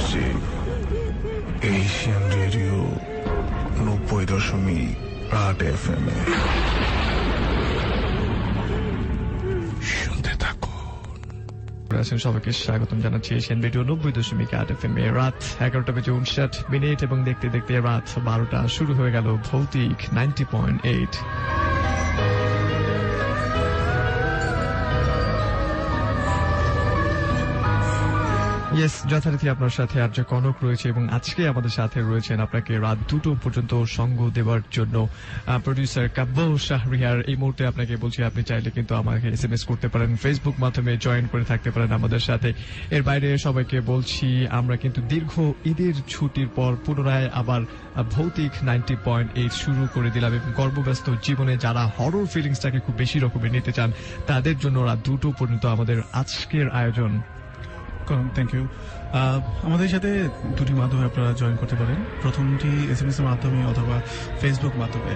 আসছে Asian radio 90.8 FM এ। শুনতে থাকুন। সবাইকে স্বাগতম জানাচ্ছি এশিয়ান রেডিও 90.8 FM এ। রাত 11টা বেজে 59 এবং দেখতে দেখতে রাত 12টা শুরু হয়ে গেল ভৌতিক 90.8। যথারীতি আপনার সাথে আর্য কনক রয়েছে এবং আজকে আমাদের সাথে রয়েছেন আপনাকে রাত 2টো পর্যন্ত সঙ্গ দেওয়ার জন্য প্রডিউসার কাব্য শাহরিয়ার। এই মুহূর্তে আপনাকে বলছি, আপনি চাইলে কিন্তু আমাকে SMS করতে পারেন, ফেসবুক মাধ্যমে জয়েন করে থাকতে পারেন আমাদের সাথে। এর বাইরে সবাইকে বলছি, আমরা কিন্তু দীর্ঘ ঈদের ছুটির পর পুনরায় আবার ভৌতিক 90.8 শুরু করে দিলাম এবং কর্মব্যস্ত জীবনে যারা হরর ফিলিংসটাকে খুব বেশি রকমের নিতে চান তাদের জন্য রাত 2টো পর্যন্ত আমাদের আজকের আয়োজন। Thank you. আমাদের সাথে দুটি মাধ্যমে আপনারা জয়েন করতে পারেন। প্রথমটি SMS এর মাধ্যমে অথবা ফেসবুক মাধ্যমে।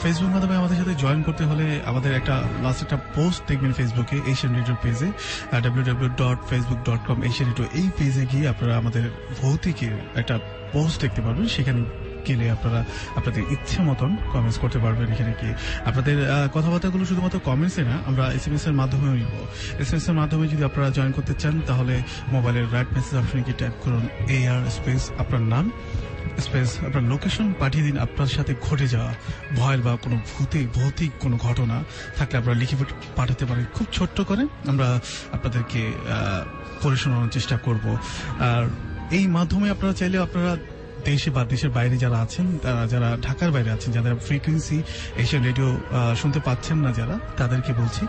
ফেসবুক মাধ্যমে আমাদের সাথে জয়েন করতে হলে আমাদের একটা পোস্ট দেখবেন ফেসবুকে, এশিয়ান রেডিও পেজে, www.facebook.com এশিয়ান রেডিও। এই পেজে গিয়ে আপনারা আমাদের ভৌতিকের একটা পোস্ট দেখতে পারবেন। সেখানে গেলে আপনারা আপনাদের ইচ্ছে মতন কমেন্টস করতে পারবেন। এখানে কি আপনাদের কথাবার্তাগুলো শুধুমাত্র কমেন্টসে না, আমরা SMS এর মাধ্যমেও নিব। SMS এর মাধ্যমে যদি আপনারা জয়েন করতে চান তাহলে মোবাইলের রাইট মেসেজ অপশনে গিয়ে ট্যাপ করুন AR স্পেস আপনার নাম স্পেস আপনার লোকেশন পাঠিয়ে দিন। আপনার সাথে ঘটে যাওয়া ভয়ের বা কোনো ভৌতিক কোনো ঘটনা থাকলে আপনারা লিখে পাঠাতে পারেন, খুব ছোট্ট করে। আমরা আপনাদেরকে পড়ে শোনানোর চেষ্টা করব। আর এই মাধ্যমে আপনারা চাইলে আপনারা দেশে বা দেশের বাইরে যারা আছেন, যারা ঢাকার বাইরে আছেন, যাদের ফ্রিকোয়েন্সি এশিয়ান রেডিও শুনতে পাচ্ছেন না যারা, তাদেরকে বলছি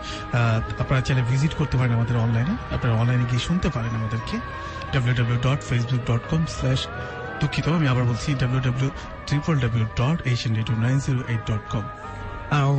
আপনারা চাইলে ভিজিট করতে পারেন আমাদের অনলাইনে। আপনারা অনলাইনে গিয়ে শুনতে পারেন আমাদেরকে www.facebook.com/ দুঃখিত, আমি আবার বলছি www.asianradio908.com।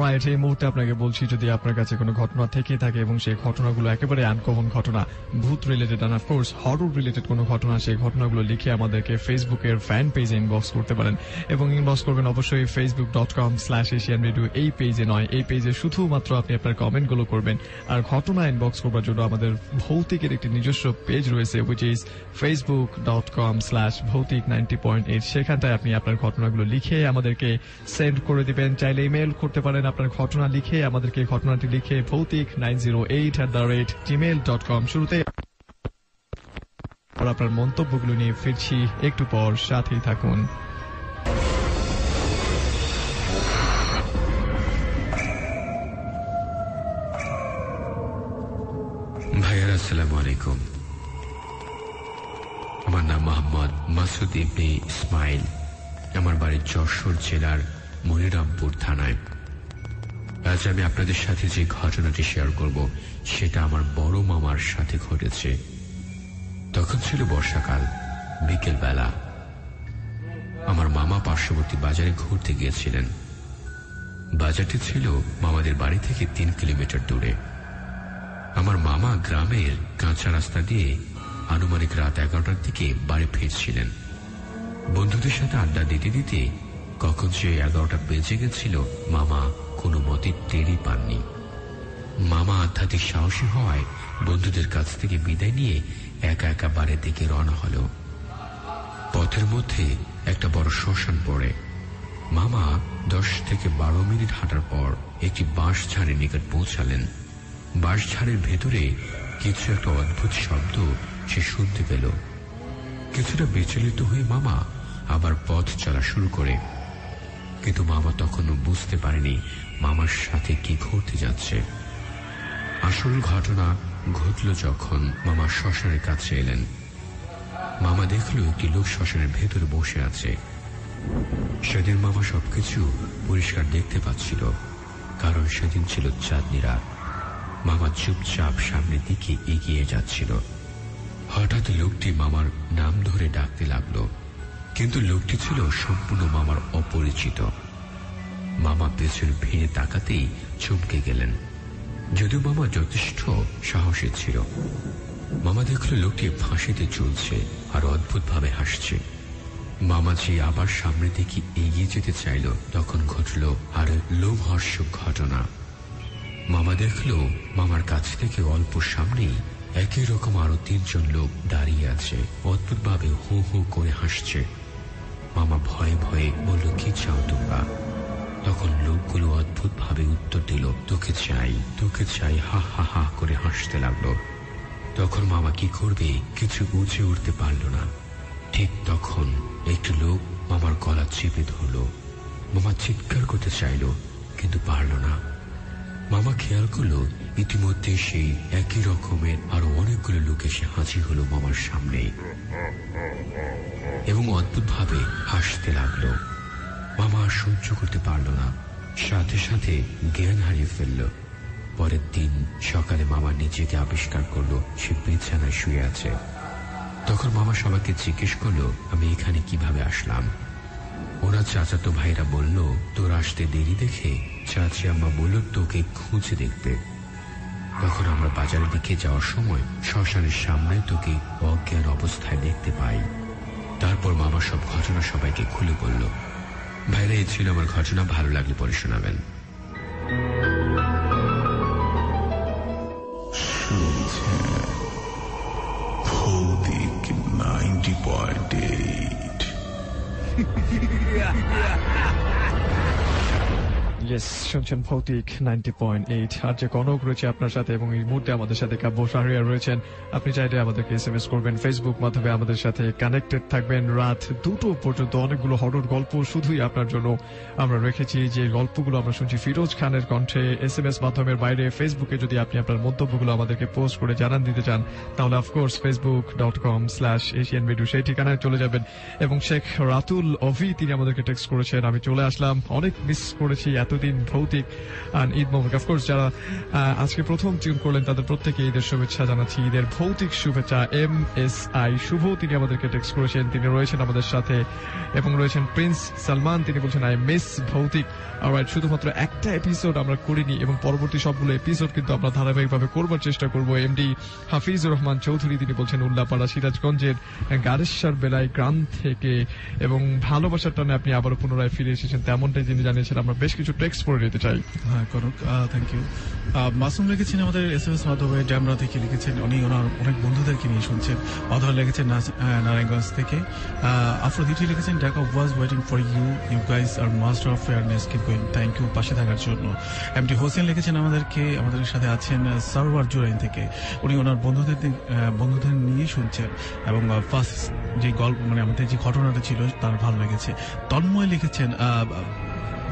রাইট, এই মুহূর্তে আপনাকে বলছি, যদি আপনার কাছে কোনো ঘটনা থেকে থাকে এবং সেই ঘটনাগুলো একেবারে আনকমন ঘটনা, ভূত রিলেটেড আর অফকোর্স হরর রিলেটেড কোনো ঘটনা, সেই ঘটনাগুলো লিখে আমাদেরকে ফেসবুকের ফ্যান পেজে ইনবক্স করতে পারেন। এবং ইনবক্স করবেন অবশ্যই facebook.com/asianradio। এই পেজে নয়, এই পেজে শুধুমাত্র আপনি আপনার কমেন্টগুলো করবেন। আর ঘটনা ইনবক্স করবার জন্য আমাদের ভৌতিকের একটি নিজস্ব পেজ রয়েছে, which is facebook.com/ভৌতিক90.8। সেখানটায় আপনি আপনার ঘটনাগুলো লিখে আমাদেরকে সেন্ড করে দিবেন। চাইলে ইমেল করতে পারেন আপনার ঘটনা লিখে আমাদেরকে, ঘটনাটি লিখে ভৌতিক908@gmail.com। শুরুতে আপনার মন্তব্যগুলো নিয়ে ফিরছি একটু পর, সাথেই থাকুন। ভাইয়ারা, আসসালামু আলাইকুম। আমার নাম মোহাম্মদ মাসুদ ইবনে ইসমাইল। আমার বাড়ি যশোর জেলার মনিরামপুর থানায়। আজ আমি আপনাদের সাথে যে ঘটনাটি শেয়ার করব সেটা আমার বড় মামার সাথে ঘটেছে। তখন ছিল বর্ষাকাল, বিকেল বেলা। আমার মামা পার্শ্ববর্তী বাজারে ঘুরতে গিয়েছিলেন। বাজারটি ছিল মামাদের বাড়ি থেকে 3 কিলোমিটার দূরে। আমার মামা গ্রামের কাঁচা রাস্তা দিয়ে আনুমানিক রাত 11টার দিকে বাড়ি ফিরছিলেন। বন্ধুদের সাথে আড্ডা দিতে দিতে কখন সে 11টা বেজে গেছিল, মামা কোনো মতে টেরই পাননি। মামা আধ্যাত্মিক সাহসী হওয়ায় বন্ধুদের কাছ থেকে বিদায় নিয়ে একা একা বাড়ির দিকে রওনা হল। পথের মধ্যে একটা বড় শ্মশান পড়ে। মামা 10 থেকে 12 মিনিট হাঁটার পর একটি বাঁশ ঝাড়ের নিকট পৌঁছালেন। বাঁশ ঝাড়ের ভেতরে কিছু একটা অদ্ভুত শব্দ সে শুনতে পেল। কিছুটা বিচলিত হয়ে মামা আবার পথ চলা শুরু করে, কিন্তু মামা তখনও বুঝতে পারেনি মামার সাথে কি ঘটতে যাচ্ছে। আসল ঘটনা ঘটল যখন মামা শ্মশানের কাছে এলেন। মামা দেখল একটি লোক শ্মশানের ভেতরে বসে আছে। সেদিন মামা সবকিছু পরিষ্কার দেখতে পাচ্ছিল, কারণ সেদিন ছিল চাঁদনি রাত। মামা চুপচাপ সামনের দিকে এগিয়ে যাচ্ছিল। হঠাৎ লোকটি মামার নাম ধরে ডাকতে লাগলো, কিন্তু লোকটি ছিল সম্পূর্ণ মামার অপরিচিত। মামা পেছন ফিরে তাকাতেই চমকে গেলেন, যদিও মামা যথেষ্ট সাহসী ছিল। মামা দেখল লোকটি ফাঁসিতে ঝুলছে আর অদ্ভুতভাবে হাসছে। মামা যে আবার সামনের দিকে এগিয়ে যেতে চাইল, তখন ঘটল আর লোমহর্ষক ঘটনা। মামা দেখল মামার কাছ থেকে অল্প সামনেই একই রকম আরো 3 জন লোক দাঁড়িয়ে আছে, অদ্ভুতভাবে হু হু করে হাসছে। মামা ভয়ে ভয়ে বলল, কি চাও তোমরা? তখন লোকগুলো অদ্ভুতভাবে উত্তর দিল, তোকে চাই, তোকে চাই, হা হা হা করে হাসতে লাগলো। তখন মামা কি করবে কিছু বুঝে উঠতে পারল না। ঠিক তখন একটি লোক মামার গলা চেপে ধরল। মামা চিৎকার করতে চাইল, কিন্তু পারল না। মামা খেয়াল করলো ইতিমধ্যে সেই একই রকমের আরো অনেকগুলো লোক এসে হাজির হলো মামার সামনে এবং অদ্ভুতভাবে হাসতে লাগলো। মামা আর সহ্য করতে পারল না, সাথে সাথে জ্ঞান হারিয়ে ফেলল। পরের দিন সকালে মামা নিজেকে আবিষ্কার করলো সে বিছানায় শুয়ে আছে। তখন মামা সবাইকে জিজ্ঞেস করলো, আমি এখানে কিভাবে আসলাম? ওরা চাচাতো ভাইরা বলল, তোর আসতে দেরি দেখে চাচি আম্মা বলল তোকে খুঁজে দেখতে। তখন আমরা বাজারের দিকে যাওয়ার সময় শ্মশানের সামনে তোকে অজ্ঞান অবস্থায় দেখতে পাই। তারপর মামা সব ঘটনা সবাইকে খুলে বলল। ভাইরা, এই ছিল আমার ঘটনা, ভালো লাগলে পরে শোনাবেন। শুনছেন ভৌতিক 90.8। ইয়েস, শুনছেন ভৌতিক 90.8। আর যে কনক রয়েছে আপনার সাথে এবং এই মুহূর্তে আমাদের সাথে কাব্য শাহরিয়ার রয়েছেন। আপনি চাইলে আমাদেরকে SMS করবেন, ফেসবুক মাধ্যমে আমাদের সাথে কানেক্টেড থাকবেন। রাত 2টো পর্যন্ত অনেকগুলো হরর গল্প শুধুই আপনার জন্য আমরা রেখেছি। যে গল্পগুলো আমরা শুনছি ফিরোজ খানের কণ্ঠে। SMS মাধ্যমের বাইরে ফেসবুকে যদি আপনি আপনার মন্তব্যগুলো আমাদেরকে পোস্ট করে জানান দিতে চান, তাহলে অফকোর্স facebook.com/asianradio সেই ঠিকানায় চলে যাবেন। এবং শেখ রাতুল অভি তিনি আমাদেরকে টেক্সট করেছেন, আমি চলে আসলাম, অনেক মিস করেছি এতদিন ভৌতিক আর ঈদ মোবারক। অফকোর্স যারা আজকে প্রথম টিউন করলেন তাদের প্রত্যেকে ঈদের শুভেচ্ছা জানাচ্ছি, ঈদের ভৌতিক শুভেচ্ছা। MSI শুভ তিনি আমাদেরকে টেক্সট করেছেন, তিনি রয়েছেন আমাদের সাথে। এবং রয়েছেন প্রিন্স সালমান, তিনি বলছেন আই মিস ভৌতিক। অলরাইট, শুধুমাত্র একটা এপিসোড আমরা করিনি এবং পরবর্তী সবগুলো এপিসোড কিন্তু আমরা ধারাবাহিকভাবে করবার চেষ্টা করব। এমডি হাফিজুর রহমান চৌধুরী তিনি বলছেন উল্লাপাড়া সিরাজগঞ্জের গারেশ্বর বেলায় গ্রাম থেকে, এবং ভালোবাসার টানে আপনি আবারও পুনরায় ফিরে এসেছেন তেমনটাই যিনি জানিয়েছেন। আমরা বেশ কিছু টেক্সট পড়ে নিতে চাই। হ্যাঁ কনক, থ্যাংক ইউ। মাসুম লিখেছেন আমাদের SMS মাধ্যমে, ড্যামরা থেকে লিখেছেন, উনি ওনার অনেক বন্ধুদেরকে নিয়ে শুনছেন। অধর লিখেছেন নারায়ণগঞ্জ থেকে। আফ্রোদিটি লিখেছেন Dhaka was waiting for you, you guys are master of fairness, keep going, thank you পাশে থাকার জন্য। এমটি হোসেন লিখেছেন আমাদের সাথে আছেন সারওয়ার জুরাইন থেকে, উনি ওনার বন্ধুদের নিয়ে শুনছেন এবং ফার্স্ট যে গল্প মানে আমাদের যে ঘটনাটা ছিল তার ভালো লেগেছে। তন্ময় লিখেছেন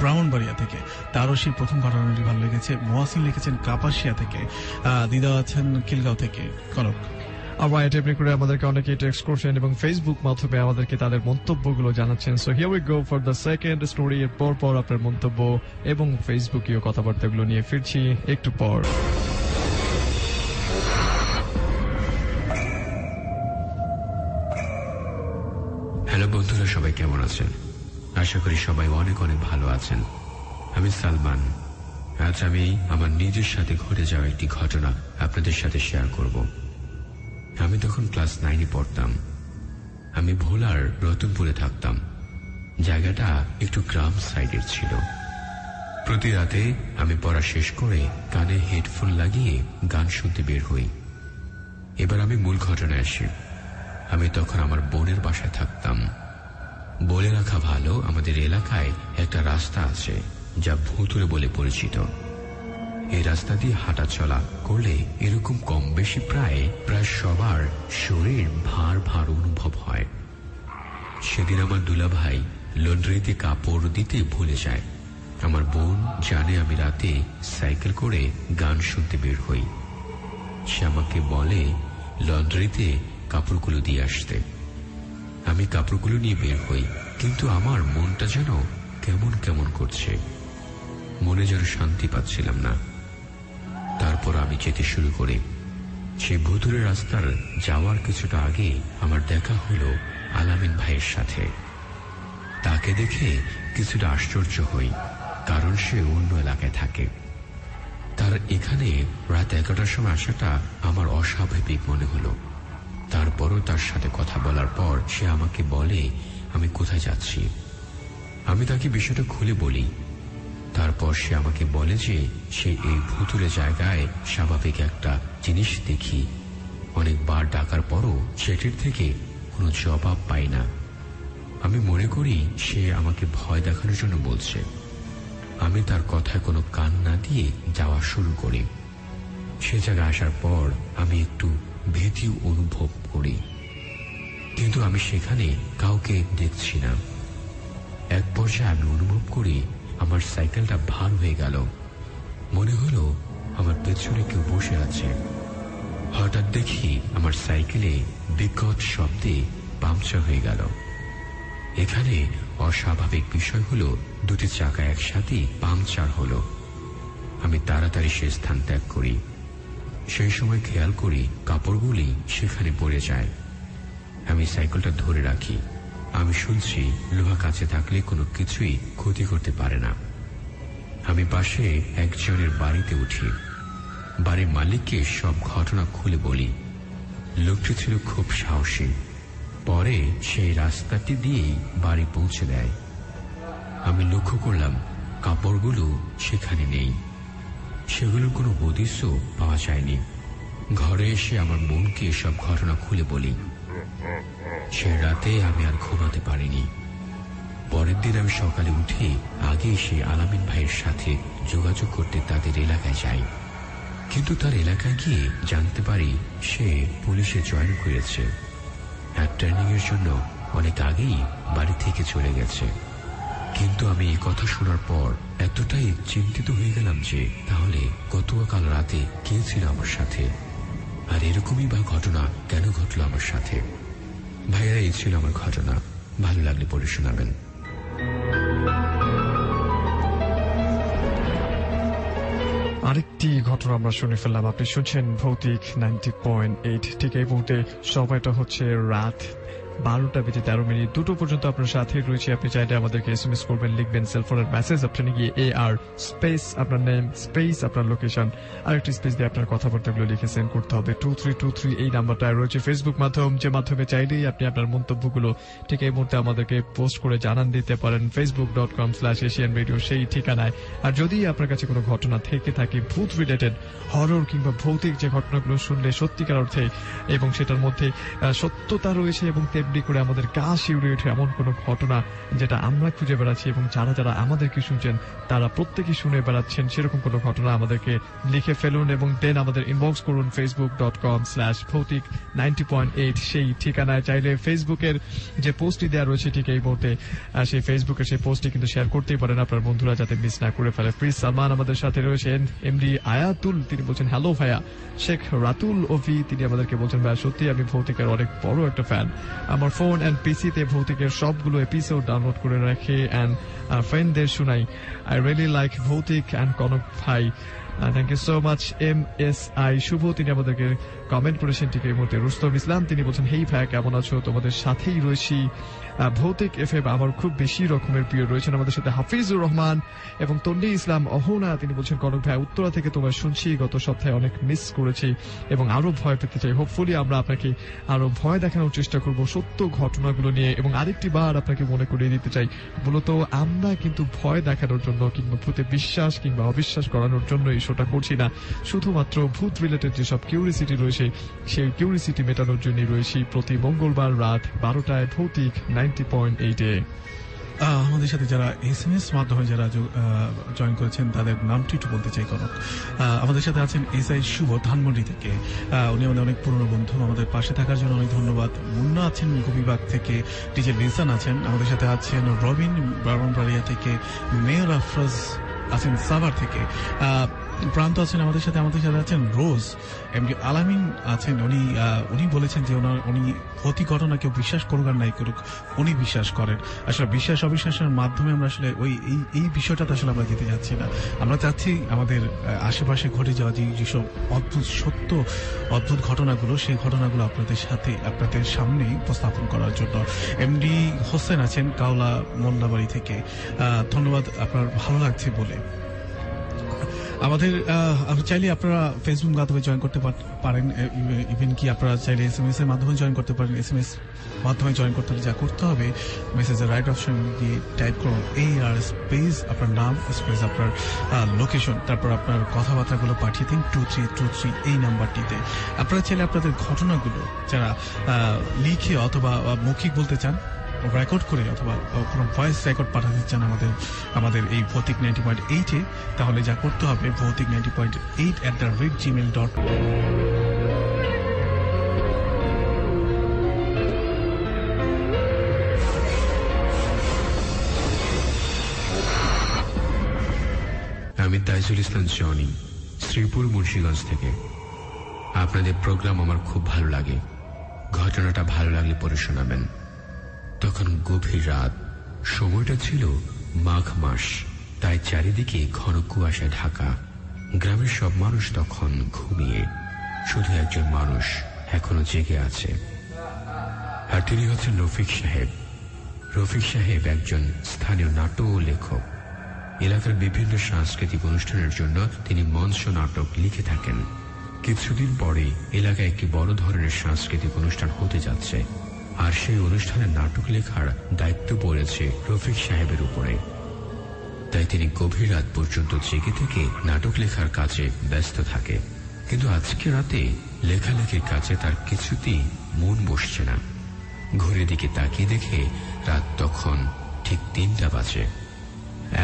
ব্রাহ্মণবাড়িয়া থেকে, তারও সেই প্রথম ঘটনাটি ভালো লেগেছে। মোয়াসিন লিখেছেন কাপাসিয়া থেকে, দিদা আছেন খিলগাঁও থেকে। কনক অলরাইট, এমনি করে আমাদেরকে অনেকেই টেক্সট করছেন এবং ফেসবুক মাধ্যমে আমাদেরকে তাদের মন্তব্যগুলো জানাচ্ছেন। So here we go for the second story. এর পর আপনার মন্তব্য এবং ফেসবুকীয় কথাবার্তাগুলো নিয়ে ফিরছি একটু পর। হ্যালো বন্ধুরা, সবাই কেমন আছেন? আশা করি সবাই অনেক অনেক ভালো আছেন। আমি সালমান। আজ আমি আমার নিজের সাথে ঘটে যাওয়া একটি ঘটনা আপনাদের সাথে শেয়ার করব। আমি তখন ক্লাস 9-এ পড়তাম। আমি ভোলার রতনপুরে থাকতাম। জায়গাটা একটু গ্রাম সাইডের ছিল। প্রতি রাতে আমি পড়া শেষ করে কানে হেডফোন লাগিয়ে গান শুনতে বের হই। এবার আমি মূল ঘটনায় আসি। আমি তখন আমার বোনের বাসায় থাকতাম। বলে রাখা ভালো, আমাদের এলাকায় একটা রাস্তা আছে যা ভুতুড়ে বলে পরিচিত। এই রাস্তা দিয়ে হাঁটা চলা করলে এরকম কম বেশি প্রায় সবার শরীর ভার ভার অনুভব হয়। সেদিন আমার দুলাভাই লন্ড্রিতে কাপড় দিতে ভুলে যায়। আমার বোন জানে আমি রাতে সাইকেল করে গান শুনতে বের হই। সে আমাকে বলে লন্ড্রিতে কাপড়গুলো দিয়ে আসতে। আমি কাপড়গুলো নিয়ে বের হই, কিন্তু আমার মনটা যেন কেমন কেমন করছে, মনে যেন শান্তি পাচ্ছিলাম না। তারপর আমি যেতে শুরু করি। সেই ভুতুরে রাস্তার যাওয়ার কিছুটা আগে আমার দেখা হলো আলামিন ভাইয়ের সাথে। তাকে দেখে কিছুটা আশ্চর্য হই, কারণ সে অন্য এলাকায় থাকে। তার এখানে রাত 11টার সময় আসাটা আমার অস্বাভাবিক মনে হলো। তারপরও তার সাথে কথা বলার পর সে আমাকে বলে আমি কোথায় যাচ্ছি। আমি তাকে বিষয়টা খুলে বলি। তারপর সে আমাকে বলে যে সে এই ভুতুরে জায়গায় স্বাভাবিক একটা জিনিস দেখি অনেকবার ডাকার পরও সেটির থেকে কোনো জবাব পাই না। আমি মনে করি সে আমাকে ভয় দেখানোর জন্য বলছে। আমি তার কথায় কোনো কান না দিয়ে যাওয়া শুরু করি। সে জায়গায় আসার পর আমি একটু ভীতি অনুভব করি, কিন্তু আমি সেখানে কাউকে দেখছি না। এক পর্যায়ে আমি অনুভব করি আমার সাইকেলটা ভার হয়ে গেল। মনে হলো আমার পেছনে কেউ বসে আছে। হঠাৎ দেখি আমার সাইকেলে বিকট শব্দে পাংচার হয়ে গেল। এখানে অস্বাভাবিক বিষয় হলো দুটি চাকা একসাথে পাংচার হলো। আমি তাড়াতাড়ি সে স্থান ত্যাগ করি। সেই সময় খেয়াল করি কাপড়গুলি সেখানে পড়ে যায়। আমি সাইকেলটা ধরে রাখি। আমি শুনছি লোহা কাছে থাকলে কোনো কিছুই ক্ষতি করতে পারে না। আমি পাশে একজনের বাড়িতে উঠি। বাড়ির মালিককে সব ঘটনা খুলে বলি। লোকটি ছিল খুব সাহসী। পরে সেই রাস্তাটি দিয়েই বাড়ি পৌঁছে দেয়। আমি লক্ষ্য করলাম কাপড়গুলো সেখানে নেই। সেগুলোর কোনো হদিশও পাওয়া যায়নি। ঘরে এসে আমার বোনকে সব ঘটনা খুলে বলি। সে রাতে আমি আর ঘুমাতে পারিনি। পরের দিন আমি সকালে উঠে আগেই সে আলামিন ভাইয়ের সাথে যোগাযোগ করতে তাদের এলাকায় যাই। কিন্তু তার এলাকায় গিয়ে জানতে পারি সে পুলিশে জয়েন করেছে। আর ট্রেনিং এর জন্য অনেক আগেই বাড়ি থেকে চলে গেছে। কিন্তু আমি এই কথা শোনার পর এতটাই চিন্তিত হয়ে গেলাম যে তাহলে গতকাল রাতে কে ছিল আমার সাথে, আর এরকমই বা ঘটনা কেন ঘটলো আমার সাথে। ভাইয়েরা, এই ছিল আমার ঘটনা। ভালো লাগলে পড়ে শোনাবেন। আরেকটি ঘটনা আমরা শুনে ফেললাম। আপনি শুনছেন ভৌতিক 90.8। ঠিক এই মুহূর্তে সময়টা হচ্ছে রাত 12:13। দুটো পর্যন্ত আপনার সাথে রয়েছে। আপনি চাইলে আমাদেরকে SMS করবেন, লিখবেন সেলফোনের মেসেজ অপশনে গিয়ে AR স্পেস আপনার নেম স্পেস আপনার লোকেশন আর একটি স্পেস দিয়ে আপনার কথাবার্তাগুলো লিখে সেন্ড করতে হবে 2323। এই নাম্বারটায় রয়েছে ফেসবুক মাধ্যম, যে মাধ্যমে চাইলেই আপনি আপনার মন্তব্যগুলো ঠিক এই মুহূর্তে আমাদেরকে পোস্ট করে জানান দিতে পারেন facebook.com/asianradio সেই ঠিকানায়। আর যদি আপনার কাছে কোনো ঘটনা থেকে থাকে ভূত রিলেটেড, হরর কিংবা ভৌতিক, যে ঘটনাগুলো শুনলে সত্যিকার অর্থে এবং সেটার মধ্যে সত্যতা রয়েছে এবং তেমনি করে আমাদের গা শিউরে ওঠে এমন কোনো ঘটনা যেটা আমরা খুঁজে বেড়াচ্ছি এবং যারা যারা আমাদেরকে শুনছেন তারা প্রত্যেকেই শুনে বেড়াচ্ছেন, সেরকম কোনো ঘটনা আমাদেরকে লিখে ফেলুন এবং দেন আমাদের ইনবক্স করুন facebook.com/ভৌতিক90.8 সেই ঠিকানায়। চাইলে ফেসবুকের যে পোস্টটি দেওয়া রয়েছে ঠিক এই মুহূর্তে সেই ফেসবুকের সেই পোস্টটি কিন্তু শেয়ার করতেই পারেন আপনার বন্ধুরা, যাতে মিস না করে ফেলে। প্রিন্স সালমান আমাদের সাথে রয়েছেন। MD আয়াতুল, তিনি বলছেন হ্যালো ভাইয়া। শেখ রাতুল ওভি, তিনি আমাদেরকে বলছেন ভাইয়া সত্যি আমি ভৌতিকের অনেক বড় একটা ফ্যান। আমার ফোন এন্ড পিসিতে ভৌতিকের সবগুলো এপিসোড ডাউনলোড করে রাখে এন্ড ফ্রেন্ডদের শুনাই। I really like Bhoutik and Konok ভাই। Thank you so much. MSI Shuvo, তিনি আমাদেরকে কমেন্ট করেছেন ঠিক এই মুহূর্তে। রুস্তম ইসলাম, তিনি বলছেন হেই ভাইয়া কেমন আছো, তোমাদের সাথেই রয়েছি। ভৌতিক FM আমার খুব বেশি রকমের প্রিয়। রয়েছেন আমাদের সাথে হাফিজুর রহমান এবং তন্ডি ইসলাম অহনা, তিনি বলছেন কনক ভাই উত্তরা থেকে তোমার শুনছি, গত সপ্তাহে অনেক মিস করেছি এবং আরো ভয় পেতে চাই। হোপফুলি আমরা আপনাকে আরো ভয় দেখানোর চেষ্টা করব সত্য ঘটনাগুলো নিয়ে। এবং আরেকটি বার আপনাকে মনে করিয়ে দিতে চাই, মূলত আমরা কিন্তু ভয় দেখানোর জন্য কিংবা ভূতে বিশ্বাস কিংবা অবিশ্বাস করানোর জন্য এই শোটা করছি না, শুধুমাত্র ভূত রিলেটেড যেসব কিউরিসিটি রয়েছে সেই কিউরিসিটি মেটানোর জন্যই রয়েছি প্রতি মঙ্গলবার রাত 12টায় ভৌতিক 90.8-এ। আমাদের সাথে যারা SMS মাধ্যমে যারা জয়েন করেছেন তাদের নামটি একটু বলতে চাই কনক। আমাদের সাথে আছেন SI শুভ ধানমন্ডি থেকে। উনি আমাদের অনেক পুরনো বন্ধু, আমাদের পাশে থাকার জন্য অনেক ধন্যবাদ। মুন্না আছেন গোপীবাগ থেকে, ডিজে লিসান আছেন আমাদের সাথে, আছেন রবিন ব্রাহ্মণবাড়িয়া থেকে, মেয়র আফরোজ আছেন সাভার থেকে, প্রান্ত আছেন আমাদের সাথে আছেন রোজ। MD আলামিন আছেন, উনি বলেছেন যে উনি ক্ষতি ঘটনা কেউ বিশ্বাস করুক আর নাই করুক, উনি বিশ্বাস করেন। আসলে বিশ্বাস অবিশ্বাসের মাধ্যমে আমরা আসলে এই বিষয়টাতে আসলে আমরা যেতে যাচ্ছি না। আমরা চাচ্ছি আমাদের আশেপাশে ঘটে যাওয়া যেসব অদ্ভুত ঘটনাগুলো, সেই ঘটনাগুলো আপনাদের সামনে উপস্থাপন করার জন্য। MD হোসেন আছেন কাওলা মোল্লাবাড়ি থেকে, ধন্যবাদ আপনার ভালো লাগছে বলে। আমাদের আপনি চাইলে আপনারা ফেসবুক মাধ্যমে জয়েন করতে পারেন, ইভেন কি আপনারা চাইলে SMS এর মাধ্যমে জয়েন করতে পারেন। SMS মাধ্যমে জয়েন করতে হলে যা করতে হবে, মেসেজের রাইট অপশন দিয়ে টাইপ করুন AR স্পেস আপনার নাম স্পেস আপনার লোকেশন, তারপর আপনার কথাবার্তাগুলো পাঠিয়ে দিন 2323 এই নাম্বারটিতে। আপনারা চাইলে আপনাদের ঘটনাগুলো যারা লিখে অথবা মৌখিক বলতে চান, রেকর্ড করে অথবা কোনো ভয়েস রেকর্ড পাঠাতে চান আমাদের এই ভৌতিক 90.8-এ, তাহলে যা করতে হবে ভৌতিক 90.8@gmail.com। আমি তাইজুল ইসলাম জনি, শ্রীপুর মুন্সিগঞ্জ থেকে। আপনাদের প্রোগ্রাম আমার খুব ভালো লাগে। ঘটনাটা ভালো লাগলে পরে শোনাবেন। তখন গভীর রাত, সময়টা ছিল মাঘ মাস, তাই চারিদিকে ঘন কুয়াশায় ঢাকা। গ্রামের সব মানুষ তখন ঘুমিয়ে, শুধু একজন মানুষ এখনো জেগে আছে, আর তিনি হচ্ছেন রফিক সাহেব। রফিক সাহেব একজন স্থানীয় নাটক লেখক। এলাকার বিভিন্ন সাংস্কৃতিক অনুষ্ঠানের জন্য তিনি মঞ্চ নাটক লিখে থাকেন। কিছুদিন পরে এলাকায় একটি বড় ধরনের সাংস্কৃতিক অনুষ্ঠান হতে যাচ্ছে, আর সেই অনুষ্ঠানে নাটক লেখার দায়িত্ব পড়েছে রফিক সাহেবের উপরে। তাই তিনি গভীর রাত পর্যন্ত জেগে থেকে নাটক লেখার কাজে ব্যস্ত থাকে। কিন্তু আজকে রাতে লেখালেখির কাজে তার কিছুতেই মন বসছে না। ঘড়ির দিকে তাকিয়ে দেখে রাত তখন ঠিক 3টা বাজে।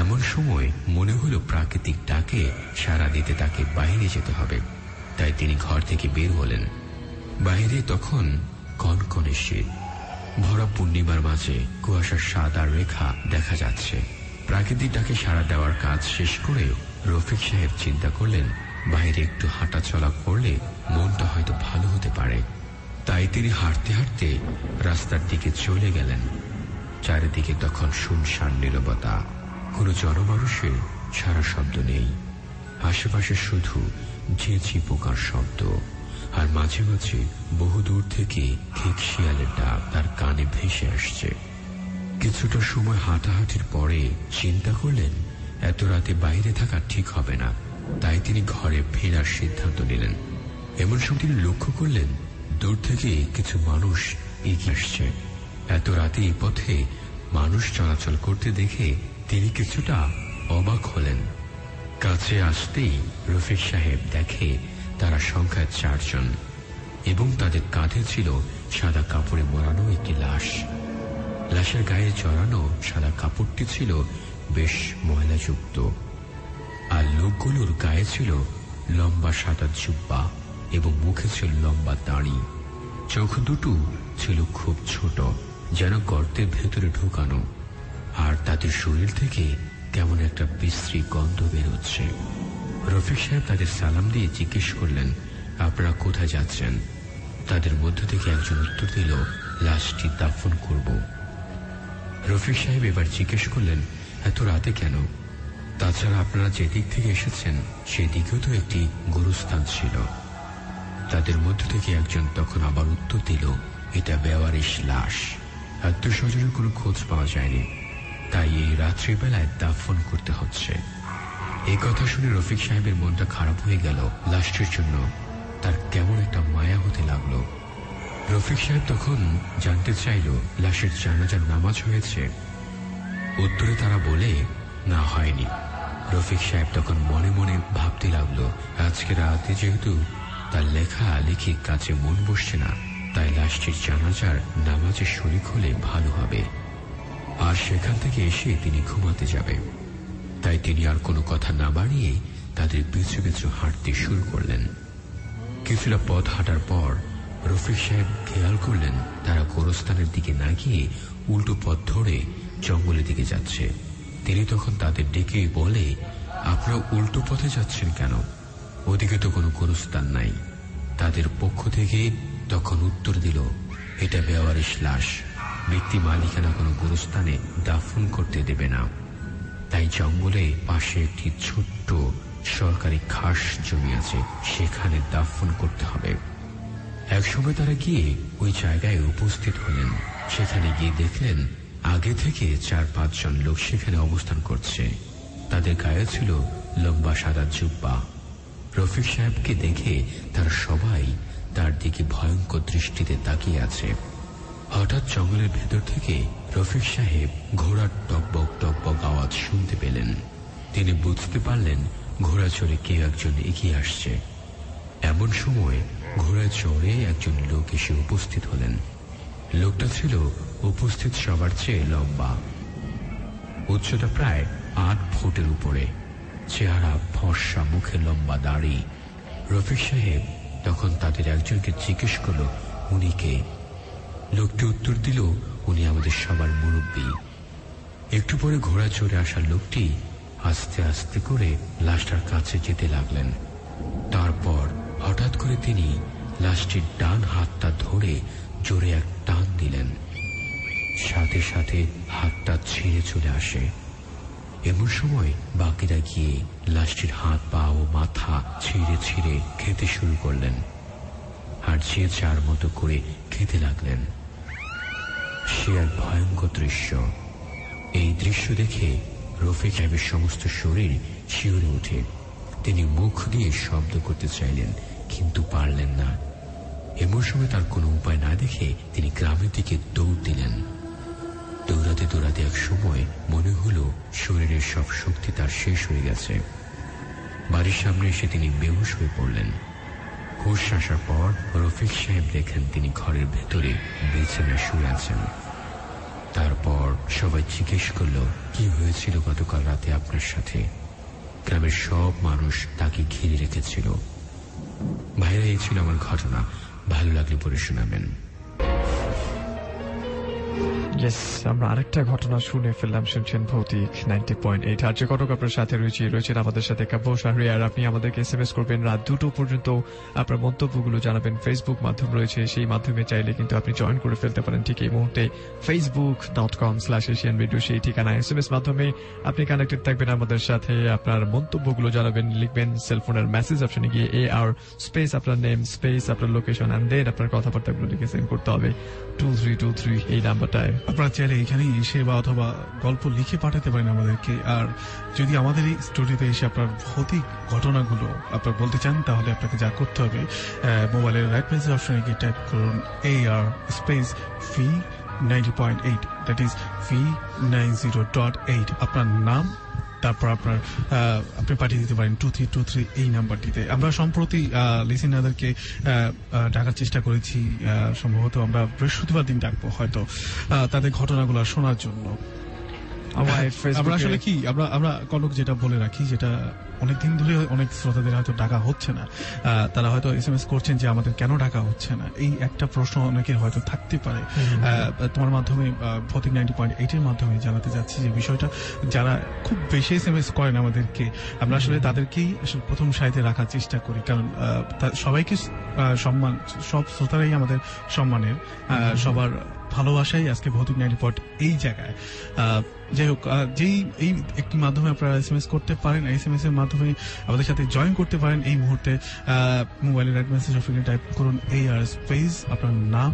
এমন সময় মনে হলো প্রাকৃতিক ডাকে সাড়া দিতে তাকে বাইরে যেতে হবে। তাই তিনি ঘর থেকে বের হলেন। বাইরে তখন কনকনে শীত, ভরা পূর্ণিমার মাঝে কুয়াশার সাদা রেখা দেখা যাচ্ছে। প্রাকৃতিক ডাকে সাড়া দেওয়ার কাজ শেষ করে রফিক সাহেব চিন্তা করলেন, বাইরে একটু হাঁটা চলা করলে মনটা হয়তো ভালো হতে পারে। তাই তিনি হাঁটতে হাঁটতে রাস্তার দিকে চলে গেলেন। চারিদিকে তখন শুনশান নীরবতা, কোনো জনমানুষের সারা শব্দ নেই। আশেপাশে শুধু ঝিঁঝি পোকার শব্দ, আর মাঝে মাঝে বহুদূর থেকে ঠিক শিয়ালের ডাক তার কানে ভেসে আসছে। কিছুটা সময় হাঁটাহাঁটির পরে চিন্তা করলেন, এত রাতে বাইরে থাকা ঠিক হবে না। তাই তিনি ঘরে ফেরার সিদ্ধান্ত নিলেন। এমন সময় তিনি লক্ষ্য করলেন, দূর থেকে কিছু মানুষ এগিয়ে আসছে। এত রাতে এই পথে মানুষ চলাচল করতে দেখে তিনি কিছুটা অবাক হলেন। কাছে আসতেই রফিক সাহেব দেখে তারা সংখ্যায় 4 জন, এবং তাদের কাঁধে ছিল সাদা কাপড়ে মোড়ানো একটি লাশ। লাশের গায়ে জড়ানো সাদা কাপড়টি ছিল বেশ ময়লাযুক্ত, আর লোকগুলোর গায়ে ছিল লম্বা সাদা জুব্বা এবং মুখে ছিল লম্বা দাড়ি। চোখ দুটো ছিল খুব ছোট, যেন গর্তের ভেতরে ঢুকানো, আর তাদের শরীর থেকে কেমন একটা বিশ্রী গন্ধ বেরোচ্ছে। রফিক সাহেব তাদের সালাম দিয়ে জিজ্ঞেস করলেন, আপনারা কোথায় যাচ্ছেন? তাদের মধ্য থেকে একজন উত্তর দিল, লাশটি দাফন করব। রফিক সাহেব এবার জিজ্ঞেস করলেন, এত রাতে কেন? তাছাড়া আপনারা যে দিক থেকে এসেছেন সেদিকেও তো একটি গোরস্থান ছিল। তাদের মধ্য থেকে একজন তখন আবার উত্তর দিল, এটা বেওয়ারিশ লাশ, আত্মীয়স্বজনের কোনো খোঁজ পাওয়া যায়নি, তাই এই রাত্রিবেলায় দাফন করতে হচ্ছে। এই কথা শুনে রফিক সাহেবের মনটা খারাপ হয়ে গেল। লাশটির জন্য তার কেমন একটা মায়া হতে লাগলো। রফিক সাহেব তখন জানতে চাইল, লাশের জানাজার নামাজ হয়েছে? উত্তরে তারা বলে, না হয়নি। রফিক সাহেব তখন মনে মনে ভাবতে লাগলো, আজকে রাতে যেহেতু তার লেখালেখির কাজে মন বসছে না, তাই লাশটির জানাজার নামাজে শরীক হলে ভালো হবে, আর সেখান থেকে এসে তিনি ঘুমাতে যাবে। তাই তিনি আর কোনো কথা না বাড়িয়ে তাদের পিছু পিছু হাঁটতে শুরু করলেন। কিছুটা পথ হাঁটার পর রফিক সাহেব খেয়াল করলেন, তারা গোরস্থানের দিকে না গিয়ে উল্টো পথ ধরে জঙ্গলের দিকে যাচ্ছে। তিনি তখন তাদের ডেকে বলে, আপনারা উল্টো পথে যাচ্ছেন কেন? ওদিকে তো কোনো গোরস্থান নাই। তাদের পক্ষ থেকে তখন উত্তর দিল, এটা বেওয়ারিশ লাশ, ব্যক্তি মালিকানা কোনো গোরস্থানে দাফন করতে দেবে না, তাই জঙ্গলে পাশে একটি ছোট্ট সরকারি খাস জমি আছে, সেখানে দাফন করতে হবে। একসময় তারা গিয়ে ওই জায়গায় উপস্থিত হলেন। সেখানে গিয়ে দেখলেন আগে থেকে 4-5 জন লোক সেখানে অবস্থান করছে। তাদের গায়ে ছিল লম্বা সাদা জুব্বা। রফিক সাহেবকে দেখে তারা সবাই তার দিকে ভয়ঙ্কর দৃষ্টিতে তাকিয়ে আছে। হঠাৎ জঙ্গলের ভেতর থেকে রফিক সাহেব ঘোড়ার টকবক টকবক আওয়াজ শুনতে পেলেন। তিনি বুঝতে পারলেন ঘোড়া চড়ে কেউ একজন এগিয়ে আসছে। এমন সময় ঘোড়ায় চড়ে একজন লোক এসে উপস্থিত হলেন। লোকটা ছিল উপস্থিত সবার চেয়ে লম্বা, উচ্চতা প্রায় 8 ফুটের উপরে, চেহারা ফর্সা, মুখে লম্বা দাড়ি। রফিক সাহেব তখন তাদের একজনকে জিজ্ঞেস করল, উনি কে? লোকটি উত্তর দিল, উনি আমাদের সবার মুরব্বী। একটু পরে ঘোড়া চড়ে আসা লোকটি আস্তে আস্তে করে লাশটার কাছে যেতে লাগলেন। তারপর হঠাৎ করে তিনি লাশটির ডান হাতটা ধরে জোরে এক টান দিলেন। সাথে সাথে হাতটা ছিঁড়ে চলে আসে। এমন সময় বাকিরা গিয়ে লাশটির হাত, পা ও মাথা ছিঁড়ে ছিঁড়ে খেতে শুরু করলেন, আর যে যার মতো করে খেতে লাগলেন। সে এক ভয়ঙ্কর দৃশ্য। এই দৃশ্য দেখে রফিক সাহেবের সমস্ত শরীর শিউরে ওঠে। তিনি মুখ দিয়ে শব্দ করতে চাইলেন, কিন্তু পারলেন না। এমন সময় তার কোনো উপায় না দেখে তিনি গ্রামের দিকে দৌড় দিলেন। দৌড়াতে দৌড়াতে এক সময় মনে হলো শরীরের সব শক্তি তার শেষ হয়ে গেছে। বাড়ির সামনে এসে তিনি বেহুশ হয়ে পড়লেন। হুঁশ আসার পর রফিক সাহেব দেখেন তিনি ঘরের ভেতরে বিছানায় শুয়ে আছেন। তারপর সবাই জিজ্ঞেস করল, কি হয়েছিল গতকাল রাতে আপনার সাথে? গ্রামের সব মানুষ তাকে ঘিরে রেখেছিল। ভাইরা, এই ছিল আমার ঘটনা। ভালো লাগলে পরে শোনাবেন। ইয়েস, আমরা আরেকটা ঘটনা শুনে ফেললাম। শুনছেন ভৌতিক 90.8। আর যে কটক আপনার সাথে রয়েছেন আমাদের সাথে কাব্য শাহরিয়ার। আপনি আমাদেরকে SMS করবেন রাত 2টো পর্যন্ত। আপনার মন্তব্যগুলো জানাবেন। ফেসবুক মাধ্যম রয়েছে, সেই মাধ্যমে চাইলে কিন্তু আপনি জয়েন করে ফেলতে পারেন ঠিক এই মুহূর্তে। facebook.com/Asian Radio সেই ঠিকানা। SMS মাধ্যমে আপনি কানেক্টেড থাকবেন আমাদের সাথে। আপনার মন্তব্যগুলো জানাবেন, লিখবেন সেলফোনের মেসেজ অপশনে গিয়ে AR স্পেস আপনার নেম স্পেস আপনার লোকেশন এন্ড দেন আপনার কথাবার্তাগুলো লিখে সেন্ড করতে হবে 2323 এই নাম্বারটায়। আপনারা চাইলে এখানে এসে বা অথবা গল্প লিখে পাঠাতে পারেন আমাদেরকে। আর যদি আমাদের এই স্টুডিওতে এসে আপনার ভৌতিক ঘটনাগুলো আপনার বলতে চান, তাহলে আপনাকে যা করতে হবে, মোবাইলের রাইট মেসেজ অপশনে গিয়ে টাইপ করুন AR space V90.8, that is V90.8, আপনার নাম, তারপর আপনি পাঠিয়ে দিতে পারেন 2323 এই নাম্বারটিতে। আমরা সম্প্রতি লিসেনারদেরকে ডাকার চেষ্টা করেছি। সম্ভবত আমরা বৃহস্পতিবার দিন ডাকবো হয়তো তাদের ঘটনাগুলো শোনার জন্য। আমরা আসলে কি আমরা কনক যেটা বলে রাখি, যেটা অনেকদিন ধরে অনেক শ্রোতাদের হয়তো ডাকা হচ্ছে না। তারা হয়তো SMS করছেন যে আমাদের কেন ডাকা হচ্ছে না। এই একটা প্রশ্ন অনেকের হয়তো থাকতে পারে। তোমার মাধ্যমে ভৌতিক 90.8 এর মাধ্যমে জানাতে যাচ্ছি যে বিষয়টা, যারা খুব বেশি SMS করেন আমাদেরকে, আমরা আসলে তাদেরকেই আসলে প্রথম সারিতে রাখার চেষ্টা করি। কারণ সবাইকে সম্মান, সব শ্রোতারাই আমাদের সম্মানের, সবার ভালোবাসাই আজকে ভৌতিক 90 এই জায়গায়। যাই হোক, যেই এই একটি মাধ্যমে আপনারা SMS করতে পারেন, SMS এর মাধ্যমে আমাদের সাথে জয়েন করতে পারেন। এই মুহূর্তে মোবাইলের রাইট মেসেজ অপশনে টাইপ করুন AR স্পেস আপনার নাম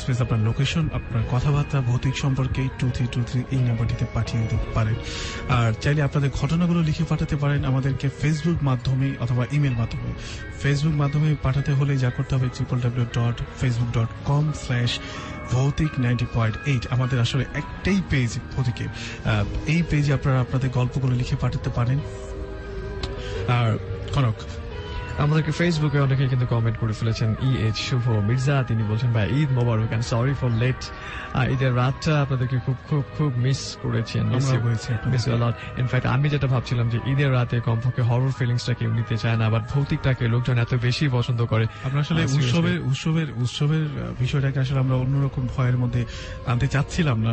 স্পেস আপনার লোকেশন, আপনার কথাবার্তা ভৌতিক সম্পর্কে 2323 এই নাম্বারটিতে পাঠিয়ে দিতে পারেন। আর চাইলে আপনাদের ঘটনাগুলো লিখে পাঠাতে পারেন আমাদেরকে ফেসবুক মাধ্যমে অথবা ইমেল মাধ্যমে। ফেসবুক মাধ্যমে পাঠাতে হলে যা করতে হবে www.facebook.com/ভৌতিক 90.8। আমাদের আসলে একটাই পেজ ভৌতিকের, এই পেজে আপনারা আপনাদের গল্পগুলো লিখে পাঠাতে পারেন। আর কনক, আমাদেরকে ফেসবুকে অনেকে কিন্তু কমেন্ট করে ফেলেছেন। EH শুভ মির্জা, তিনি বলছেন ভাই ঈদ মোবারক এন্ড সরি ফর লেট। ঈদের রাতটা আপনাদেরকে খুব খুব খুব মিস করেছেন। ইনফ্যাক্ট আমি যেটা ভাবছিলাম যে ঈদের রাতে কমপক্ষে হরর ফিলিংসটা কেউ নিতে চায় না, আবার ভৌতিকটাকে লোকজন এত বেশি পছন্দ করে। আমরা আসলে উৎসবের বিষয়টাকে আসলে আমরা অন্যরকম ভয়ের মধ্যে আনতে চাচ্ছিলাম না।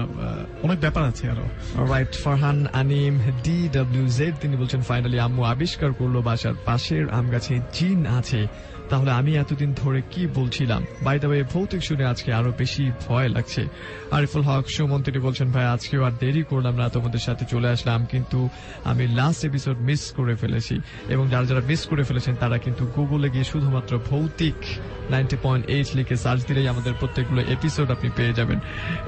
অনেক ব্যাপার আছে আরো। রাইট, ফারহান আনিম DWZ তিনি বলছেন ফাইনালি আম্মু আবিষ্কার করলো বাসার পাশের আম গাছে জিন আছে। তাহলে আমি এতদিন ধরে কি বলছিলাম। বাই দ্য ওয়ে, ভৌতিক শুনে আজকে আরো বেশি ভয় লাগছে। আরিফুল হক সুমন তিনি বলছেন, ভাই আজকেও আর দেরি করলাম না, তোমাদের সাথে চলে আসলাম, কিন্তু আমি লাস্ট এপিসোড মিস করে ফেলেছি। এবং যারা যারা মিস করে ফেলেছেন তারা কিন্তু গুগলে গিয়ে শুধুমাত্র ভৌতিক 90.8 লিখে সার্চ দিলেই আমাদের প্রত্যেকগুলো এপিসোড আপনি পেয়ে যাবেন।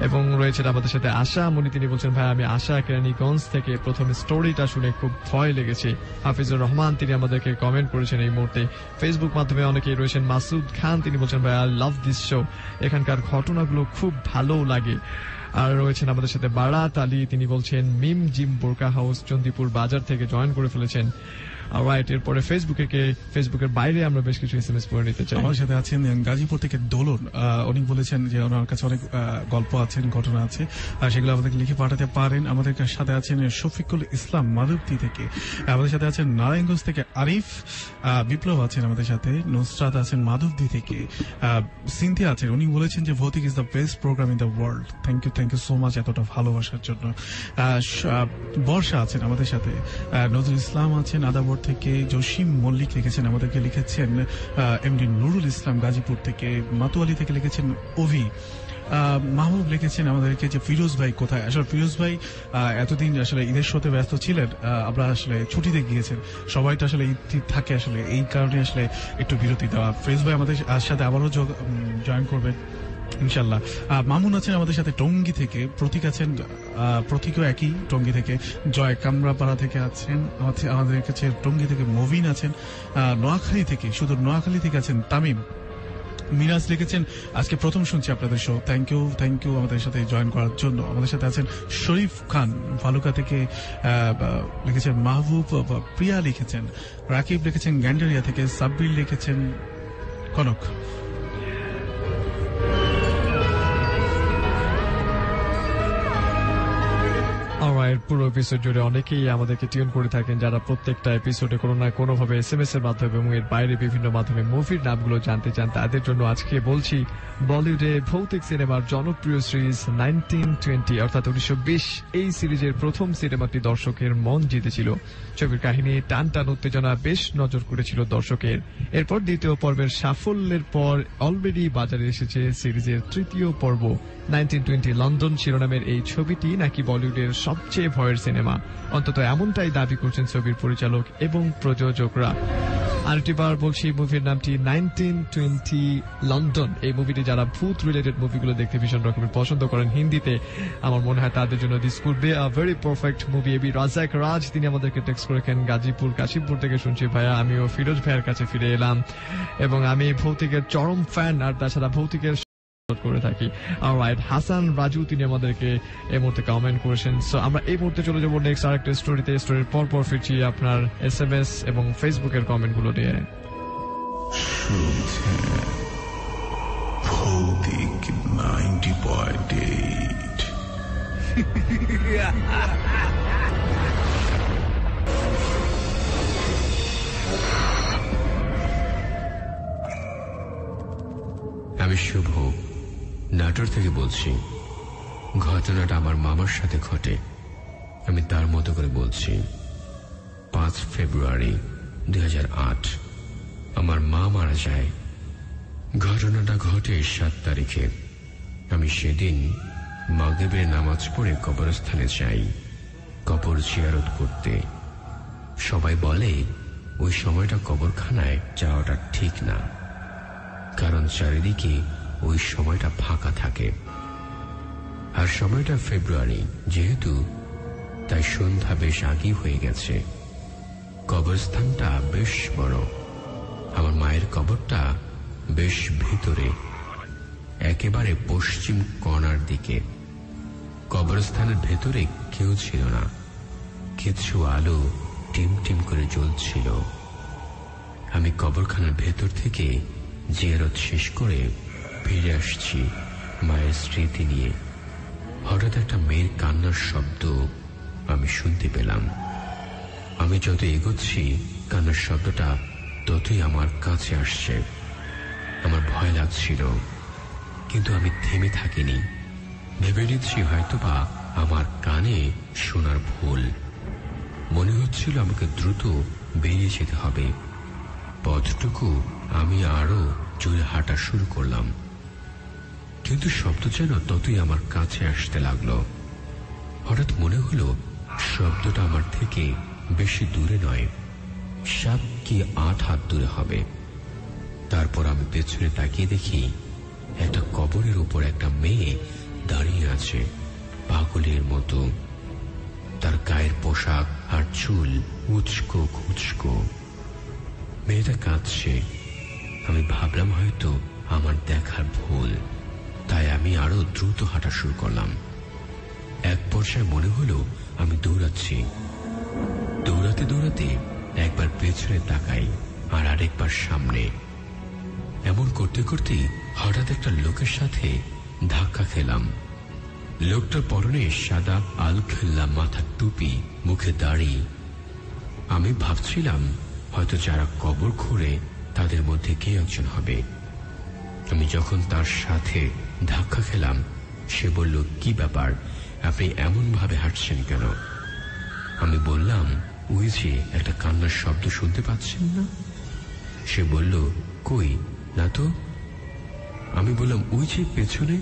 এবং রয়েছেন আমাদের সাথে আশা মনি, তিনি বলছেন, ভাই আমি আশা কেরানীগঞ্জ থেকে, প্রথম স্টোরিটা শুনে খুব ভয় লেগেছে। হাফিজুর রহমান তিনি আমাদেরকে কমেন্ট করেছেন এই মুহূর্তে। ফেসবুক মাধ্যমে অনেকেই রয়েছেন। মাসুদ খান তিনি বলছেন, ভাই আই লাভ দিস শো, এখানকার ঘটনাগুলো খুব ভালো লাগে। আর রয়েছেন আমাদের সাথে বারাত আলী, তিনি বলছেন মিম জিম বোরকা হাউস চন্দিপুর বাজার থেকে জয়েন করে ফেলেছেন। রাইট, এরপরে ফেসবুকের বাইরে আমরা বেশ কিছু এসএমএস পড়ে নিতে চাই। আমার সাথে আছেন গাজীপুর থেকে দোলন, উনি বলেছেন যে ওনার কাছে অনেক গল্প আছেন, ঘটনা আছে, সেগুলো আমাদেরকে লিখে পাঠাতে পারেন। আমাদের সাথে আছেন শফিকুল ইসলাম মাধবদী থেকে, আমাদের সাথে আছেন নারায়ণগঞ্জ থেকে আরিফ, বিপ্লব আছেন আমাদের সাথে, নুসরাত আছেন মাধবদী থেকে, সিনথিয়া আছেন, উনি বলেছেন যে Bhoutik is the best program in the world. Thank you so much এতটা ভালোবাসার জন্য। বর্ষা আছেন আমাদের সাথে, নজরুল ইসলাম আছেন আদাবর থেকে, জসিম মল্লিক লিখেছেন আমাদেরকে, লিখেছেন এমডি নুরুল ইসলাম গাজীপুর থেকে, মাতুয়ালি থেকে লিখেছেন অভি, মাহবুব লিখেছেন আমাদেরকে যে ফিরোজ ভাই কোথায়। আসলে ফিরোজ ভাই এতদিন আসলে ঈদের শোতে ব্যস্ত ছিলেন, আমরা আসলে ছুটিতে গিয়েছেন, সবাই তো আসলে ঈদ থাকে, আসলে এই কারণে আসলে একটু বিরতি দেওয়া। ফিরোজ ভাই আমাদের সাথে আবারও জয়েন করবেন ইনশাল্লাহ। মামুন আছেন আমাদের সাথে টঙ্গী থেকে, প্রতীক আছেন, প্রতীকও একই টঙ্গী থেকে, জয় কামরাপাড়া থেকে আছেন আমাদের কাছে, টঙ্গী থেকে মবিন আছেন, নোয়াখালী থেকে, শুধু নোয়াখালী থেকে আছেন তামিম। মিরাজ লিখেছেন, আজকে প্রথম শুনছি আপনাদের শো, থ্যাংক ইউ আমাদের সাথে জয়েন করার জন্য। আমাদের সাথে আছেন শরীফ খান ভালুকা থেকে, লিখেছেন মাহবুব, প্রিয়া লিখেছেন, রাকিব লিখেছেন গ্যান্ডারিয়া থেকে, সাব্বির লিখেছেন কনক। পুরো এপিসোড জুড়ে অনেকেই আমাদেরকে টিউন করে থাকেন, যারা প্রত্যেকটা এপিসোডে কোনো না কোনো ভাবে এসএমএস এর মাধ্যমে এবং এর বাইরে বিভিন্ন মাধ্যমে মুভির নামগুলো জানতে চান। তাদের জন্য আজকে বলছি, বলিউডে ভৌতিক সিনেমার জনপ্রিয় সিরিজ 1920 অর্থাৎ 1920, এই সিরিজের প্রথম সিনেমাটি দর্শকের মন জিতেছিল। ছবির কাহিনী টান টান উত্তেজনা বেশ নজর করেছিল দর্শকের। এরপর দ্বিতীয় পর্বের সাফল্যের পর অলরেডি বাজারে এসেছে সিরিজের তৃতীয় পর্ব। 1920 লন্ডন শিরোনামের এই ছবিটি নাকি বলিউডের সবচেয়ে ভয়ের সিনেমা, অন্তত এমনটাই দাবি করছেন ছবির পরিচালক এবং প্রযোজকরা। আরেকটিবার বলছি, মুভির নামটি 1920 লন্ডন। এই মুভিটি যারা ভূত রিলেটেড মুভিগুলো দেখতে ভীষণ রকমের পছন্দ করেন হিন্দিতে, আমার মনে হয় তাদের জন্য this could be a very perfect movie. AB Razzak Raj তিনি আমাদেরকে টেক্সট করেছেন গাজীপুর কাশিমপুর থেকে, শুনছি ভাইয়া আমিও ফিরোজ ভাইয়ের কাছে ফিরে এলাম এবং আমি ভৌতিকের চরম ফ্যান, আর তাছাড়া ভৌতিকের করে থাকি। অলরাইট, হাসান রাজু তিনি আমাদেরকে এই মুহূর্তে কমেন্ট করেছেন। সো আমরা এই মুহূর্তে চলে যাবো নেক্সট আরেকটা স্টোরিতে। স্টোরির পর ফিরছি আপনার এসএমএস এবং ফেসবুকের কমেন্ট গুলো নিয়ে। ভৌতিক 90.8 আমি শুভ নাটোর থেকে বলছি। ঘটনাটা আমার মামার সাথে ঘটে, আমি তার মতো করে বলছি। 5 ফেব্রুয়ারি 2008 আমার মা মারা যায়। ঘটনাটা ঘটে 7 তারিখে। আমি সেদিন মাগরিবের নামাজ পড়ে কবরস্থানে যাই কবর জিয়ারত করতে। সবাই বলে ওই সময়টা কবরখানায় যাওয়াটা ঠিক না, কারণ চারিদিকে ওই সময়টা ফাঁকা থাকে। আর সময়টা ফেব্রুয়ারি যেহেতু, তাই সন্ধ্যা বেশ আগেই হয়ে গেছে। কবরস্থানটা বেশ বড়। আমার মায়ের কবরটা বেশ ভিতরে, একেবারে পশ্চিম কর্নার দিকে। কবরস্থানের ভেতরে কেউ ছিল না, কিছু আলো টিম টিম করে জ্বলছিল। আমি কবরখানার ভেতর থেকে জিয়ারত শেষ করে ফিরে আসছি মায়ের স্মৃতি নিয়ে। হঠাৎ একটা মেয়ের কান্নার শব্দ আমি শুনতে পেলাম। আমি যত এগোচ্ছি কান্নার শব্দটা ততই আমার কাছে আসছে। আমার ভয় লাগছিল, কিন্তু আমি থেমে থাকিনি। ভেবে নিচ্ছি হয়তোবা আমার কানে শোনার ভুল। মনে হচ্ছিল আমাকে দ্রুত বেরিয়ে যেতে হবে। পথটুকু আমি আরো জোরে হাঁটা শুরু করলাম, কিন্তু শব্দ যেন ততই আমার কাছে আসতে লাগলো। হঠাৎ মনে হলো শব্দটা আমার থেকে বেশি দূরে নয়, 7 কি 8 হাত দূরে হবে। তারপর আমি পেছনে তাকিয়ে দেখি একটা কবরের উপর একটা মেয়ে দাঁড়িয়ে আছে পাগলের মতো। তার গায়ের পোশাক আর চুল উচকো খুচকো। মেয়েটা কাঁদছে। আমি ভাবলাম হয়তো আমার দেখার ভুল, তাই আমি আরো দ্রুত হাঁটা শুরু করলাম। এক পর্যায়ে মনে হলো আমি দৌড়াচ্ছি। দৌড়াতে দৌড়াতে একবার পেছনে তাকাই আর আরেকবার সামনে। এমন করতে করতে হঠাৎ একটা লোকের সাথে ধাক্কা খেলাম। লোকটার পরনে সাদা আলখেল্লা মাথার টুপি, মুখে দাড়ি। আমি ভাবছিলাম হয়তো যারা কবর খুঁড়ে তাদের মধ্যে কে একজন হবে। আমি যখন তার সাথে ধাক্কা খেলাম, সে বলল, কি ব্যাপার, আপনি এমন ভাবে হাঁটছেন কেন? আমি বললাম, ওই যে একটা কান্নার শব্দ শুনতে পাচ্ছেন না? সে বলল, কই না তো। আমি বললাম, ওই যে পেছনে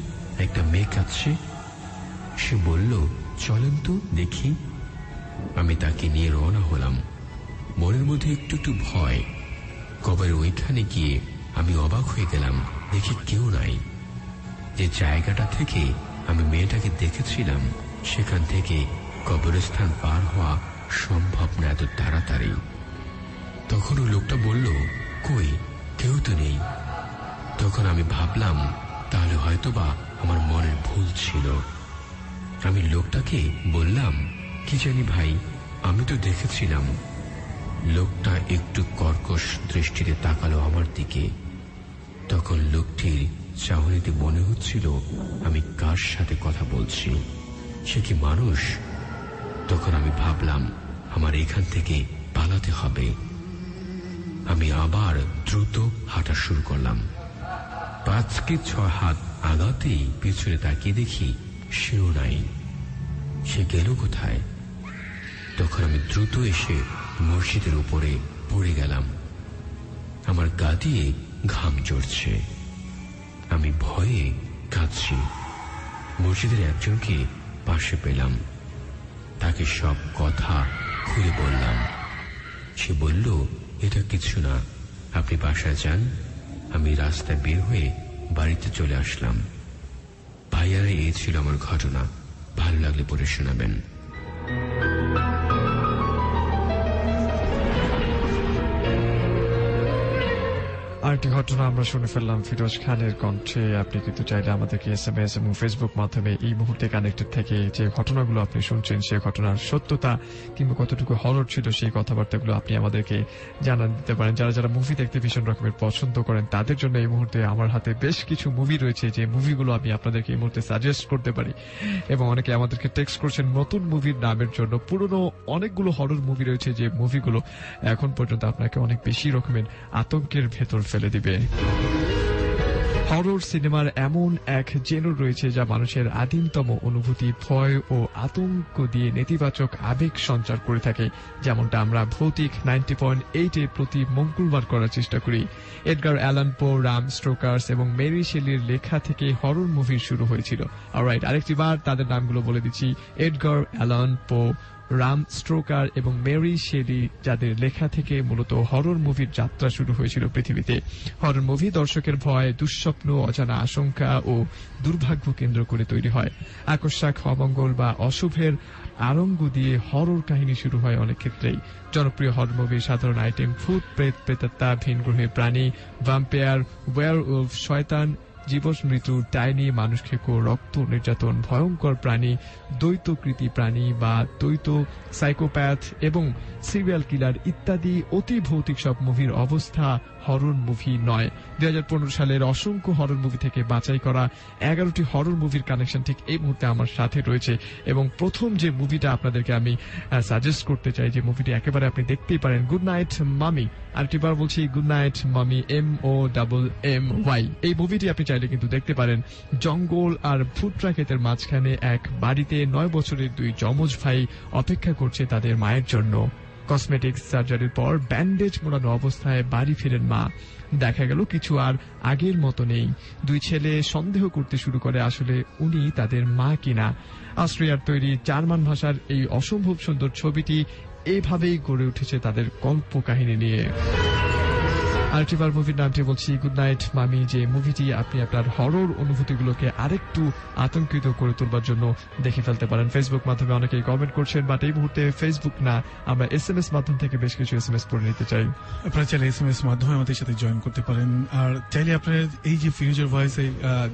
একটা মেয়ে কাঁদছে। সে বলল, চলেন তো দেখি। আমি তাকে নিয়ে রওনা হলাম, মনের মধ্যে একটু একটু ভয়। কবরের ওইখানে গিয়ে আমি অবাক হয়ে গেলাম, দেখি কেউ নাই। যে জায়গাটা থেকে আমি মেয়েটাকে দেখেছিলাম, সেখান থেকে কবরস্থান পার হওয়া সম্ভব না এত তাড়াতাড়ি। তখন ওই লোকটা বলল, কই, কেউ তো নেই। তখন আমি ভাবলাম তাহলে হয়তোবা আমার মনের ভুল ছিল। আমি লোকটাকে বললাম, কি জানি ভাই, আমি তো দেখেছিলাম। লোকটা একটু কর্কশ দৃষ্টিতে তাকালো আমার দিকে। তখন লোকটির চাহনিতে মনে হচ্ছিল আমি কার সাথে কথা বলছি, সে কি মানুষ? তখন আমি ভাবলাম আমার এখান থেকে পালাতে হবে। আমি আবার দ্রুত হাঁটা শুরু করলাম। 5 কি 6 হাত আগাতেই পিছনে তাকিয়ে দেখি সেও নাই। সে গেল কোথায়? তখন আমি দ্রুত এসে মসজিদের উপরে পড়ে গেলাম। আমার গা দিয়ে ঘাম ঝরছে। আমি ভয়ে কাঁদছি। মসজিদের একজনকে পাশে পেলাম, তাকে সব কথা খুলে বললাম। সে বলল, এটা কিছু না, আপনি বাসায় যান। আমি রাস্তায় বের হয়ে বাড়িতে চলে আসলাম। ভাইয়ারা, এই ছিল আমার ঘটনা। ভালো লাগলে পড়ে শোনাবেন। আরেকটি ঘটনা আমরা শুনে ফেললাম ফিরোজ খানের কণ্ঠে। আপনি কিন্তু চাইলে আমাদেরকে SMS এবং ফেসবুক মাধ্যমে এই মুহূর্তে কানেক্টেড থেকে যে ঘটনাগুলো আপনি শুনছেন, সেই ঘটনার সত্যতা কিংবা কতটুকু হরর ছিল, সেই কথাবার্তাগুলো আপনি আমাদেরকে জানান দিতে পারেন। যারা যারা মুভি দেখতে ভীষণ রকমের পছন্দ করেন, তাদের জন্য এই মুহূর্তে আমার হাতে বেশ কিছু মুভি রয়েছে, যে মুভিগুলো আমি আপনাদেরকে এই মুহূর্তে সাজেস্ট করতে পারি। এবং অনেকে আমাদেরকে টেক্সট করছেন নতুন মুভির নামের জন্য। পুরনো অনেকগুলো হরর মুভি রয়েছে, যে মুভিগুলো এখন পর্যন্ত আপনাকে অনেক বেশি রকমের আতঙ্কের ভেতর ফেলে দিবে। হরর সিনেমার এমন এক জেনর রয়েছে যা মানুষের আদিমতম অনুভূতি, ভয় ও আতঙ্ক দিয়ে নেতিবাচক আবেগ সঞ্চার করে থাকে, যেমনটা আমরা ভৌতিক 90.8 প্রতি মঙ্গলবার করার চেষ্টা করি। এডগার অ্যালান পো, রাম স্টোকার্স এবং মেরি শেলির লেখা থেকে হরর মুভির শুরু হয়েছিল। অলরাইট, আরেকটি বার তাদের নামগুলো বলে দিচ্ছি। এডগার অ্যালান পো, রাম স্টোকার এবং মেরি শেলি, যাদের লেখা থেকে মূলত হরর মুভির যাত্রা শুরু হয়েছিল পৃথিবীতে। হরর মুভি দর্শকের ভয়, দুঃস্বপ্ন, অজানা আশঙ্কা ও দুর্ভাগ্য কেন্দ্র করে তৈরি হয়। আকস্মাক অমঙ্গল বা অশুভের আরঙ্গ দিয়ে হরর কাহিনী শুরু হয় অনেক ক্ষেত্রেই। জনপ্রিয় হরর মুভির সাধারণ আইটেম ভূত, প্রেত, প্রেতাত্মা, ভিনগ্রহের প্রাণী, ভ্যাম্পায়ার, ওয়্যারউলফ, শয়তান, জীবস মৃত্যু, ডাইনি, মানুষ খেকো, রক্ত, নির্যাতন, ভয়ঙ্কর প্রাণী, দ্বৈতকৃতি প্রাণী বা দ্বৈত সাইকোপ্যাথ এবং সিরিয়াল কিলার ইত্যাদি অতি ভৌতিক সব মুভির অবস্থা হরর মুভি নয়। 2015 সালের অসংখ্য হরর মুভি থেকে বাছাই করা 11টি হরর মুভির কানেকশন ঠিক এই মুহূর্তে আমার সাথে রয়েছে। এবং প্রথম যে মুভিটা আপনাদেরকে আমি সাজেস্ট করতে চাই, যে মুভিটি একেবারে আপনি দেখতেই পারেন, গুড নাইট মামি। আরেকটিবার বলছি, গুড নাইট মামি, MOMMY। এই মুভিটি আপনি চাইলে কিন্তু দেখতে পারেন। জঙ্গল আর ভুট্টা ক্ষেতের মাঝখানে এক বাড়িতে 9 বছরের 2 যমজ ভাই অপেক্ষা করছে তাদের মায়ের জন্য। কসমেটিক সার্জারির পর ব্যান্ডেজ মোড়ানো অবস্থায় বাড়ি ফিরেন মা। দেখা গেল কিছু আর আগের মতো নেই। দুই ছেলে সন্দেহ করতে শুরু করে আসলে উনি তাদের মা কিনা। অস্ট্রিয়ার তৈরি জার্মান ভাষার এই অসম্ভব সুন্দর ছবিটি এভাবেই গড়ে উঠেছে তাদের গল্প কাহিনী নিয়ে। আরেকটিবার মুভির নামটি বলছি গুড নাইট মামি, যে মুভিটি আপনি আপনার হরর অনুভূতিগুলোকে আরেকটু আতঙ্কিত করে তোলবার জন্য দেখে ফেলতে পারেন। ফেসবুক মাধ্যমে অনেকেই কমেন্ট করছেন, বাট এই মুহূর্তে ফেসবুক না, আমরা SMS মাধ্যম থেকে বেশ কিছু SMS পড়ে নিতে চাই। আপনারা চাইলে SMS মাধ্যমে আমাদের সাথে জয়েন করতে পারেন। আর চাইলে আপনার এই যে ফিরোজের ভয়েসে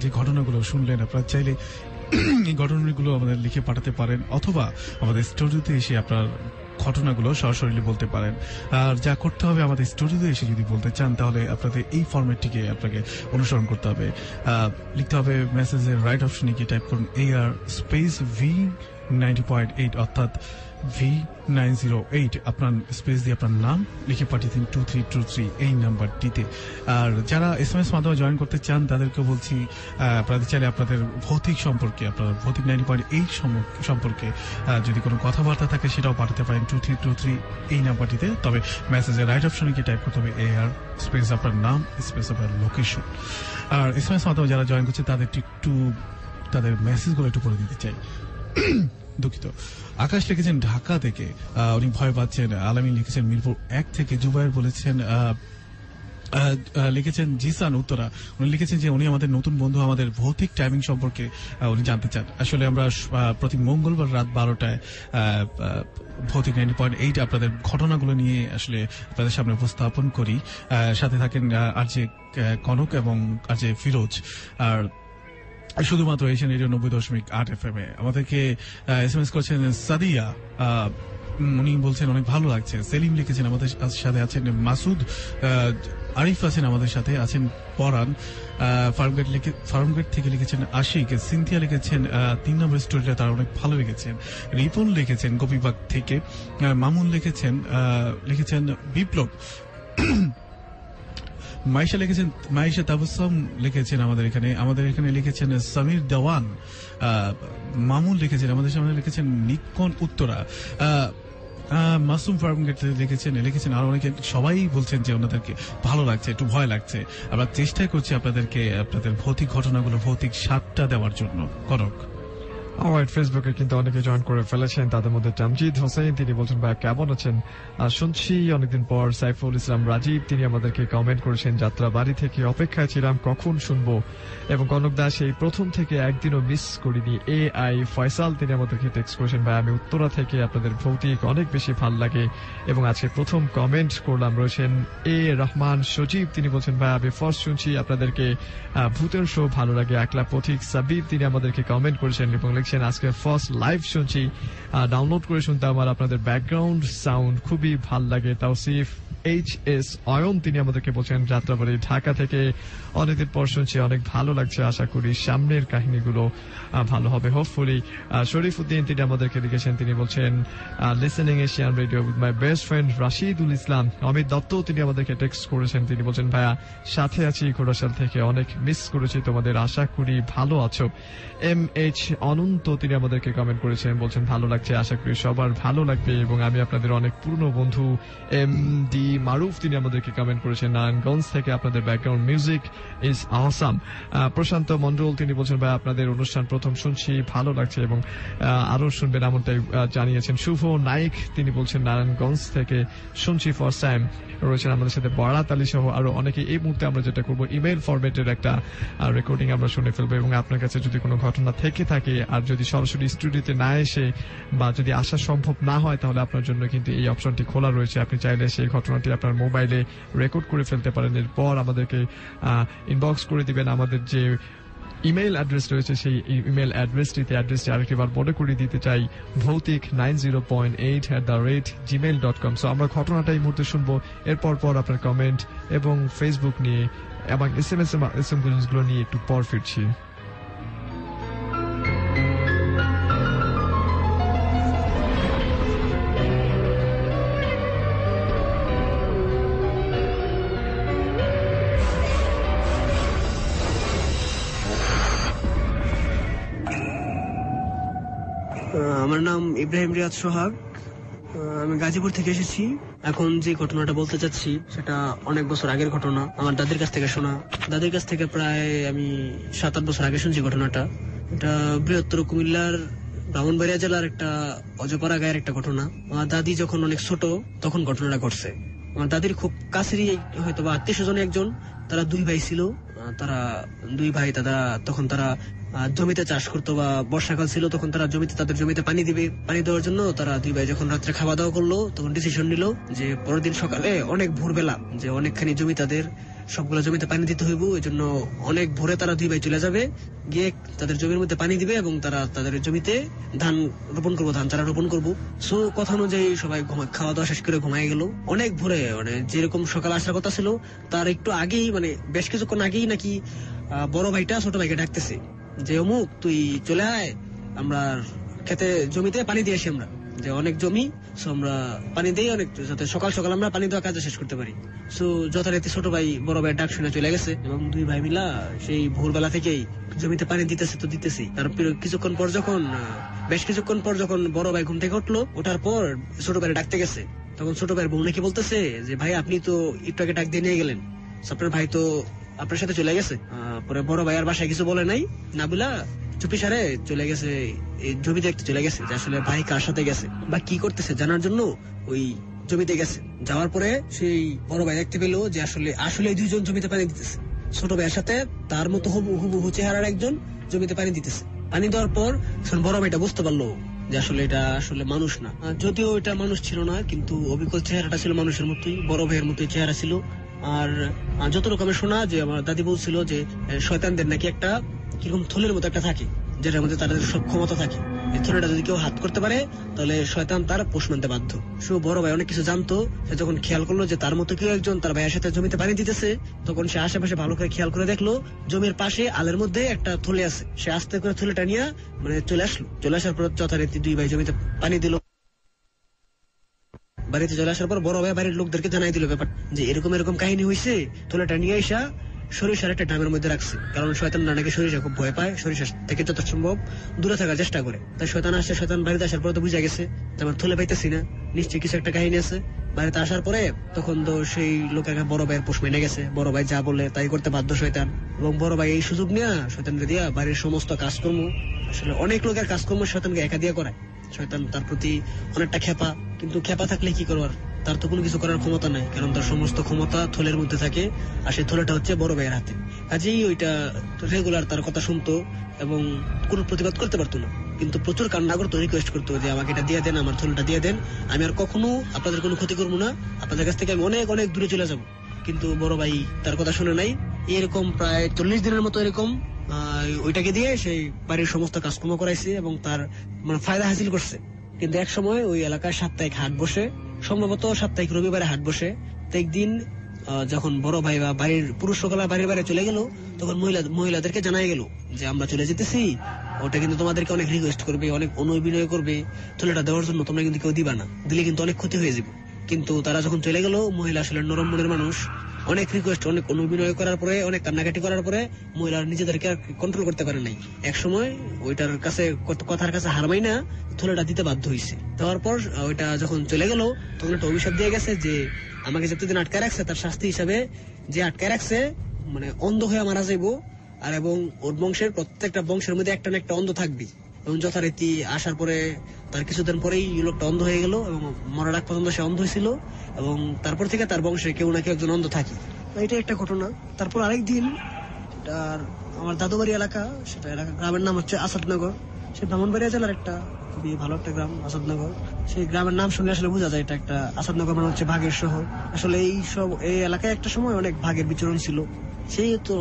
যে ঘটনাগুলো শুনলেন, আপনারা চাইলে এই ঘটনাগুলো আমাদের লিখে পাঠাতে পারেন, অথবা আমাদের স্টুডিওতে এসে আপনার ঘটনাগুলো সরাসরি বলতে পারেন। আর যা করতে হবে, আমাদের স্টুডিওতে এসে যদি বলতে চান তাহলে আপনাদের এই ফরম্যাটটিকে আপনাকে অনুসরণ করতে হবে। লিখতে হবে মেসেজের রাইট অপশনে গিয়ে টাইপ করুন AR স্পেস V90.8 অর্থাৎ V908, আপনার স্পেস দিয়ে আপনার নাম লিখে পাঠিয়ে দিন 2323 এই নাম্বারটিতে। আর যারা SMS মাধ্যমে জয়েন করতে চান তাদেরকে বলছি, আপনাদের চাইলে আপনাদের ভৌতিক সম্পর্কে, আপনার ভৌতিক 90.8 সম্পর্কে যদি কোনো কথাবার্তা থাকে সেটাও পাঠাতে পারেন 2323 এই নাম্বারটিতে। তবে মেসেজের রাইট অপশনে গিয়ে টাইপ করতে হবে AR স্পেস আপনার নাম স্পেস আপনার লোকেশন। আর SMS মাধ্যমে যারা জয়েন করছে তাদের একটু তাদের মেসেজগুলো একটু করে দিতে চাই। দুঃখিত। আকাশ লিখেছেন ঢাকা থেকে, উনি ভয় পাচ্ছেন। আলামিন লিখেছেন মিরপুর 1 থেকে। জুবাইর বলেছেন লিখেছেন জিসান উত্তরা, উনি লিখেছেন যে উনি আমাদের নতুন বন্ধু, আমাদের ভৌতিক টাইমিং সম্পর্কে উনি জানতে চান। আসলে আমরা প্রতি মঙ্গলবার রাত 12টায় ভৌতিক 90.8 আপনাদের ঘটনাগুলো নিয়ে আসলে আপনাদের সামনে উপস্থাপন করি। সাথে থাকেন আরজে কনক এবং আরজে ফিরোজ। আর শুধুমাত্র এশিয়ান রেডিও 90.8 FM এ আমাদেরকে SMS করছেন সাদিয়া, উনি বলছেন অনেক ভালো লাগছে। সেলিম লিখেছেন আমাদের সাথে আছেন মাসুদ, আরিফ আছেন আমাদের সাথে আছেন পরান, ফার্মগেট থেকে লিখেছেন আশিক, সিনথিয়া লিখেছেন 3 নম্বর স্টোরিটা তার অনেক ভালো লেগেছেন। রিপন লিখেছেন গোপীবাগ থেকে, মামুন লিখেছেন বিপ্লব, মাইশা তাবসম লিখেছেন আমাদের এখানে লিখেছেন সমীর দেওয়ান, মামুন লিখেছেন আমাদের সামনে লিখেছেন নিকন উত্তরা, মাসুম ফার্মগেট লিখেছেন আরো অনেকে। সবাই বলছেন যে ওনাদেরকে ভালো লাগছে, একটু ভয় লাগছে। আমরা চেষ্টা করছি আপনাদেরকে আপনাদের ভৌতিক ঘটনাগুলো ভৌতিক স্বাদটা দেওয়ার জন্য। কনক অলরাইট, ফেসবুকে কিন্তু অনেকে জয়েন করে ফেলেছেন, তাদের মধ্যে তামজিদ হোসেন, তিনি বলছেন ভাই কেমন আছেন, শুনছি অনেকদিন পর। সাইফুল ইসলাম রাজীব, তিনি আমাদেরকে কমেন্ট করেছেন যাত্রা বাড়ি থেকে অপেক্ষায় ছিলাম কখন শুনবো, এবং কনক দাস এই প্রথম থেকে একদিনও মিস করিনি। AI ফয়সাল, তিনি আমাদেরকে টেক্সট করেছেন ভাই আমি উত্তরা থেকে, আপনাদের ভৌতিক অনেক বেশি ভাল লাগে এবং আজকে প্রথম কমেন্ট করলাম। রয়েছেন রহমান সজীব, তিনি বলছেন ভাই আমি ফার্স্ট শুনছি, আপনাদেরকে ভূতের শো ভালো লাগে। আকলা পথিক সাবির, তিনি আমাদেরকে কমেন্ট করেছেন এবং আজকে ফার্স্ট লাইভ শুনছি, ডাউনলোড করে শুনতে আমার আপনাদের ব্যাকগ্রাউন্ড সাউন্ড খুবই ভাল লাগে। তাওসিফ HS অয়ন, তিনি আমাদেরকে বলছেন যাত্রাবাড়ি ঢাকা থেকে, অনেকদিন পর শুনছি, অনেক ভালো লাগছে, আশা করি সামনের কাহিনীগুলো ভালো হবে হোপফুলি। শরীফ উদ্দিন, তিনি আমাদেরকে লিখেছেন, তিনি বলছেন listening Asian radio with my best friend Rashidul Islam. Amit Dutta, তিনি আমাদেরকে টেক্সট করেছেন, তিনি বলছেন ভাইয়া সাথে আছি ঘোড়াশাল থেকে, অনেক মিস করেছি তোমাদের, আশা করি ভালো আছো। MH অনন্ত, তিনি আমাদেরকে কমেন্ট করেছেন, বলছেন ভালো লাগছে, আশা করি সবার ভালো লাগবে এবং আমি আপনাদের অনেক পুরনো বন্ধু। MD মারুফ, তিনি আমাদেরকে কমেন্ট করেছেন নারায়ণগঞ্জ থেকে, আপনাদের ব্যাকগ্রাউন্ড মিউজিক ইজ আওয়াসাম। প্রশান্ত মন্ডল, তিনি বলছেন ভাই আপনাদের অনুষ্ঠান প্রথম শুনছি, ভালো লাগছে এবং আরো শুনবেন এমনটাই জানিয়েছেন। শুভ নাইক, তিনি বলছেন নারায়ণগঞ্জ থেকে শুনছি ফার্স্ট টাইম। রয়েছেন আমাদের সাথে বরাত আলী সহ আরো অনেকে। এই মুহূর্তে আমরা যেটা করবো, ইমেইল ফরম্যাটের একটা রেকর্ডিং আমরা শুনে ফেলবো এবং আপনার কাছে যদি কোনো ঘটনা থেকে থাকে আর যদি সরাসরি স্টুডিওতে না এসে বা যদি আসা সম্ভব না হয় তাহলে আপনার জন্য কিন্তু এই অপশনটি খোলা রয়েছে। আপনি চাইলে সেই ঘটনাটি আপনার মোবাইলে রেকর্ড করে ফেলতে পারেন, এরপর আমাদেরকে ইনবক্স করে দিবেন। আমাদের যে ইমেইল অ্যাড্রেস রয়েছে সেই ইমেইল অ্যাড্রেসটি আরেকবার মনে করে দিতে চাই, ভৌতিক90.8@gmail.com। সো আমরা ঘটনাটা এই মুহূর্তে শুনবো, এরপর আপনার কমেন্ট এবং ফেসবুক নিয়ে এবং SMS গুলো নিয়ে একটু পর ফিরছি। আমার নাম ইব্রাহিম রিয়াদ সোহাগ, আমি গাজীপুর থেকে এসেছি। এখন যে ঘটনাটা বলতে চাচ্ছি সেটা অনেক বছর আগের ঘটনা, আমার দাদির কাছ থেকে শোনা। দাদির কাছ থেকে প্রায় আমি 7-8 বছর আগে শুনছি ঘটনাটা। এটা বৃহত্তর কুমিল্লার ব্রাহ্মণবাড়িয়া জেলার একটা অজপাড়া গায়ের একটা ঘটনা। আমার দাদি যখন অনেক ছোট তখন ঘটনাটা ঘটছে। আমার দাদির খুব কাছেরই হয়তো বা আত্মীয় স্বজন একজন, তারা 2 ভাই ছিল। তারা 2 ভাই তখন তারা জমিতে চাষ করতো বা বর্ষাকাল ছিল, তখন তারা তাদের জমিতে পানি দিবে। পানি দেওয়ার জন্য তারা 2 ভাই যখন রাত্রে খাওয়া দাওয়া করলো তখন ডিসিশন নিল যে পরের দিন সকালে অনেক ভোরবেলা যে অনেকখানি জমি তাদের সবগুলো জমিতে পানি দিতে হইব, এই জন্য অনেক ভোরে তারা 2 ভাই চলে যাবে, গিয়ে তাদের জমির মধ্যে পানি দিবে এবং তারা তাদের জমিতে ধান রোপণ করবো, ধান চারা রোপণ করবো। সো কথা অনুযায়ী সবাই খাওয়া দাওয়া শেষ করে ঘুমায় গেল। অনেক ভোরে মানে যেরকম সকাল আসার কথা ছিল তার একটু আগেই মানে বেশ কিছুক্ষণ আগেই নাকি বড় ভাইটা ছোট ভাইকে ডাকতেছে যে অমুক তুই চলে আয়, আমরা খেতে জমিতে পানি দিয়ে আসি, আমরা যে অনেক জমি, সো আমরা পানি দিই অনেক, যাতে সকাল সকাল আমরা পানি দেওয়া কাজে শেষ করতে পারি। সো যথারীতি ছোট ভাই বড় ভাইয়ের ডাক শুনে চলে গেছে এবং 2 ভাই মিলা সেই ভোরবেলা থেকেই জমিতে পানি দিতেছে তো দিতেছি। তারপর বেশ কিছুক্ষণ পর যখন বড় ভাই ঘুম থেকে উঠলো, ওঠার পর ছোট ভাই ডাকতে গেছে, তখন ছোট ভাইয়ের বউ নাকি বলতেছে যে ভাই আপনি তো একটু আগে ডাক দিয়ে নিয়ে গেলেন, আপনার ভাই তো আপনার সাথে চলে গেছে। পরে বড় ভাই আর বাসায় কিছু বলে নাই, না বলা চুপি সারে চলে গেছে জমি দেখতে চলে গেছে যে আসলে ভাই কার সাথে গেছে বা কি করতেছে জানার জন্য ওই জমিতে গেছে। যাওয়ার পরে সেই বড় ভাই দেখতে পেলো যে আসলে 2 জন জমিতে পানি দিতেছে। ছোট ভাইয়ের সাথে তার মতো হুবহু চেহারার একজন জমিতে পানি দিতেছে। পানি দেওয়ার পর বড় ভাইটা বুঝতে পারলো যে আসলে এটা আসলে মানুষ না, যদিও এটা মানুষ ছিল না কিন্তু অবিকল চেহারাটা ছিল মানুষের মতোই, বড় ভাইয়ের মতোই চেহারা ছিল। আর যত রকমের শোনা যে আমার দাদি বলছিল যে শয়তানদের নাকি একটা কিরকম থলের মতো একটা থাকে, যেটার মধ্যে তাদের সব ক্ষমতা থাকে। এই থলেটা যদি কেউ হাত করতে পারে তাহলে শয়তান তার পোষ মানতে বাধ্য। সে বড় ভাই অনেক কিছু জানতো, সে যখন খেয়াল করলো যে তার মতো কেউ একজন তার ভাইয়ের সাথে জমিতে পানি দিতেছে, তখন সে আশেপাশে ভালো করে খেয়াল করে দেখলো জমির পাশে আলের মধ্যে একটা থলে আছে। সে আস্তে করে থলেটা নিয়ে মানে চলে আসার পর যথারীতি 2 ভাই জমিতে পানি দিল। বাড়িতে চলে আসার পর বড় ভাই বাড়ির লোকদেরকে জানাই দিল ব্যাপার যে এরকম কাহিনী হয়েছে। থলেটা নিয়ে এসা সরিষার একটা ড্রামের মধ্যে রাখছে, কারণ শয়তান নাকি সরিষা খুব ভয় পায়, সরিষা থেকে যত সম্ভব দূরে থাকার চেষ্টা করে। তাই শয়তান বাড়িতে আসার পর তো বুঝা গেছে যে আমার থলে পাইতেছি না, নিশ্চয়ই কিছু একটা কাহিনী আছে। বাড়িতে আসার পরে তখন তো সেই লোকের বড় ভাইয়ের পোষ মেনে গেছে, বড় ভাই যা বলে তাই করতে বাধ্য শয়তান। এবং বড় ভাই এই সুযোগ নিয়ে শয়তানকে দিয়া বাড়ির সমস্ত কাজকর্ম, আসলে অনেক লোকের কাজকর্ম শয়তানকে একা দিয়ে করায়। শয়তান তার প্রতি অনেকটা খেপা, কিন্তু খেপা থাকলে কি করবার, তার তো কোনো কিছু করার ক্ষমতা নাই, কারণ তার সমস্ত ক্ষমতা থলের মধ্যে থাকে, আর সেই থলেটা হচ্ছে বড় ভাইয়ের হাতে। কাজেই ওইটা রেগুলার তার কথা শুনতো এবং কোনো প্রতিবাদ করতে পারতো না, কিন্তু প্রচুর কান্না করতো, রিকোয়েস্ট করতো যে আমাকে এটা দিয়ে দেন, আমার থলেটা দিয়ে দেন, আমি আর কখনো আপনাদের কোনো ক্ষতি করবো না, আপনাদের কাছ থেকে আমি অনেক অনেক দূরে চলে যাবো। কিন্তু বড় ভাই তার কথা শুনে নাই। এরকম প্রায় 40 দিনের মতো এরকম ওইটাকে দিয়ে সেই বাড়ির সমস্ত কাজকর্ম করাইছে এবং তার মানে ফায়দা হাসিল করছে। কিন্তু এক সময় ওই এলাকায় সাপ্তাহিক হাট বসে, সম্ভবত সাপ্তাহিক রবিবারে হাট বসে। তো একদিন যখন বড় ভাই বা বাড়ির পুরুষ সকলা বাড়ির বাইরে চলে গেল, তখন মহিলাদেরকে জানাই গেল যে আমরা চলে যেতেছি, ওটা কিন্তু তোমাদেরকে অনেক রিকোয়েস্ট করবে, অনেক অনুবিনয় করবে, থলেটা দেওয়ার জন্য তোমরা কিন্তু কেউ দিবা না, দিলে কিন্তু অনেক ক্ষতি হয়ে যাবে। কিন্তু তারা যখন চলে গেল, মহিলা আসলে নরম মনের মানুষ, অনেক রিকোয়েস্ট, অনেক অনুবিনয় করার পরে, অনেক কান্নাকাটি করার পরে মহিলারা নিজেদেরকে আর কন্ট্রোল করতে পারে নাই। এক সময় ওইটার কাছে কথার কাছে হারমাই না থলেটা দিতে বাধ্য হয়েছে। দেওয়ার পর ওইটা যখন চলে গেল, তখন একটা অভিশাপ দিয়ে গেছে যে আমাকে যতদিন আটকায় রাখছে তার শাস্তি হিসাবে যে আটকায় রাখছে মানে অন্ধ হয়ে মারা যাইবো, আর এবং ওর বংশের প্রত্যেকটা বংশের মধ্যে একটা না একটা অন্ধ থাকবে। এবং যথারীতি আসার পরে তার কিছুদিন পরেই লোকটা অন্ধ হয়ে গেল এবং মরার আগ পর্যন্ত সে অন্ধ হয়েছিল এবং তারপর থেকে তার বংশে কেউ না কেউ একজন অন্ধ থাকে। এটা একটা ঘটনা। তারপর আরেকদিন আমার দাদুবাড়ি এলাকা, সেটা এলাকা গ্রামের নাম হচ্ছে আসাদনগর, সে ব্রাহ্মণবাড়িয়া জেলার একটা খুবই ভালো একটা গ্রাম আসাদনগর। সেই গ্রামের নাম শুনলে আসলে বোঝা যায় এটা একটা আসাদনগর মানে হচ্ছে ভাগের শহর। আসলে এই এলাকায় একটা সময় অনেক ভাগের বিচরণ ছিল। সেই তো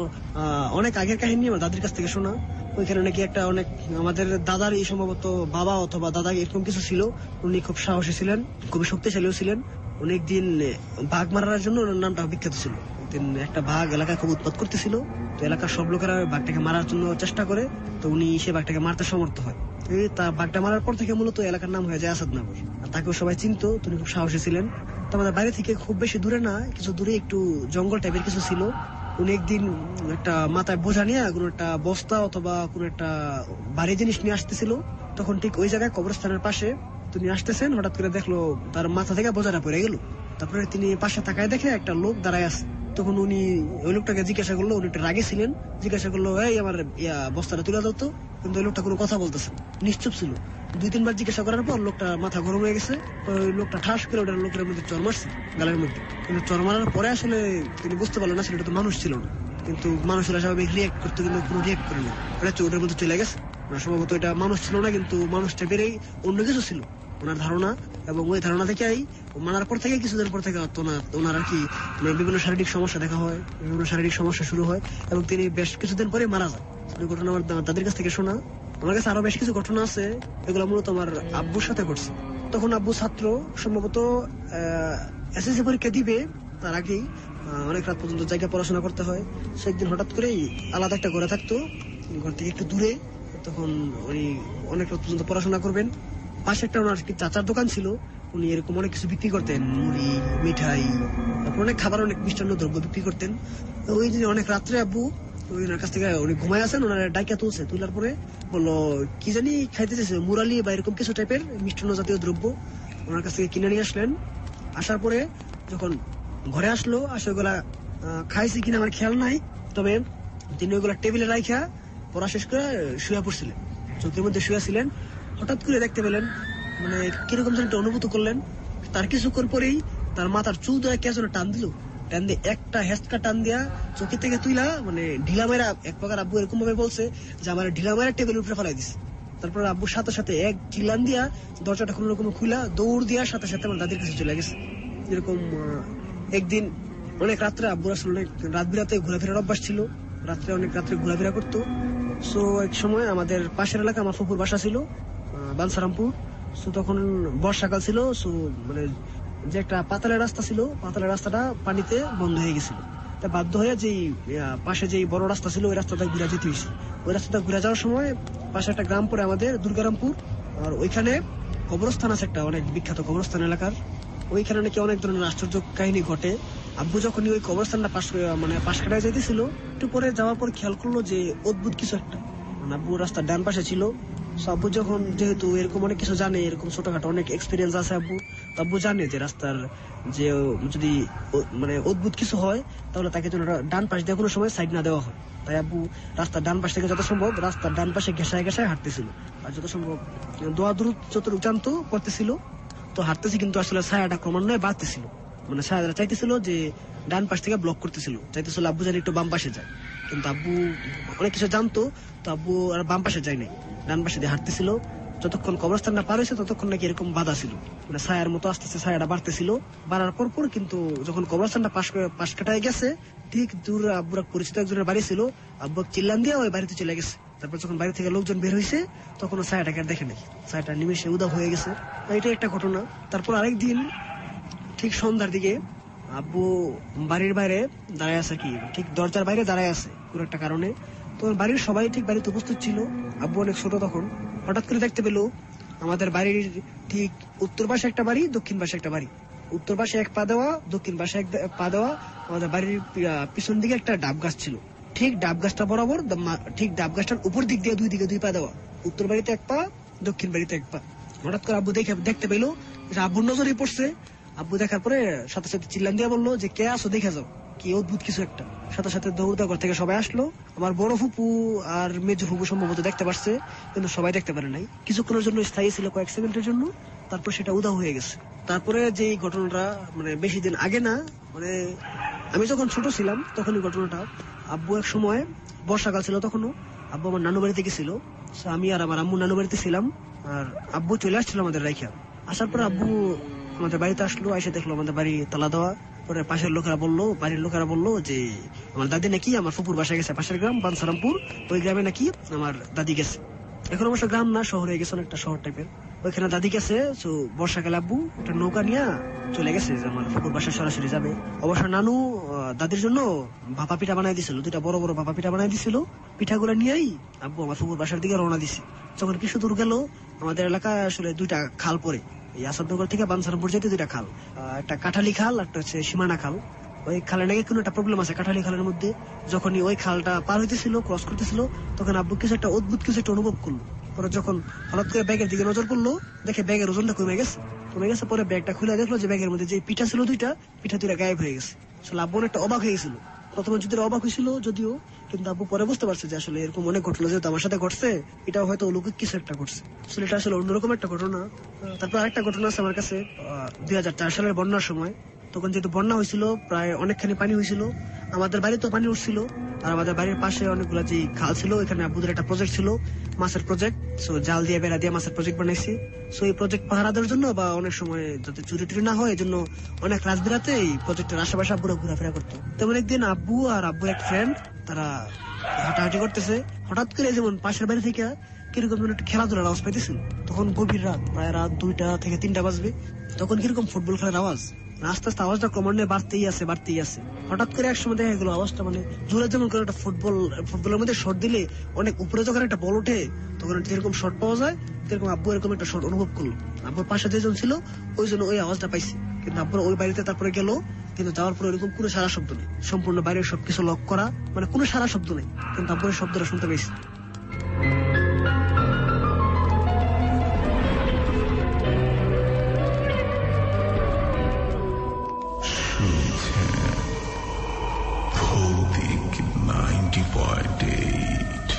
অনেক আগের কাহিনী আমার দাদির কাছ থেকে শোনা। ওইখানে নাকি একটা অনেক আমাদের দাদার এই সম্ভবত বাবা অথবা দাদা এরকম কিছু ছিল, উনি খুব সাহসী ছিলেন, খুবই শক্তিশালীও ছিলেন। অনেকদিন বাঘ মারার জন্য ওনার নামটা বিখ্যাত ছিল। একটা বাঘ এলাকায় খুব উৎপাত করতেছিল, তো এলাকার সব লোকেরা বাঘটাকে মারার জন্য চেষ্টা করে, তো উনি সে বাঘটাকে মারতে সমর্থ হয়। তার বাঘটা মারার পর থেকে মূলত এলাকার নাম হয়ে যায় আসাদনগর। আর তাকেও সবাই চিনতো, তিনি খুব সাহসী ছিলেন। তো আমাদের বাড়ি থেকে খুব বেশি দূরে না, কিছু দূরে একটু জঙ্গল টাইপের কিছু ছিল। উনি একদিন একটা মাথায় বোঝা নিয়ে কোনো একটা বস্তা অথবা কোনো একটা ভারী জিনিস নিয়ে আসতেছিল। তখন ঠিক ওই জায়গায় কবরস্থানের পাশে তিনি আসতেছেন, হঠাৎ করে দেখলো তার মাথা থেকে বোঝাটা পড়ে গেল। তারপরে তিনি পাশে তাকায় দেখে একটা লোক দাঁড়ায় আছে। তখন উনি ওই লোকটাকে জিজ্ঞাসা করলো, উনি একটু রাগে ছিলেন, জিজ্ঞাসা করলো এই আমার বস্তাটা তুলে দাও তো। কিন্তু ওই লোকটা কোনো কথা বলতেছে, নিশ্চুপ ছিল। 2-3 বার জিজ্ঞাসা করার পর লোকটা মাথা গরম হয়ে গেছে। ওই লোকটা ঠাস করে ওটার লোকের মধ্যে চর মারছে গালের মধ্যে। কিন্তু চর মারার পরে আসলে তিনি বুঝতে পারলেন না সেটা তো মানুষ ছিল না, কিন্তু মানুষেরা স্বাভাবিক রিয়েক্ট করতে, কিন্তু কোনো রিয়েক্ট করেনি। ওটা ওটার মধ্যে চলে গেছে। সম্ভবত এটা মানুষ ছিল না, কিন্তু মানুষটা বেড়েই অন্য কিছু ছিল ওনার ধারণা। এবং ওই ধারণা থেকেই মানার পর থেকে কিছুদিন পর থেকে ওনার আর কি বিভিন্ন শারীরিক সমস্যা দেখা হয়, বিভিন্ন শারীরিক সমস্যা শুরু হয় এবং তিনি বেশ কিছুদিন পরে মারা যায়। এই ঘটনা আমার তাদের কাছ থেকে শোনা। আমার কাছে আরো বেশ কিছু ঘটনা আছে, এগুলো মূলত আমার আব্বুর সাথে ঘটছে। তখন আব্বু ছাত্র, সম্ভবত এসএসসি পরীক্ষা দিবে, তার আগেই অনেক রাত পর্যন্ত জায়গায় পড়াশোনা করতে হয়। সে একদিন হঠাৎ করেই আলাদা একটা ঘরে থাকতো, ঘর থেকে একটু দূরে। তখন উনি অনেক রাত পর্যন্ত পড়াশোনা করবেন। পাশে একটা ওনার চাচার দোকান ছিল, উনি এরকম অনেক কিছু বিক্রি করতেন, মুড়ি, মিঠাই, তারপর অনেক খাবার, অনেক মিষ্টান্ন দ্রব্য বিক্রি করতেন। ওই দিন অনেক রাত্রে আব্বু ওনার কাছ থেকে উনি ঘুমায় আছেন, ওনার ডাইকা তুলছে, তুলার পরে বললো কি জানি খাইতে চাইছে, মুরালি বা এরকম কিছু টাইপের মিষ্টান্ন জাতীয় দ্রব্য ওনার কাছ থেকে কিনে নিয়ে আসলেন। আসার পরে যখন ঘরে আসলো, আসে ওগুলা খাইছে কিনা আমার খেয়াল নাই, তবে তিনি ওইগুলা টেবিলে রাইখা পড়া শেষ করে শুয়ে পড়ছিলেন, চোখের মধ্যে শুয়েছিলেন। হঠাৎ করে দেখতে পেলেন, মানে কিরকম যেন একটা অনুভূতি করলেন। তার কিছুক্ষণ পরেই তার মাথার চুল ধরে কে যেন টান দিল, টান দিয়ে একটা হেঁচকা টান দিয়া চোখের থেকে তুইলা মানে ঢিলা মেরা, এক প্রকার আব্বু এরকম ভাবে বলছে যে আমার ঢিলা মেরা টেবিলের উপরে ফেলাই দিছে। তারপর আব্বুর সাথে সাথে এক চিল্লান দিয়া দরজাটা কোনো রকম খুলা দৌড় দিয়া সাথে সাথে আমার দাদির কাছে চলে গেছে। যেরকম একদিন অনেক রাত্রে আব্বুর আসলে অনেক রাত বিরাতে ঘোরাফেরার অভ্যাস ছিল, রাত্রে অনেক রাত্রে ঘোরাফেরা করতো। সো এক সময় আমাদের পাশের এলাকা আমার ফুপুর বাসা ছিল বানসারামপুর। সো তখন বর্ষাকাল ছিল, সো মানে যে একটা পাতালের রাস্তা ছিল, পাতালের রাস্তাটা পানিতে বন্ধ হয়ে গেছিল। তা বাধ্য হয়ে যেই পাশে যেই বড় রাস্তা ছিল ওই রাস্তাটা ঘুরে যেতে হয়েছে। ওই রাস্তাটা ঘুরে যাওয়ার সময় পাশে একটা গ্রাম পড়ে আমাদের দুর্গারামপুর, আর ওইখানে কবরস্থান আছে একটা অনেক বিখ্যাত কবরস্থান এলাকার। ওইখানে নাকি অনেক ধরনের আশ্চর্য কাহিনী ঘটে। আব্বু যখন ওই কবরস্থানটা পাশ কাটায় যেতেছিল, একটু পরে যাওয়ার পর খেয়াল করলো যে অদ্ভুত কিছু একটা, মানে আব্বু রাস্তার ডান পাশে ছিল। আব্বু যখন যেহেতু এরকম অনেক কিছু জানে, এরকম ছোটখাটো অনেক এক্সপিরিয়েন্স আছে আব্বু, আব্বু জানে যে রাস্তার যে যদি মানে অদ্ভুত কিছু হয় তাহলে তাকে যেন ডান পাশ দিয়ে কোনো সময় সাইড না দেওয়া হয়। তাই আব্বু রাস্তার ডান পাশ থেকে যত সম্ভব রাস্তার ডান পাশে ঘেঁষায় ঘেঁষায় হাঁটতেছিল, আর যত সম্ভব দোয়া দূর যতটুকু জানতো করতেছিল। তো হাঁটতেছি, কিন্তু আসলে ছায়াটা ক্রমান্বয়ে বাড়তেছিল, মানে ছায়াটা চাইতেছিল যে ডান পাশ থেকে ব্লক করতেছিল, চাইতেছিল আব্বু যেন একটু বাম পাশে যায়। কিন্তু আব্বু অনেক কিছু জানতো, তো আব্বু আর বাম পাশে যায় নাই, ডান পাশে দিয়ে হাঁটতেছিল। যতক্ষণ কবরস্থানটা পার হয়েছে ততক্ষণ নাকি এরকম বাধা ছিল, মানে ছায়ার মতো আস্তে আস্তে ছায়াটা বাড়তেছিল। বাড়ার পর কিন্তু যখন কবরস্থানটা পাশ কাটায় গেছে, ঠিক দূর আব্বুর পরিচিত একজনের বাড়ি ছিল, আব্বু চিল্লান দিয়ে ওই বাড়িতে চলে গেছে। তারপর যখন বাড়ি থেকে লোকজন বের হয়েছে তখন ছায়াটাকে আর দেখে নাই, ছায়াটা নিমেষে উধাও হয়ে গেছে। এটাই একটা ঘটনা। তারপর আরেকদিন ঠিক সন্ধ্যার দিকে আব্বু বাড়ির বাইরে দাঁড়ায় আছে, কি ঠিক দরজার বাইরে দাঁড়ায় আছে কোন একটা কারণে। তো বাড়ির সবাই ঠিক বাড়িতে উপস্থিত ছিল, আব্বু অনেক ছোট তখন। হঠাৎ করে দেখতে পেল আমাদের বাড়ির ঠিক উত্তর পাশে একটা বাড়ি, দক্ষিণ পাশে একটা বাড়ি। উত্তর পাশে এক পা দেওয়া, দক্ষিণ পাশে এক পা দেওয়া। আমাদের বাড়ির পিছন দিকে একটা ডাব গাছ ছিল, ঠিক ডাব গাছটা বরাবর, ঠিক ডাব গাছটার উপর দিক দিয়ে দুই দিকে দুই পা দেওয়া। উত্তর বাড়িতে এক পা, দক্ষিণ বাড়িতে এক পা। হঠাৎ করে আব্বু দেখতে পেল, আব্বুর নজরে পড়ছে। আব্বু দেখার পরে সাথে সাথে চিল্লান দিয়ে বললো যে কে আসো, দেখে যাও, কি অদ্ভুত কিছু একটা। সাথে সাথে দৌড় ঘর থেকে সবাই আসলো। আমার বড় ফুপু আর মেজো ফুপু সম্ভবত দেখতে পারছে, কিন্তু সবাই দেখতে পারে নাই। কিছুক্ষণের জন্য স্থায়ী ছিল, কয়েক সেকেন্ডের জন্য, তারপর সেটা উধাও হয়ে গেছে। তারপরে যে ঘটনাটা মানে বেশি দিন আগে না, মানে আমি যখন ছোট ছিলাম তখনই ঘটনাটা। আব্বু এক সময় বর্ষাকাল ছিল, তখনও আব্বু আমার নানু বাড়িতে গেছিল। আমি আর আমার আম্মু নানু বাড়িতে ছিলাম, আর আব্বু চলে আসছিল আমাদের রাইখা। আসার পর আব্বু আমাদের বাড়িতে আসলো, এসে দেখলো আমাদের বাড়ি তালা দেওয়া। পরে পাশের লোকেরা বললো, বাড়ির লোকেরা বললো যে আমার দাদি নাকি আমার ফুপুর বাসায় গেছে, পাশের গ্রাম বানসারামপুর, ওই গ্রামে নাকি আমার দাদি গেছে। এখন অবশ্য গ্রাম না, শহরে গেছে, অনেকটা শহর টাইপের। ওইখানে দাদি গেছে। তো বর্ষাকালে আব্বু একটা নৌকা নিয়ে চলে গেছে যে আমার ফুপুর বাসায় সরাসরি যাবে। অবশ্য নানু দাদির জন্য ভাপা পিঠা বানাই দিছিল, দুইটা বড় বড় ভাপা পিঠা বানাই দিছিল। পিঠাগুলো নিয়েই আব্বু আমার ফুপুর বাসার দিকে রওনা দিছে। যখন কিছু দূর গেল, আমাদের এলাকায় আসলে দুইটা খাল পড়ে, এই আসাদনগর থেকে বানসারামপুর যেতে দুইটা খাল, একটা কাঠালি খাল, একটা হচ্ছে সীমানা খাল। ওই খালে নাকি কোনো একটা প্রবলেম আছে কাঠালি খালের মধ্যে। যখনই ওই খালটা পার হইতেছিল, ক্রস করতেছিল, তখন আব্বু কিছু একটা অদ্ভুত কিছু একটা অনুভব করলো। পরে যখন হঠাৎ করে ব্যাগের দিকে নজর করলো, দেখে ব্যাগের ওজনটা কমে গেছে। পরে ব্যাগটা খুলে দেখলো যে ব্যাগের মধ্যে যে পিঠা ছিল দুইটা গায়েব হয়ে গেছে। আসলে আব্বু একটা অবাক হয়ে গেছিল। প্রথমে যদি অবাক হয়েছিল যদিও, কিন্তু আব্বু পরে বুঝতে পারছে যে আসলে এরকম অনেক ঘটনা যেহেতু আমার সাথে ঘটছে, এটাও হয়তো অলৌকিক কিছু একটা ঘটছে। আসলে এটা আসলে অন্যরকম একটা ঘটনা। তারপর আরেকটা ঘটনা আছে আমার কাছে 2004 সালের বন্যার সময়। তখন যেহেতু বন্যা হয়েছিল, প্রায় অনেকখানি পানি হয়েছিল, আমাদের বাড়িতেও পানি উঠছিল। আর আমাদের বাড়ির পাশে অনেকগুলো যে খাল ছিল, এখানে আব্বুদের একটা প্রজেক্ট ছিল, মাছের প্রজেক্ট। সো জাল দিয়ে বেড়া দিয়ে মাছের প্রজেক্ট বানাইছি। সো এই প্রজেক্ট পাহারা দেওয়ার জন্য বা অনেক সময় যাতে চুরি টুরি না হয়, এই জন্য অনেক রাত বিরাতে এই প্রজেক্টের আশেপাশে আব্বুরা ঘোরাফেরা করতো। তেমন একদিন আব্বু আর আব্বুর এক ফ্রেন্ড তারা হাঁটাহাঁটি করতেছে, হঠাৎ করে যেমন পাশের বাড়ি থেকে কিরকম একটা খেলাধুলার আওয়াজ পাইতেছিল। তখন গভীর রাত, প্রায় রাত 2টা থেকে 3টা বাজবে। তখন কিরকম ফুটবল খেলার আওয়াজ, আস্তে আস্তে আওয়াজটা ক্রমান্বয়ে বাড়তেই আছে। হঠাৎ করে একসময় দেখা গেল আওয়াজটা মানে জোরে, যেমন করে একটা ফুটবলের মধ্যে শট দিলে অনেক উপরে যখন একটা বল ওঠে তখন যেরকম শট পাওয়া যায়, এরকম আব্বু এরকম একটা শট অনুভব করলো। আব্বুর পাশে যেজন ছিল ওই জন্য ওই আওয়াজটা পাইছি। কিন্তু আব্বুর ওই বাড়িতে তারপরে গেল, কিন্তু যাওয়ার পরে এরকম কোনো সারা শব্দ নেই, সম্পূর্ণ বাইরের সবকিছু লক করা, মানে কোনো সারা শব্দ নেই, কিন্তু আব্বুর শব্দটা শুনতে পেয়েছি। ভৌতিক 90.8।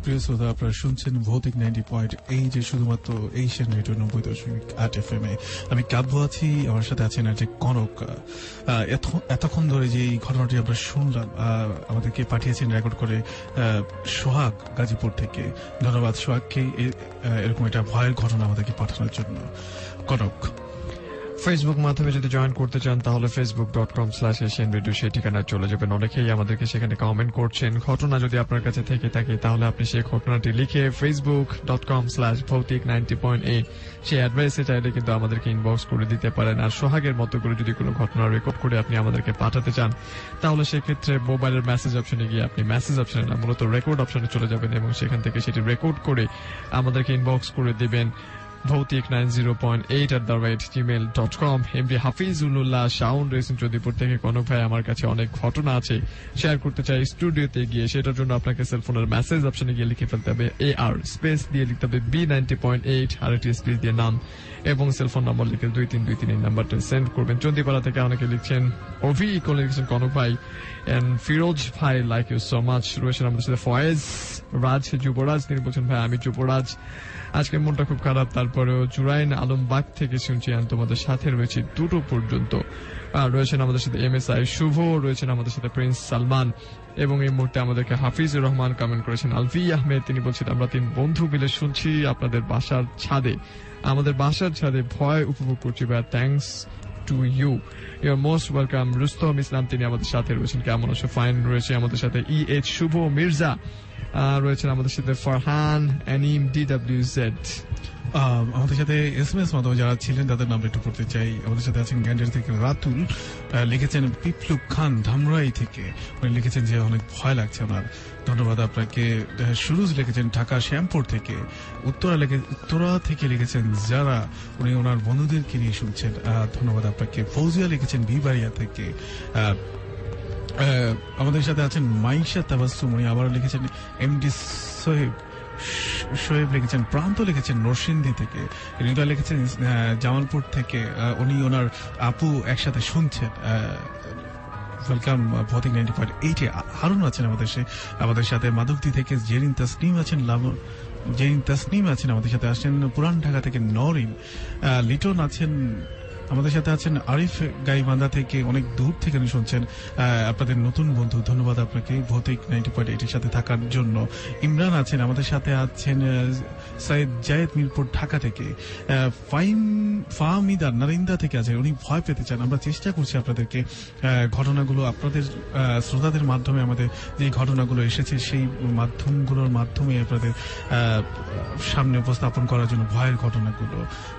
প্রিয় শ্রোতা, আপনারা শুনছেন ভৌতিক 90.8, যে শুধুমাত্র এশিয়ান রেডিও 90.8 FM এ। আমি কাব্য আছি, আমার সাথে আছেন যে কনক। এতক্ষণ ধরে যে এই ঘটনাটি আমরা শুনলাম, আমাদেরকে পাঠিয়েছেন রেকর্ড করে সোহাগ, গাজীপুর থেকে। ধন্যবাদ সোহাগকে এরকম একটা ভয়ের ঘটনা আমাদেরকে পাঠানোর জন্য। কনক, ফেসবুক মাধ্যমে যদি জয়েন করতে চান তাহলে facebook.com/asian radio সেই ঠিকানায় চলে যাবেন। অনেকেই আমাদেরকে সেখানে কমেন্ট করছেন। ঘটনা যদি আপনার কাছে থেকে থাকে তাহলে আপনি সেই ঘটনাটি লিখে facebook.com/bhautik90.8 সেই অ্যাড্রেসে চাইলে কিন্তু আমাদেরকে ইনবক্স করে দিতে পারেন। আর সোহাগের মতো করে যদি কোনো ঘটনা রেকর্ড করে আপনি আমাদেরকে পাঠাতে চান তাহলে সেক্ষেত্রে মোবাইলের মেসেজ অপশনে গিয়ে আপনি মেসেজ অপশনে না, মূলত রেকর্ড অপশনে চলে যাবেন এবং সেখান থেকে সেটি রেকর্ড করে আমাদেরকে ইনবক্স করে দিবেন bhautik90.8@gmail.com। এমডি হাফিজুল্লাহ শাওন রয়েছেন চৌধুরীপুর থেকে। কনক ভাই, আমার কাছে অনেক ঘটনা আছে, শেয়ার করতে চাই স্টুডিওতে গিয়ে। সেটার জন্য আপনাকে সেলফোনের মেসেজ অপশনে গিয়ে লিখে ফেলতে হবে AR স্পেস দিয়ে লিখতে হবে B90.8 আর একটি স্পেস দিয়ে নাম এবং সেলফোন নাম্বার লিখে 2323 এই নাম্বারটা সেন্ড করবেন। চন্দিপাড়া থেকে অনেকে লিখছেন অভি কোলে লিখছেন কনক ভাই এন্ড ফিরোজ ভাই, লাইক ইউ সো মাচ। রয়েছেন আমাদের সাথে ফয়েজ রাজ যুবরাজ, তিনি বলছেন ভাই আমি যুবরাজ, আজকে মনটা খুব খারাপ, তারপরেও জুরাইন আলমবাগ থেকে শুনছি আমি তোমাদের সাথে রয়েছি 2টো পর্যন্ত। রয়েছেন আমাদের সাথে MSI শুভ, রয়েছেন আমাদের সাথে প্রিন্স সালমান এবং এই মুহূর্তে আমাদেরকে হাফিজুর রহমান কমেন্ট করেছেন। আলফি আহমেদ, তিনি বলছেন আমরা 3 বন্ধু মিলে শুনছি আপনাদের বাসার ছাদে, আমাদের বাসার ছাদে ভয় উপভোগ করছি ভাই, thanks to you, your most welcome. Rustam Islam, তিনি আমাদের সাথে রয়েছেন, কেমন আছো? ফাইন। রয়েছে আমাদের সাথে EH শুভ মির্জা, রয়েছেন আমাদের সাথে ফারহান এনিম DWZ। আমাদের সাথে SMS মাধ্যমে যারা ছিলেন তাদের নাম একটু পড়তে চাই। আমাদের সাথে আছেন গ্যান্ডের থেকে রাতুল, লিখেছেন পিপলুক খান ধামরাই থেকে, উনি লিখেছেন যে অনেক ভয় লাগছে ওনার। ধন্যবাদ আপনাকে। সুরুজ লিখেছেন ঢাকা শ্যামপুর থেকে। উত্তরা থেকে লিখেছেন যারা, উনি ওনার বন্ধুদেরকে নিয়ে শুনছেন, ধন্যবাদ আপনাকে। ফৌজিয়া লিখেছেন বিবাড়িয়া থেকে। আমাদের সাথে আছেন মাইশা তাবাসসুম, উনি আবার লিখেছেন MD শোয়েব লিখেছেন, প্রান্ত লিখেছেন নরসিংদী থেকে, রিতা লিখেছেন জামালপুর থেকে, উনি ওনার আপু একসাথে শুনছেন। ওয়েলকাম ভৌতিক 90.8-এ। হারুন আছেন আমাদের সাথে মাধবদী থেকে। জেরিন তাসনিম আছেন আমাদের সাথে। আসছেন পুরান ঢাকা থেকে নরিন। লিটন আছেন আমাদের সাথে। আছেন আরিফ গাইবান্ধা থেকে, অনেক দূর থেকে উনি শুনছেন। আপনাদের নতুন বন্ধু, ধন্যবাদ আপনাকে ভৌতিক 90.8-এর সাথে থাকার জন্য। ইমরান আছেন আমাদের সাথে। আছেন সাইদ জায়েদ মিরপুর ঢাকা থেকে। ফাহমিদা নারিন্দা থেকে আছেন, উনি ভয় পেতে চান। আমরা চেষ্টা করছি আপনাদেরকে ঘটনাগুলো, আপনাদের শ্রোতাদের মাধ্যমে আমাদের যে ঘটনাগুলো এসেছে সেই মাধ্যমগুলোর মাধ্যমে আপনাদের সামনে উপস্থাপন করার জন্য ভয়ের ঘটনাগুলো।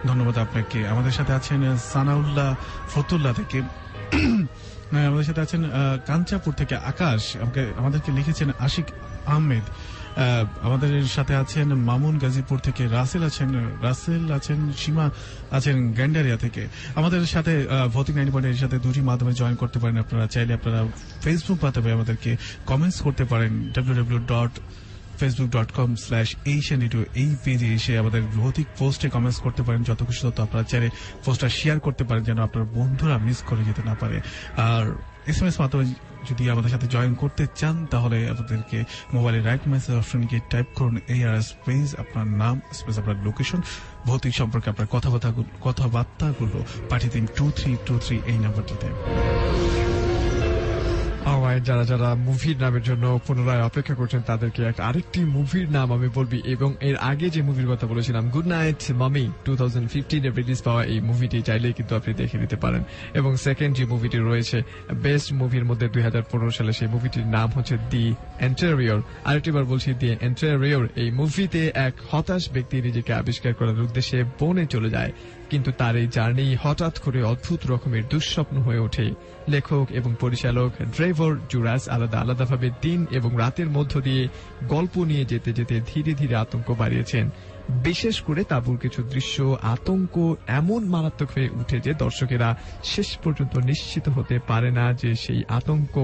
ধন্যবাদ আপনাকে। আমাদের সাথে আছেন সানাউল্লাহ ফতুল্লাহ থেকে। হ্যাঁ, আমাদের সাথে আছেন কাঞ্চাপুর থেকে আকাশ, আমাদেরকে লিখেছেন আশিক আহমেদ। আমাদের সাথে আছেন মামুন গাজীপুর থেকে, রাসেল আছেন সীমা আছেন গ্যান্ডারিয়া থেকে। আমাদের সাথে ভৌতিক 90.8 এর সাথে দুটি মাধ্যমে জয়েন করতে পারেন আপনারা। চাইলে আপনারা ফেসবুক মাধ্যমে আমাদেরকে কমেন্টস করতে পারেন www.facebook.com/asianradio এই পেজে এসে আমাদের ভৌতিক পোস্টে কমেন্টস করতে পারেন। যত খুশি তত আপনারা চাইলে পোস্টটা শেয়ার করতে পারেন যেন আপনার বন্ধুরা মিস করে যেতে না পারে। আর SMS মাধ্যমে যদি আমাদের সাথে জয়েন করতে চান তাহলে আপনাদেরকে মোবাইলের রাইট মেসেজ অপশন গিয়ে টাইপ করুন AR স্পেস আপনার নাম স্পেস আপনার লোকেশন, ভৌতিক সম্পর্কে আপনার কথাবার্তাগুলো পাঠিয়ে দিন 2323 এই নাম্বারটিতে। যারা মুভির নামের জন্য পুনরায় অপেক্ষা করছেন তাদেরকে আরেকটি মুভির নাম আমি বলবি, এবং এর আগে যে মুভির কথা বলেছিলাম গুড নাইট মামি 2015 রিলিজ পাওয়া এই মুভিটি চাইলে কিন্তু আপনি দেখে নিতে পারেন। এবং সেকেন্ড যে মুভিটি রয়েছে বেস্ট মুভির মধ্যে 2015 সালে, সেই মুভিটির নাম হচ্ছে দি এন্টেরিয়র। আরেকটিবার বলছি দি এন্টেরিয়র। এই মুভিতে এক হতাশ ব্যক্তি নিজেকে আবিষ্কার করার উদ্দেশ্যে বনে চলে যায়, কিন্তু তার এই জার্নি হঠাৎ করে অদ্ভুত রকমের দুঃস্বপ্ন হয়ে ওঠে। লেখক এবং পরিচালক ট্রেভর জুরাস আলাদা আলাদাভাবে দিন এবং রাতের মধ্য দিয়ে গল্প নিয়ে যেতে যেতে ধীরে ধীরে আতঙ্ক বাড়িয়েছেন। বিশেষ করে তাঁবুর কিছু দৃশ্য আতঙ্ক এমন মারাত্মক হয়ে উঠে যে দর্শকেরা শেষ পর্যন্ত নিশ্চিত হতে পারে না যে সেই আতঙ্ক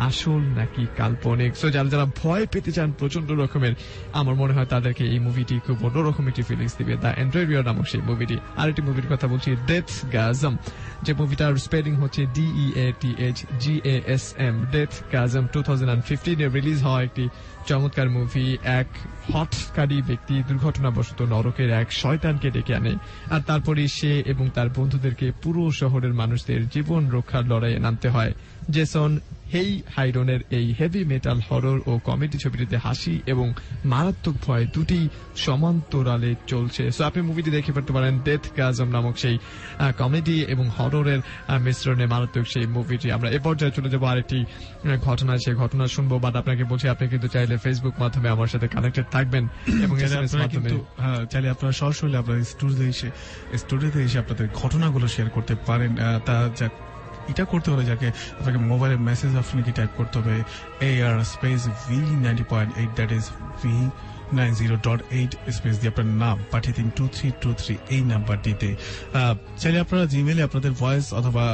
আসল নাকি কাল্পনিক। সো যারা ভয় পেতে চান প্রচন্ড রকমের, আমার মনে হয় তাদেরকে এই মুভিটি খুব অন্যরকম একটি ফিলিংস দিবে। দ্য এন্টেরিয়র নামক সেই মুভিটি। আরেকটি মুভির কথা বলছি ডেথগাজম, যে মুভিটার স্পেলিং হচ্ছে DEATHGASM। ডেথগাজম 2015 রিলিজ হওয়া একটি চমৎকার মুভি। এক হঠকারী ব্যক্তি দুর্ঘটনাবশত নরকের এক শয়তানকে ডেকে আনে, আর তারপরে সে এবং তার বন্ধুদেরকে পুরো শহরের মানুষদের জীবন রক্ষার লড়াইয়ে নামতে হয়। জেসন হেই হাইরনের এই হেভি মেটাল হরর ও কমেডি ছবিটিতে হাসি এবং মারাত্মক ভয় দুটি সমান্তরালে চলছে। সো আপনি মুভিটি দেখে ফেলতে পারেন ডেথগাজম নামক সেই কমেডি এবং হররের মিশ্রণে মারাত্মক সেই মুভিটি। আমরা এ পর্যায়ে চলে যাবো আরেকটি ঘটনা, সেই ঘটনা শুনবো। বাট আপনাকে বলছি আপনি কিন্তু চাইলে ফেসবুক মাধ্যমে আমার সাথে কানেক্টেড থাকবেন এবং SMS মাধ্যমে চাইলে আপনারা সরাসরি আপনার স্টুডিওতে এসে আপনাদের ঘটনাগুলো শেয়ার করতে পারেন। এটা করতে হলে যাকে আপনাকে মোবাইলের মেসেজ অপশনে কি টাইপ করতে হবে AR space V90.8 that is V90.8 space দিয়ে আপনার নাম পাঠিয়ে দিন 2323 এই নাম্বারটিতে। চাইলে আপনারা জিমেইলে আপনাদের ভয়েস অথবা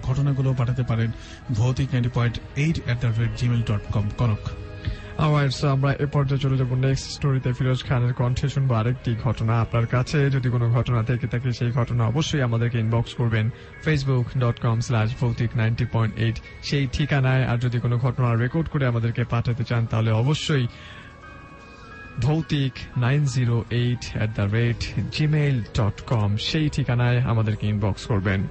ঘটনাগুলো পাঠাতে পারেন bhautik90.8@gmail.com। কনক আমরা এ পর্যায়ে চলে যাবো নেক্সট স্টোরিতে। ফিরোজ খানের কণ্ঠে শুনবো আরেকটি ঘটনা। আপনার কাছে যদি কোনো ঘটনা থেকে থাকে সেই ঘটনা অবশ্যই আমাদেরকে ইনবক্স করবেন facebook.com/ভৌতিক90.8 সেই ঠিকানায়। আর যদি কোনো ঘটনা রেকর্ড করে আমাদেরকে পাঠাতে চান তাহলে অবশ্যই ভৌতিক908@gmail.com সেই ঠিকানায় আমাদেরকে ইনবক্স করবেন।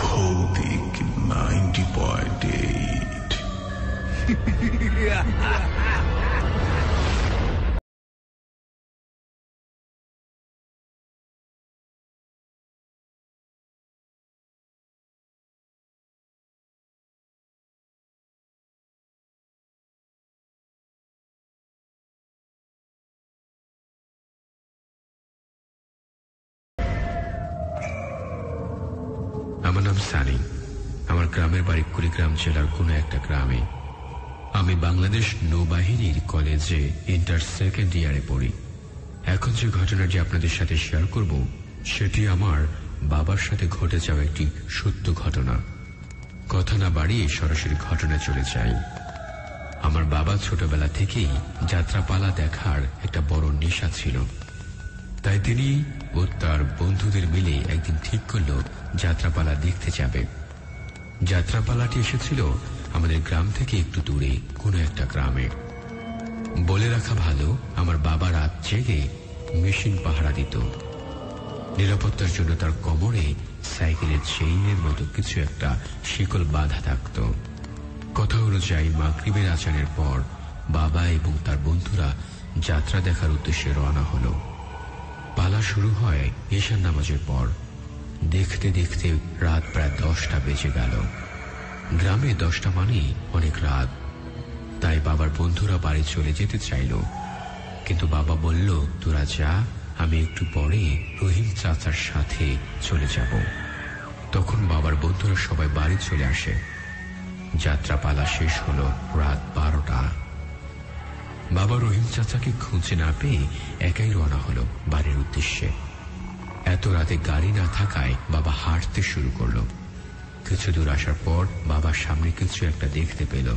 ভৌতিক 90.8 আমার নাম সানি। আমার গ্রামের বাড়ি কুড়িগ্রাম জেলার কোনো একটা গ্রামে। আমি বাংলাদেশ নৌবাহিনীর কলেজে ইন্টার সেকেন্ড ইয়ারে পড়ি। এখন যে ঘটনাটি আপনাদের সাথে শেয়ার করব সেটি আমার বাবার সাথে ঘটে যাওয়া একটি সত্য ঘটনা। কথা না বাড়িয়ে সরাসরি ঘটনা চলে যাই। আমার বাবা ছোটবেলা থেকেই যাত্রাপালা দেখার একটা বড় নেশা ছিল, তাই তিনি ও তার বন্ধুদের মিলে একদিন ঠিক করল যাত্রাপালা দেখতে যাবে। যাত্রাপালাটি এসেছিল আমাদের গ্রাম থেকে একটু দূরে কোনো একটা গ্রামে। বলে রাখা ভালো, আমার বাবা রাত জেগে মেশিন পাহারা দিত। নিরাপত্তার জন্য তার কোমরে সাইকেলের চেইনের মতো কিছু একটা শিকল বাঁধা থাকত। কথা অনুযায়ী মাগরিবের আজানের পর বাবা এবং তার বন্ধুরা যাত্রা দেখার উদ্দেশ্যে রওনা হলো। পালা শুরু হয় এশার নামাজের পর। দেখতে দেখতে রাত প্রায় 10টা বেজে গেল। গ্রামে 10টা মানেই অনেক রাত, তাই বাবার বন্ধুরা বাড়ি চলে যেতে চাইল, কিন্তু বাবা বলল তোরা যা, আমি একটু পরে রহিম চাচার সাথে চলে যাব। তখন বাবার বন্ধুরা সবাই বাড়ি চলে আসে। যাত্রাপালা শেষ হলো রাত 12টা। বাবা রহিম চাচাকে খুঁজে না পেয়ে একাই রওনা হলো বাড়ির উদ্দেশ্যে। এত রাতে গাড়ি না থাকায় বাবা হাঁটতে শুরু করলো। কিছু দূর আসার পর বাবার সামনে কিছু একটা দেখতে পেল।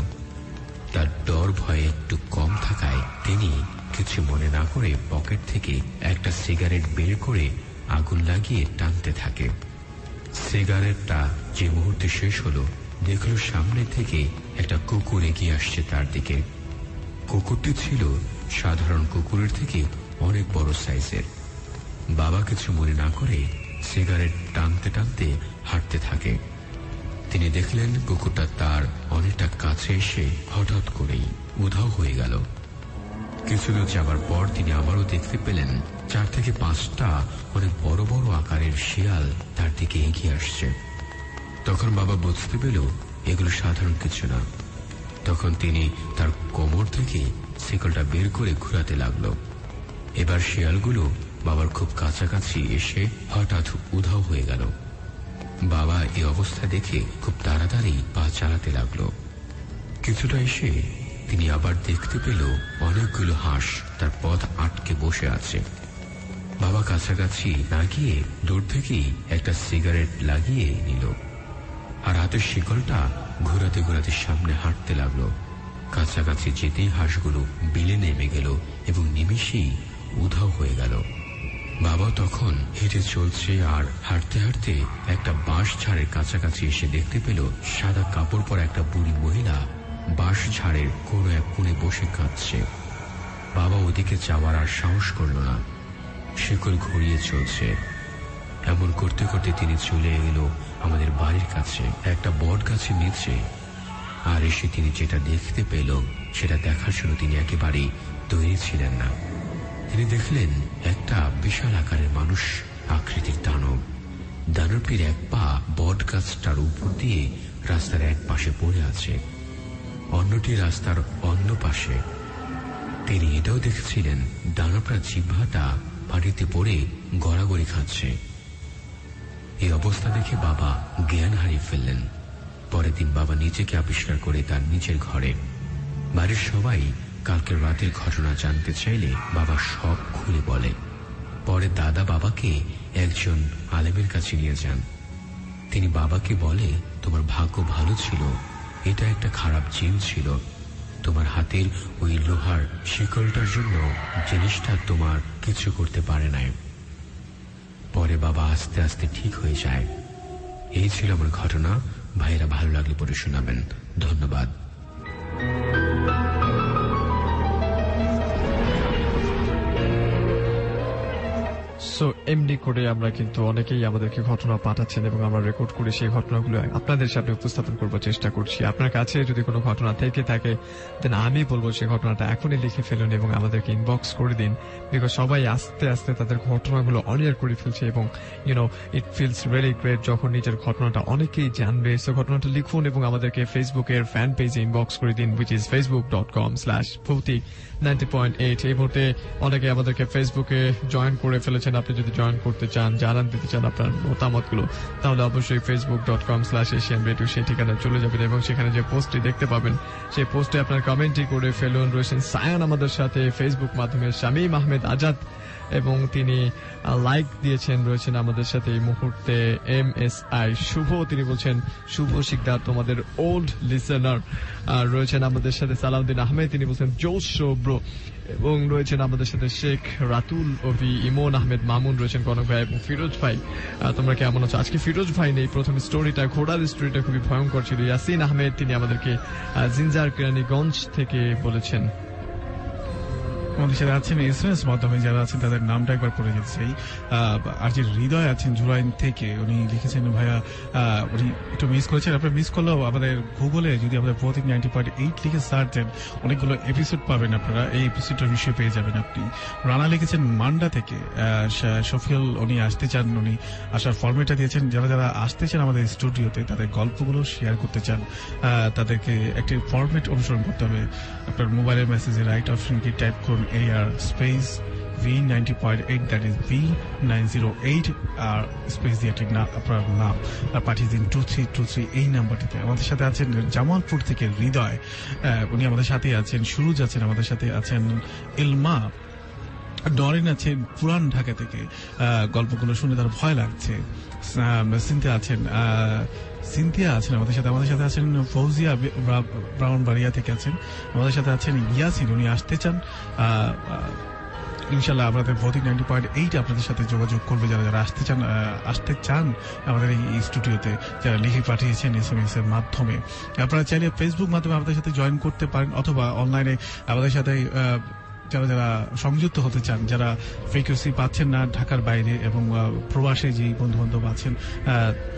তার ডর ভয়ে একটু কম থাকায় তিনি কিছু মনে না করে পকেট থেকে একটা সিগারেট বের করে আগুন লাগিয়ে টানতে থাকে। সিগারেটটা যে মুহূর্তে শেষ হলো, দেখলো সামনে থেকে একটা কুকুর এগিয়ে আসছে তার দিকে। কুকুরটি ছিল সাধারণ কুকুরের থেকে অনেক বড় সাইজের। বাবা কিছু মনে না করে সিগারেট টানতে টানতে হাঁটতে থাকে। তিনি দেখলেন কুকুরটা তার অনেকটা কাছে এসে হঠাৎ করেই উধাও হয়ে গেল। কিছু দূর যাবার পর তিনি আবারও দেখতে পেলেন 4 থেকে 5টা অনেক বড় বড় আকারের শিয়াল তার দিকে এগিয়ে আসছে। তখন বাবা বুঝতে পেল এগুলো সাধারণ কিছু না। তখন তিনি তার কোমর থেকে শিকলটা বের করে ঘোরাতে লাগলো। এবার শিয়ালগুলো বাবার খুব কাছাকাছি এসে হঠাৎ উধাও হয়ে গেল। বাবা এই অবস্থা দেখে খুব তাড়াতাড়ি পা চালাতে লাগলো। কিছুটা এসে তিনি আবার দেখতে পেল অনেকগুলো হাঁস তার পথ আটকে বসে আছে। বাবা কাছাকাছি না গিয়ে দূর থেকেই একটা সিগারেট লাগিয়ে নিল আর হাতের শিকলটা ঘোরাতে ঘোরাতে সামনে হাঁটতে লাগলো। কাছাকাছি যেতেই হাঁসগুলো বিলে নেমে গেল এবং নিমেষেই উধাও হয়ে গেল। বাবা তখন হেঁটে চলছে আর হাঁটতে হাঁটতে একটা বাঁশ ঝাড়ের কাছাকাছি এসে দেখতে পেল সাদা কাপড় পরা একটা বুড়ি মহিলা বাঁশ ঝাড়ের কোনো এক কোণে বসে কাঁদছে। বাবা ওদিকে যাওয়ার আর সাহস করল না। শিকল ঘুরিয়ে চলছে। এমন করতে করতে তিনি চলে এলো আমাদের বাড়ির কাছে একটা বট গাছের নিচে। আর এসে তিনি যেটা দেখতে পেল সেটা দেখার জন্য তিনি একেবারেই তৈরি ছিলেন না। তিনি দেখলেন একটা বিশাল আকারের মানুষ আকৃতির দানব। দানবটির এক পা বট গাছটার উপর দিয়ে রাস্তার এক পাশে পড়ে আছে, অন্যটি রাস্তার অন্য পাশে। তিনি এটাও দেখেছিলেন দানবটা জিহ্বাটা পানিতে পড়ে গড়াগড়ি খাচ্ছে। এই অবস্থা দেখে বাবা জ্ঞান হারিয়ে ফেললেন। পরের দিন বাবা নিজেকে আবিষ্কার করে তার নিজের ঘরে। বাড়ির সবাই কালকের রাতের ঘটনা জানতে চাইলে বাবা সব খুলে বলে। পরে দাদা বাবাকে একজন আলেমের কাছে নিয়ে যান। তিনি বাবাকে বলে, তোমার ভাগ্য ভালো ছিল, এটা একটা খারাপ জিন ছিল। তোমার হাতের ওই লোহার শিকলটার জন্য জিনিসটা তোমার কিছু করতে পারে নাই। পরে বাবা আস্তে আস্তে ঠিক হয়ে যায়। এই ছিল আমার ঘটনা। ভাইয়েরা ভালো লাগলে পরে শোনাবেন। ধন্যবাদ। সো এমনি করে আমরা কিন্তু অনেকেই আমাদেরকে ঘটনা পাঠাচ্ছেন এবং আমরা রেকর্ড করে সেই ঘটনাগুলো আপনাদের সামনে উপস্থাপন করবার চেষ্টা করছি। আপনার কাছে যদি কোনো ঘটনা থেকে থাকে দেন আমি বলবো সেই ঘটনাটা এখনই লিখে ফেলুন এবং আমাদেরকে ইনবক্স করে দিন। বিকজ সবাই আস্তে আস্তে তাদের ঘটনাগুলো অনিয়ার করে ফেলছে এবং ইট ফিলস রিয়েলি গ্রেট যখন নিজের ঘটনাটা অনেকেই জানবে। সো ঘটনাটা লিখুন এবং আমাদেরকে ফেসবুকের ফ্যান পেজে ইনবক্স করে দিন, which is facebook.com/ভৌতিক90.8। এই মুহূর্তে অনেকে আমাদেরকে ফেসবুকে জয়েন করে ফেলেছেন। আপনি যদি জয়েন করতে চান, জানান দিতে চান আপনার মতামতগুলো, তাহলে অবশ্যই facebook.com/Asian Radio সেই ঠিকানায় চলে যাবেন এবং সেখানে যে পোস্টটি দেখতে পাবেন সেই পোস্টে আপনার কমেন্টই করে ফেলুন। রয়েছেন সায়ান আমাদের সাথে ফেসবুক মাধ্যমে, শামীম আহমেদ আজাদ এবং তিনি লাইক দিয়েছেন। রয়েছেন আমাদের সাথে এই মুহূর্তে MSI শুভ, তিনি বলছেন শুভ শিকদার তোমাদের ওল্ড লিসেনার। আর রয়েছেন আমাদের সাথে সালাউদ্দিন আহমেদ, তিনি বলছেন জোশ শো ব্রো। এবং রয়েছেন আমাদের সাথে শেখ রাতুল ওভি, ইমন আহমেদ মামুন, রয়েছেন কনক ভাই এবং ফিরোজ ভাই। তোমরা কেমন আছো? আজকে ফিরোজ ভাই নেই। প্রথম স্টোরিটা, ঘোড়ার স্টোরিটা খুবই ভয়ঙ্কর ছিল। ইয়াসিন আহমেদ, তিনি আমাদেরকে জিঞ্জার কেরানীগঞ্জ থেকে বলেছেন। আমাদের সাথে আছেন SMS মাধ্যমে যারা আছেন তাদের নামটা একবার পড়ে যেতে চাই। আর যে হৃদয় আছেন জুরাইন থেকে, উনি লিখেছেন ভাইয়া উনি একটু মিস করেছেন। আপনার মিস করলেও আমাদের গুগলে যদি আমাদের ভৌতিক 90.8 লিখে সার্চ দেন অনেকগুলো এপিসোড পাবেন আপনারা। এই এপিসোডটার বিষয়ে পেয়ে যাবেন আপনি। রানা লিখেছেন মান্ডা থেকে। শফিউল উনি আসতে চান, উনি আসার ফরম্যাটটা দিয়েছেন। যারা যারা আসতে চান আমাদের স্টুডিওতে, তাদের গল্পগুলো শেয়ার করতে চান, তাদেরকে একটি ফরম্যাট অনুসরণ করতে হবে। আপনার মোবাইলের মেসেজে রাইট অপশন কি টাইপ করুন AR space V90.8, that is V908, R space দিয়ে ঠিক না আপনার নাম আর পাঠিয়ে দিন 2323 এই নাম্বারটিতে। আমাদের সাথে আছেন জামালপুর থেকে হৃদয়, উনি আমাদের সাথে আছেন। সুরুজ আছেন আমাদের সাথে, আছেন ইলমা, ডরিন আছে পুরান ঢাকা থেকে, গল্পগুলো শুনে তার ভয় লাগছে। সিনথিয়া আছেন আমাদের সাথে আছেন ফৌজিয়া ব্রাউনবাড়িয়া থেকে আছেন আমাদের সাথে আছেন ইয়াসিন, উনি আসতে চান। ইনশাল্লাহ আপনাদের ভৌতিক 90.8 আপনাদের সাথে যোগাযোগ করবে যারা যারা আসতে চান আমাদের এই স্টুডিওতে, যারা লিখে পাঠিয়েছেন SMS এর মাধ্যমে। আপনারা চাইলে ফেসবুক মাধ্যমে আমাদের সাথে জয়েন করতে পারেন, অথবা অনলাইনে আমাদের সাথে যারা যারা সংযুক্ত হতে চান, যারা ফ্রিকোয়েন্সি পাচ্ছেন না ঢাকার বাইরে এবং প্রবাসে যে বন্ধু বান্ধব আছেন,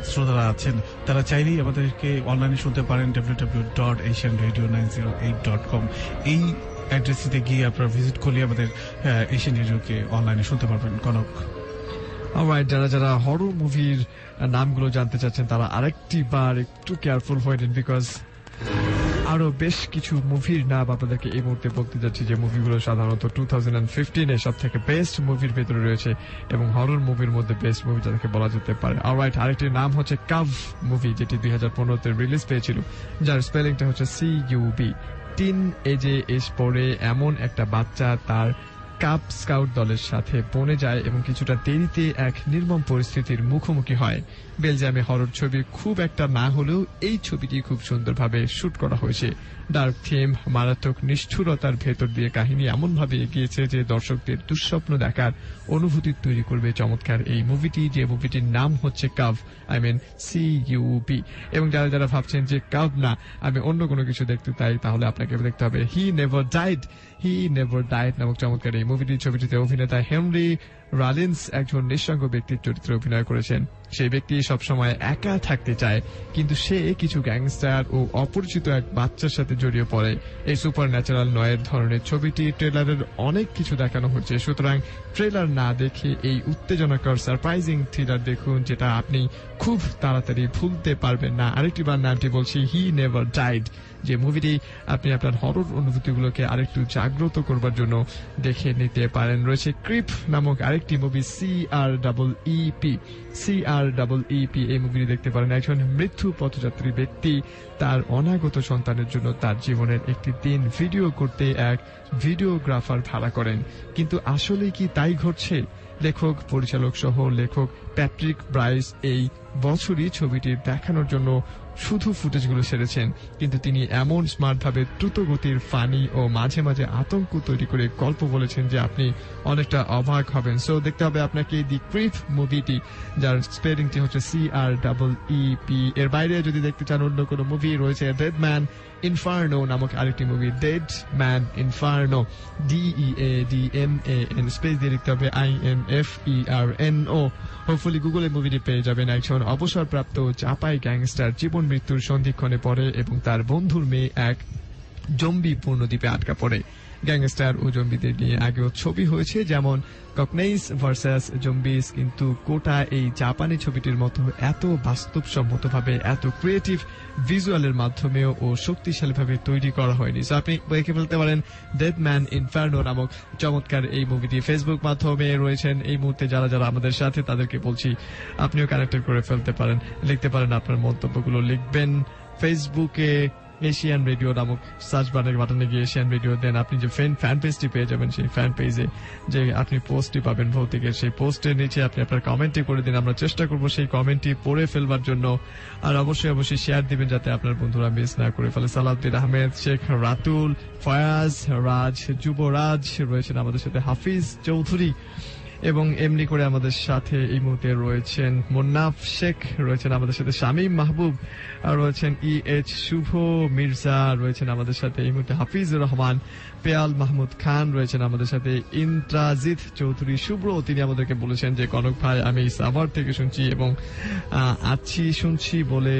শ্রোতারা আছেন, তারা চাইলেই আমাদেরকে অনলাইনে শুনতে পারেন www.asianradio908.com। এই অ্যাড্রেসটিতে গিয়ে আপনারা ভিজিট করলে আমাদের এশিয়ান রেডিওকে অনলাইনে শুনতে পারবেন। কনক, অলরাইট, যারা যারা হরর মুভির নামগুলো জানতে চাচ্ছেন তারা আরেকটি বার একটু কেয়ারফুল হয়ে নিন, বিকজ আরো বেশ কিছু মুভির নাম আপনাদেরকে এই মুহূর্তে বলতে যাচ্ছি, যে মুভিগুলো সাধারণত 2015 সব থেকে বেস্ট মুভির ভেতরে রয়েছে এবং হরর মুভির মধ্যে বেস্ট মুভি যাদেরকে বলা যেতে পারে। অলরাইট, আরেকটির নাম হচ্ছে কাভ মুভি, যেটি 2015-তে রিলিজ পেয়েছিল, যার স্পেলিংটা হচ্ছে CUB। টিন এজে এসে পড়ে এমন একটা বাচ্চা তার কাপ স্কাউট দলের সাথে বনে যায় এবং কিছুটা দেরিতে এক নির্মম পরিস্থিতির মুখোমুখি হয়। বেলজিয়ামে হরর ছবি খুব একটা না হলেও এই ছবিটি খুব সুন্দরভাবে শুট করা হয়েছে। ডার্ক থিম, মারাত্মক নিষ্ঠুরতার ভেতর দিয়ে কাহিনী এমনভাবে এগিয়েছে যে দর্শকদের দুঃস্বপ্ন দেখার অনুভূতি তৈরি করবে চমৎকার এই মুভিটি, যে মুভিটির নাম হচ্ছে কাভ, CUB। এবং যারা যারা ভাবছেন যে কাভ না, আমি অন্য কোনো কিছু দেখতে চাই, তাহলে আপনাকে দেখতে হবে হি নেভার ডাইড নামক চমৎকার এই ছবিটিতে অভিনেতা হেনরি রলিন্স একজন নিঃসঙ্গ ব্যক্তির চরিত্রে অভিনয় করেছেন। সেই ব্যক্তি সবসময় একা থাকতে চায়, কিন্তু সে কিছু গ্যাংস্টার ও অপরিচিত এক বাচ্চার সাথে জড়িয়ে পড়ে। এই সুপার ন্যাচারাল নয়ের ধরনের ছবিটি ট্রেলারের অনেক কিছু দেখানো হচ্ছে, সুতরাং ট্রেলার না দেখে এই উত্তেজনাকর সারপ্রাইজিং থ্রিলার দেখুন, যেটা আপনি খুব তাড়াতাড়ি ভুলতে পারবেন না। আরেকটি বার নামটি বলছি, হি নেভার ডাইড, যে মুভিটি আপনি আপনার হরর অনুভূতিগুলোকে আরেকটু জাগ্রত করবার জন্য দেখে নিতে পারেন। রয়েছে ক্রিপ নামক আরেকটি মুভি, CREEP। এই মুভিটি দেখতে পারেন। একজন মৃত্যু পথযাত্রী ব্যক্তি তার অনাগত সন্তানের জন্য তার জীবনের একটি দিন ভিডিও করতে এক ভিডিওগ্রাফার ভাড়া করেন, কিন্তু আসলে কি তাই ঘটছে? লেখক, পরিচালক সহ লেখক প্যাট্রিক ব্রাইস এই বছরই ছবিটি দেখানোর জন্য শুধু ফুটেজগুলো সেরেছেন, কিন্তু তিনি এমন স্মার্ট ভাবে দ্রুত গতির ফানি ও মাঝে মাঝে আতঙ্ক তৈরি করে গল্প বলেছেন যে আপনি অনেকটা অবাক হবেন। সো দেখতে হবে আপনাকে দি ক্রিপ মুভিটি, যার স্পেলিংটি হচ্ছে CREEP। এর বাইরে যদি দেখতে চান অন্য কোনো মুভি, রয়েছে ডেড ম্যান ইনফার্নো নামক আরেকটি movie, dead man Inferno, DEADMAN space দিয়ে লিখতে হবে INFERNO। হোপফুলি গুগলে মুভিটি পেয়ে যাবেন। একজন অবসরপ্রাপ্ত চাপাই গ্যাংস্টার জীবন মৃত্যুর সন্ধিক্ষণে পড়ে এবং তার বন্ধুর মেয়ে এক জম্বি পূর্ণদ্বীপে আটকা পড়ে। গ্যাংস্টার ও জম্বিদের নিয়ে আগেও ছবি হয়েছে, যেমন ককনেইস ভার্সাস জম্বিস, কিন্তু গোটা এই জাপানি ছবিটির মতো এত বাস্তবসম্মতভাবে, এত ক্রিয়েটিভ ভিজুয়ালের মাধ্যমেও ও শক্তিশালীভাবে তৈরি করা হয়নি। সো আপনি দেখে ফেলতে পারেন ডেড ম্যান ইনফার্নো নামক চমৎকার এই মুভিটি। ফেসবুক মাধ্যমে রয়েছেন এই মুহূর্তে যারা যারা আমাদের সাথে, তাদেরকে বলছি আপনিও কানেক্টেড করে ফেলতে পারেন, লিখতে পারেন আপনার মন্তব্যগুলো, লিখবেন ফেসবুকে এশিয়ান রেডিও নামক সার্চ বাটনে গিয়ে এশিয়ান রেডিও দেন, আপনি যে ফ্যান পেজটি পেয়ে যাবেন, সেই ফ্যান পেজে যে আপনি পোস্টটি পাবেন ভৌতিকের, সেই পোস্টের নিচে আপনি আপনার কমেন্টটি করে দিন। আমরা চেষ্টা করব সেই কমেন্টটি পড়ে ফেলবার জন্য, আর অবশ্যই শেয়ার দিবেন যাতে আপনার বন্ধুরা মিস না করে ফেলে। সালাউদ্দিন আহমেদ, শেখ রাতুল, ফয়াজ, রাজ, যুবরাজ রয়েছেন আমাদের সাথে, হাফিজ চৌধুরী, এবং এমনি করে আমাদের সাথে এই মুহূর্তে রয়েছেন মোন্নাফ শেখ, রয়েছেন আমাদের সাথে শামীম মাহবুব, রয়েছেন EH শুভ মির্জা, রয়েছেন আমাদের সাথে এই মুহূর্তে হাফিজুর রহমান, পেয়াল মাহমুদ খান রয়েছেন আমাদের সাথে, ইন্দ্রাজিৎ চৌধুরী শুভ্র, তিনি আমাদেরকে বলেছেন যে কনক ভাই আমি সাভার থেকে শুনছি এবং শুনছি বলে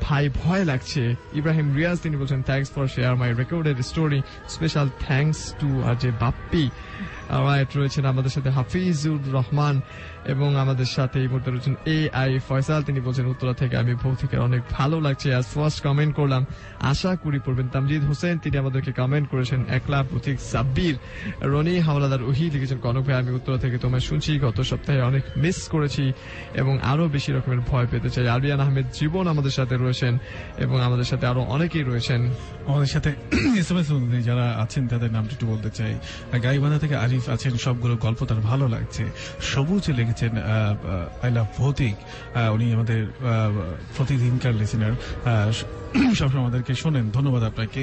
ভাই ভয় লাগছে। ইব্রাহিম রিয়াজ তিনি বলছেন thanks for share my recorded story, special thanks to যে বাপ্পি। রাইট, রয়েছেন আমাদের সাথে হাফিজুর রহমান এবং আমাদের সাথে এই মুহূর্তে রয়েছেন AI ফয়সাল, তিনি বলছেন উত্তরা থেকে আমি ভৌতিকের অনেক ভালো লাগছে, আজ ফার্স্ট কমেন্ট করলাম, আশা করি পড়বেন। তামজিদ হোসেন তিনি আমাদেরকে কমেন্ট করেছেন, একলা প্রতীক সাব্বির, রনি হাওলাদার ওহি লিখেছেন কনক ভাই আমি উত্তরা থেকে তোমায় শুনছি, গত সপ্তাহে অনেক মিস করেছি এবং আরো বেশি রকমের ভয় পেতে চাই। আরিয়ান আহমেদ জীবন আমাদের সাথে রয়েছেন এবং আমাদের সাথে আরো অনেকেই রয়েছেন। আমাদের সাথে SMS যারা আছেন তাদের নামটা একটু বলতে চাই। গাইবান্ধা থেকে আরিফ আছেন, সবগুলো গল্প তার ভালো লাগছে। সবুজ লিখেছেন আই লাভ ভৌতিক, উনি আমাদের প্রতিদিনকার লিসেনার, সবসময় আমাদেরকে শোনেন, ধন্যবাদ আপনাকে।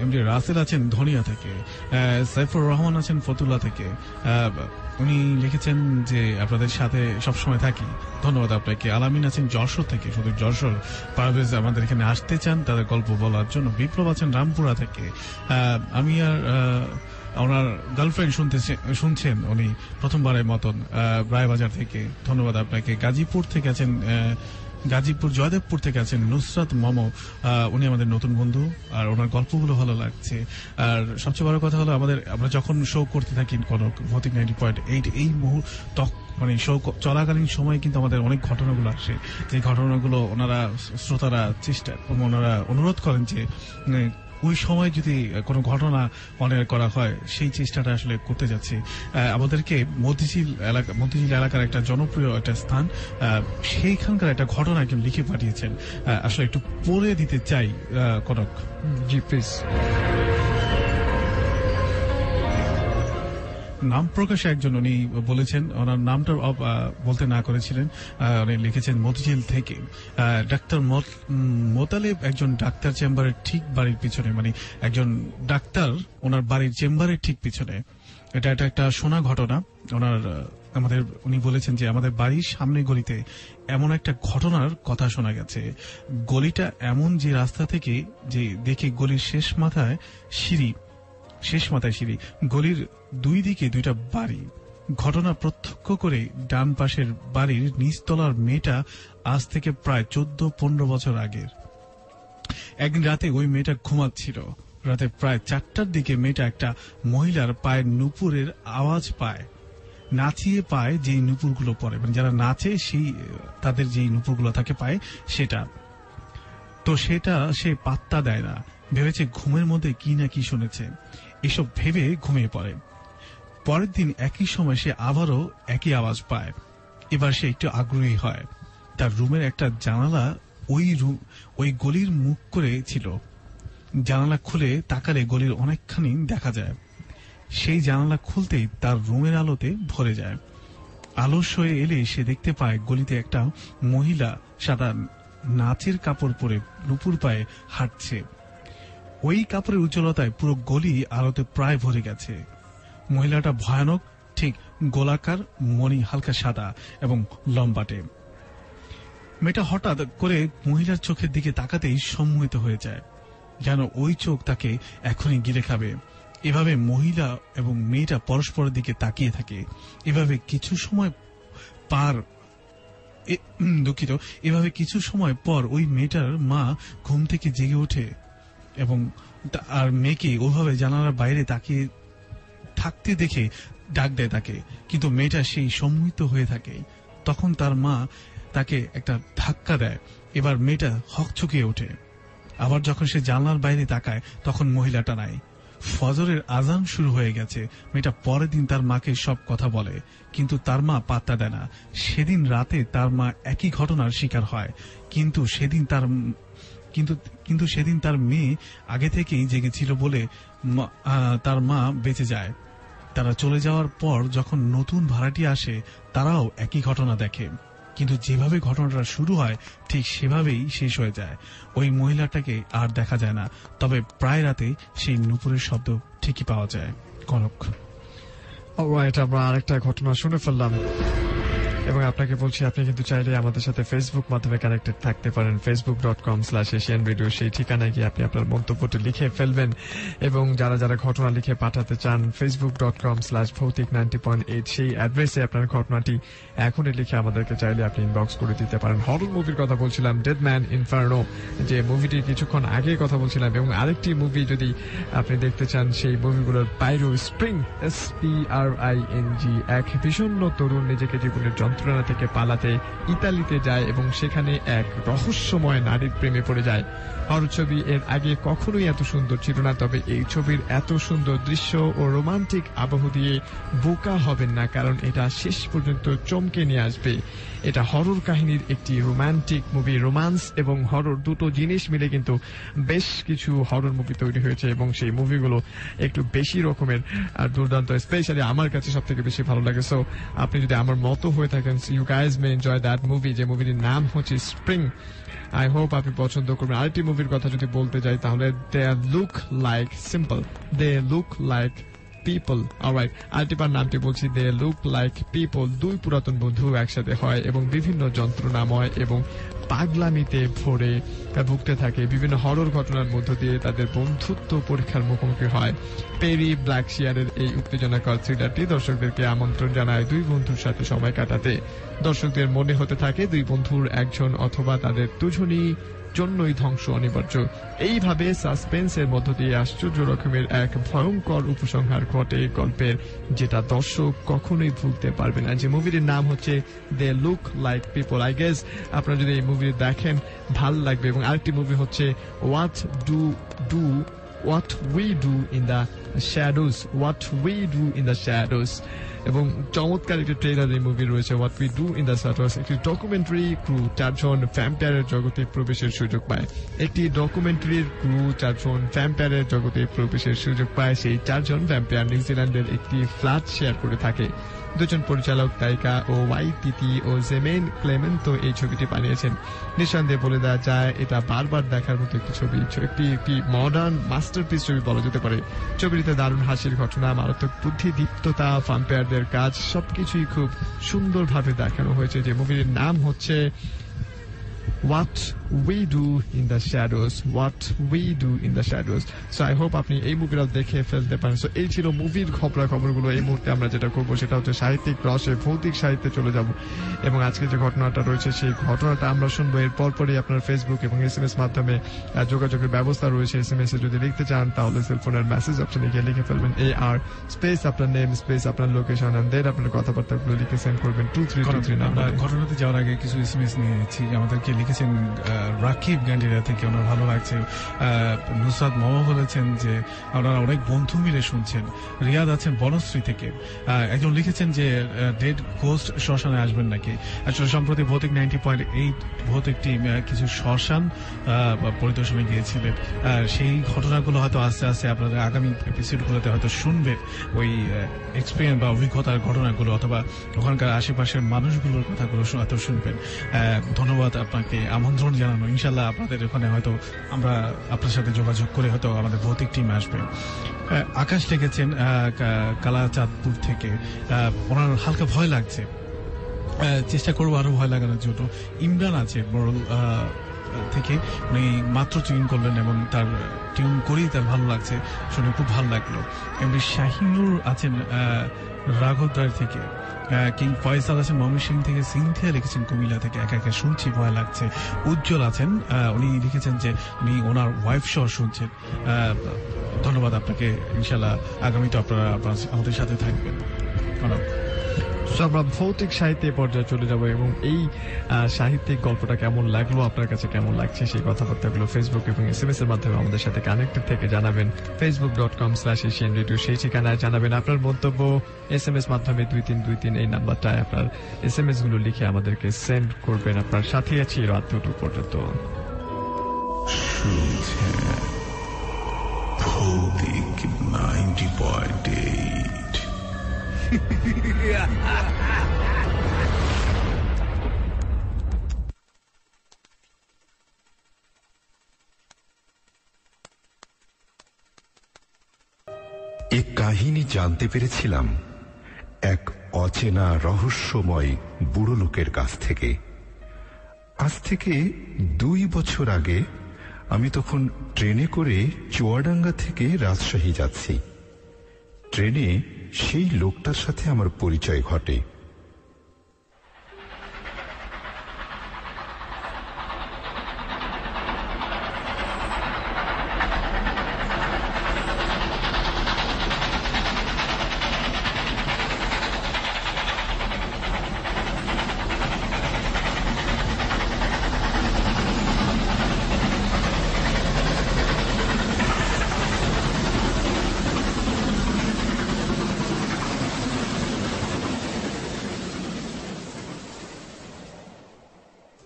এমডি রাসেল আছেন ধনিয়া থেকে, সাইফুর রহমান আছেন ফতুল্লা থেকে, উনি লিখেছেন যে আপনাদের সাথে সবসময় থাকি, ধন্যবাদ আপনাকে। আলামিন আছেন যশোর থেকে, শুধু যশোর, পারভেজ আমাদের এখানে আসতে চান তাদের গল্প বলার জন্য। বিপ্লব আছেন রামপুরা থেকে, আমি আর ওনার গার্লফ্রেন্ড শুনছেন উনি প্রথমবারের মতন রায়বাজার থেকে, ধন্যবাদ আপনাকে। গাজীপুর থেকে আছেন, গাজীপুর জয়দেবপুর থেকে আছেন নুসরাত মমো, উনি আমাদের নতুন বন্ধু, আর ওনার গল্পগুলো ভালো লাগছে। আর সবচেয়ে বড় কথা হলো আমরা যখন শো করতে থাকি কোনো ভৌতিক 90.8 এই মানে শো চলাকালীন সময় কিন্তু আমাদের অনেক ঘটনাগুলো আসে, যে ঘটনাগুলো ওনারা শ্রোতারা ওনারা অনুরোধ করেন যে ওই সময় যদি কোনো ঘটনা মনে করা হয়, সেই চেষ্টাটা আসলে করতে যাচ্ছে। আমাদেরকে মতিঝিল এলাকার একটা জনপ্রিয় একটা স্থান, সেইখানকার একটা ঘটনা একজন লিখে পাঠিয়েছেন, আসলে একটু পড়ে দিতে চাই কনক। জি প্লিজ। নাম প্রকাশে একজন উনি বলেছেন, ওনার নামটা বলতে না করেছিলেন, উনি লিখেছেন মতিঝিল থেকে। ডাক্তার মোতালেব একজন ডাক্তার চেম্বারের ঠিক বাড়ির পিছনে, মানে একজন ডাক্তার ওনার বাড়ির চেম্বারের ঠিক পিছনে। এটা একটা শোনা ঘটনা। উনি বলেছেন যে আমাদের বাড়ির সামনে গলিতে এমন একটা ঘটনার কথা শোনা গেছে। গলিটা এমন যে রাস্তা থেকে যে দেখে গলির শেষ মাথায় সিঁড়ি, গলির দুই দিকে দুইটা বাড়ি। ঘটনা প্রত্যক্ষ করে ডান পাশের বাড়ির নিচতলার মেয়েটা আজ থেকে প্রায় 14-15 বছর আগের। একদিন রাতে ওই মেয়েটা ঘুমাচ্ছিল। রাতে প্রায় 4টার দিকে মেয়েটা একটা মহিলার পায়ের নুপুরের আওয়াজ পায়। নাচিয়ে পায় যেই নুপুরগুলো পরে, মানে যারা নাচে সেই তাদের যেই নুপুরগুলো থাকে পায়, সেটা সে পাত্তা দেয় না, ভেবেছে ঘুমের মধ্যে কি না কি শুনেছে, এসব ভেবে ঘুমিয়ে পড়ে। পরের দিন একই সময় সে আবারও একই আওয়াজ পায়। এবার সে একটু আগ্রহী হয়। তার রুমের একটা জানালা ওই গলির মুখ করে ছিল। জানালা খুলে তাকালে গলির অনেকখানি দেখা যায়। সেই জানালা খুলতেই তার রুমের আলোতে ভরে যায়। আলস হয়ে এলে সে দেখতে পায় গলিতে একটা মহিলা সাদা নাচের কাপড় পরে নুপুর পায়ে হাঁটছে। ওই কাপড়ের উজ্জ্বলতায় পুরো গলি আলোতে প্রায় ভরে গেছে। মহিলাটা ভয়ানক, ঠিক গোলাকার, মণি হালকা সাদা এবং লম্বাটে। মেয়েটা হঠাৎ করে মহিলার চোখের দিকে তাকাতেই সম্মোহিত হয়ে যায়, যেন ওই চোখ তাকে এখনই গিলে খাবে। এভাবে মহিলা এবং মেয়েটা পরস্পরের দিকে তাকিয়ে থাকে। এভাবে কিছু সময় পর ওই মেয়েটার মা ঘুম থেকে জেগে ওঠে এবং আর মেয়েকে ওভাবে জানালার বাইরে তাকিয়ে থাকতে দেখে ডাক দেয় তাকে, কিন্তু মেয়েটা সেই সম্মোহিত হয়ে থাকে। তখন তার মা তাকে একটা ধাক্কা দেয়। এবার মেয়েটা হকচকিয়ে ওঠে। আবার যখন সে জানলার বাইরে তাকায় তখন মহিলাটা নাই। ফজরের আজান শুরু হয়ে গেছে। মেয়েটা পরের দিন তার মাকে সব কথা বলে, কিন্তু তার মা পাত্তা দেয় না। সেদিন রাতে তার মা একই ঘটনার শিকার হয়, কিন্তু সেদিন তার মেয়ে আগে থেকেই জেগেছিল বলে তার মা বেঁচে যায়। তারা চলে যাওয়ার পর যখন নতুন ভাড়াটি আসে, তারাও একই ঘটনা দেখে, কিন্তু যেভাবে ঘটনাটা শুরু হয় ঠিক সেভাবেই শেষ হয়ে যায়। ওই মহিলাটাকে আর দেখা যায় না, তবে প্রায় রাতে সেই নুপুরের শব্দ ঠিকই পাওয়া যায়। কনক, অলরাইট, আমরা আরেকটা ঘটনা শুনে ফেললাম। এবং আপনাকে বলছি আপনি কিন্তু চাইলে আমাদের সাথে ফেসবুক মাধ্যমে কানেক্টেড থাকতে পারেন। facebook.com/Asian Radio সেই ঠিকানায় গিয়ে আপনি আপনার মন্তব্যটি লিখে ফেলবেন। এবং যারা যারা ঘটনা লিখে পাঠাতে চান facebook.com/ভৌতিক90.8 সেই অ্যাড্রেসে আপনার ঘটনাটি এখনই লিখে আমাদেরকে চাইলে আপনি ইনবক্স করে দিতে পারেন। হরর মুভির কথা বলছিলাম, ডেড ম্যান ইনফার্নো, যে মুভিটির কিছুক্ষণ আগে কথা বলছিলাম। এবং আরেকটি মুভি যদি আপনি দেখতে চান সেই মুভিগুলোর পাইরো স্প্রিং, SPRING, এক ভীষণ তরুণ নিজেকে জীবনের যন্ত্রণা থেকে পালাতে ইতালিতে যায় এবং সেখানে এক রহস্যময় নারীর প্রেমে পড়ে যায়। হরর ছবি এর আগে কখনোই এত সুন্দর ছিল না, তবে এই ছবির এত সুন্দর দৃশ্য ও রোমান্টিক আবহ দিয়ে বোকা হবেন না, কারণ এটা শেষ পর্যন্ত চমকে নিয়ে আসবে। এটা হরর কাহিনীর একটি রোমান্টিক মুভি। রোমান্স এবং হরর দুটো জিনিস মিলে কিন্তু বেশ কিছু হরর মুভি তৈরি হয়েছে এবং সেই মুভিগুলো একটু বেশি রকমের আর দুর্দান্ত, স্পেশালি আমার কাছে সব থেকে বেশি ভালো লাগে। সো আপনি যদি আমার মতো হয়ে থাকেন, you guys may enjoy that movie, যে মুভিটির নাম হচ্ছে স্প্রিং। আই হোপ আপনি পছন্দ করবেন। আরেকটি মুভির কথা যদি বলতে যাই তাহলে they look like simple, they look like people. Alright, আরেকটিবার নামটি বলছি, দে লুক লাইক পিপল। দুই পুরাতন বন্ধু একসাথে হয় এবং বিভিন্ন যন্ত্রণাময় এবং পাগলামিতে ভরে ভুগতে থাকে। বিভিন্ন হরর ঘটনার মধ্য দিয়ে তাদের বন্ধুত্ব পরীক্ষার মুখোমুখি হয়। পেরি ব্ল্যাকশিয়ারের এই উত্তেজনাকর থ্রিলারটি দর্শকদেরকে আমন্ত্রণ জানায় দুই বন্ধুর সাথে সময় কাটাতে। দর্শকদের মনে হতে থাকে দুই বন্ধুর একজন অথবা তাদের দুজনই জন্যই ধ্বংস অনিবার্য। এইভাবে সাসপেন্সের মধ্য দিয়ে আশ্চর্য রকমের এক ভয়ঙ্কর উপসংহার ঘটে গল্পের, যেটা দর্শক কখনোই ভুলতে পারবে না। যে মুভির নাম হচ্ছে they look like people. I guess আপনারা যদি এই মুভি দেখেন ভাল লাগবে। এবং আরেকটি মুভি হচ্ছে what we do in the shadows, what we do in the shadows. এবং চমৎকার একটি ট্রেলার এই মুভি রয়েছে, what we do in the shadows. একটি ডকুমেন্টারি ক্রু 4 জন ভ্যাম্পায়ারের জগতে প্রবেশের সুযোগ পায়। একটি ডকুমেন্টারির ক্রু 4 জন ভ্যাম্পায়ারের জগতে প্রবেশের সুযোগ পায়। সেই 4 জন ভ্যাম্পায়ার নিউজিল্যান্ডের একটি ফ্ল্যাট শেয়ার করে থাকে। দুজন পরিচালক তাইকা ও ওয়াইটিটি ও জেমেন ক্লেমেন্তো এই ছবিটি বানিয়েছেন। নিঃসন্দেহে বলে দেওয়া যায় এটা বারবার দেখার মতো একটি ছবি, একটি মডার্ন মাস্টারপিস ছবি বলা যেতে পারে। ছবিটিতে দারুণ হাসির ঘটনা, মারাত্মক বুদ্ধিদীপ্ততা, ভাম্পায়ারদের কাজ সবকিছুই খুব সুন্দরভাবে দেখানো হয়েছে। যে মুভির নাম হচ্ছে What We Do in the Shadows, What We Do in the Shadows. So I hope আপনি এই মুভিটা দেখে ফেলতে পারেন। সো এই ছিল মুভির খবরাখবরগুলো। এই মুহূর্তে আমরা যেটা করবো সেটা হচ্ছে সাহিত্যিক রসে ভৌতিক সাহিত্যে চলে যাব এবং আজকে যে ঘটনাটা রয়েছে সেই ঘটনাটা আমরা শুনবো। এর পরপরই আপনার ফেসবুক এবং SMS মাধ্যমে যোগাযোগের ব্যবস্থা রয়েছে। SMS এ যদি লিখতে চান তাহলে সেলফোনের মেসেজ অপশনে গিয়ে লিখে ফেলবেন AR স্পেস আপনার নেম স্পেস আপনার লোকেশন এন্ড দেন আপনার কথাবার্তাগুলো লিখে সেন্ড করবেন 2323 নাম্বারে। ঘটনাতে যাওয়ার আগে কিছু SMS নিয়ে নিচ্ছি। আমাদেরকে লিখেছেন রাকিব গ্যান্ডিরা থেকে, ওনার ভালো লাগছে। নুসরাত মোহাম্মদ বলেছেন যে ওনারা অনেক বন্ধু মিলে শুনছেন। রিয়াদ আছেন বনশ্রী থেকে। একজন লিখেছেন যে ডেড ঘোস্ট শ্মশানে আসবেন নাকি। আসলে সম্প্রতি ভৌতিক 90.8 ভৌতিক টিম কিছু শ্মশান পরিদর্শনে গিয়েছিলেন। সেই ঘটনাগুলো হয়তো আস্তে আস্তে আপনাদের আগামী এপিসোডগুলোতে হয়তো শুনবেন, ওই এক্সপিরিয়েন্স বা অভিজ্ঞতার ঘটনাগুলো অথবা ওখানকার আশেপাশের মানুষগুলোর কথাগুলো হয়তো শুনবেন। ধন্যবাদ আপনাকে, আমন্ত্রণ জানানো। ইনশাল্লাহ আপনাদের ওখানে হয়তো আমরা আপনার সাথে যোগাযোগ করে হয়তো আমাদের ভৌতিক টিম আসবে। আকাশ লিখেছেন কালাচাঁদপুর থেকে, ওনার হালকা ভয় লাগছে, চেষ্টা করবো আরো ভয় লাগানোর জন্য। ইমরান আছে বড়ল থেকে, উনি মাত্র টিউন করলেন এবং তার টিউন করেই তার ভালো লাগছে, শুনে খুব ভালো লাগলো। এমনি শাহিনুর আছেন রাঘবদার থেকে, কিং ফয়সাল আছেন ময়মনসিংহ থেকে, সিনথিয়া লিখেছেন কুমিল্লা থেকে, একা একা শুনছি ভয় লাগছে। উজ্জ্বল আছেন, উনি লিখেছেন যে উনি ওনার ওয়াইফ সহ শুনছেন। ধন্যবাদ আপনাকে, ইনশাল্লাহ আগামীতে আপনারা আমাদের সাথে থাকবেন। আমরা ভৌতিক সাহিত্যে পর্যায়ে চলে যাব এবং এই সাহিত্যিক গল্পটা কেমন লাগলো, আপনার কাছে কেমন লাগছে সেই কথাবার্তাগুলো ফেসবুক এবং SMS এর মাধ্যমে আমাদের সাথে কানেক্টেড থেকে জানাবেন। facebook.com/Asian Radio সেই ঠিকানায় জানাবেন আপনার মন্তব্য। SMS মাধ্যমে 2323 এই নাম্বারটায় আপনার SMS গুলো লিখে আমাদেরকে সেন্ড করবেন। আপনার সাথে আছি রাত 2 পর্যন্ত। ভৌতিক 90.8 এক কাহিনী জানতে পেরেছিলাম, এক অচেনা রহস্যময় বুড়ো লোকের কাছ থেকে। আজ থেকে 2 বছর আগে আমি তখন ট্রেনে করে চুয়াডাঙ্গা থেকে রাজশাহী যাচ্ছি। ট্রেনে সেই লোকটার সাথে আমার পরিচয় ঘটে।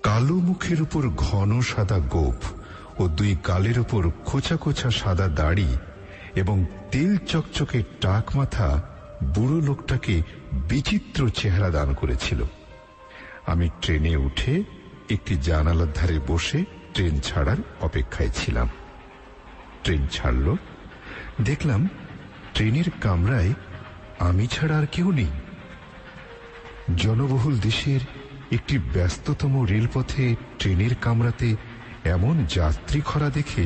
কালো মুখের উপর ঘন সাদা গোঁফ ও 2 গালের উপর খোঁচা খোঁচা সাদা দাড়ি এবং তেল চকচকে টাক মাথা বুড়ো লোকটাকে বিচিত্র চেহারা দান করেছিল। আমি ট্রেনে উঠে একটি জানালার ধারে বসে ট্রেন ছাড়ার অপেক্ষায় ছিলাম। ট্রেন ছাড়ল, দেখলাম ট্রেনের কামরায় আমি ছাড়া আর কেউ নেই। জনবহুল দেশের একটি ব্যস্ততম রেলপথে ট্রেনের কামরাতে এমন যাত্রী খরা দেখে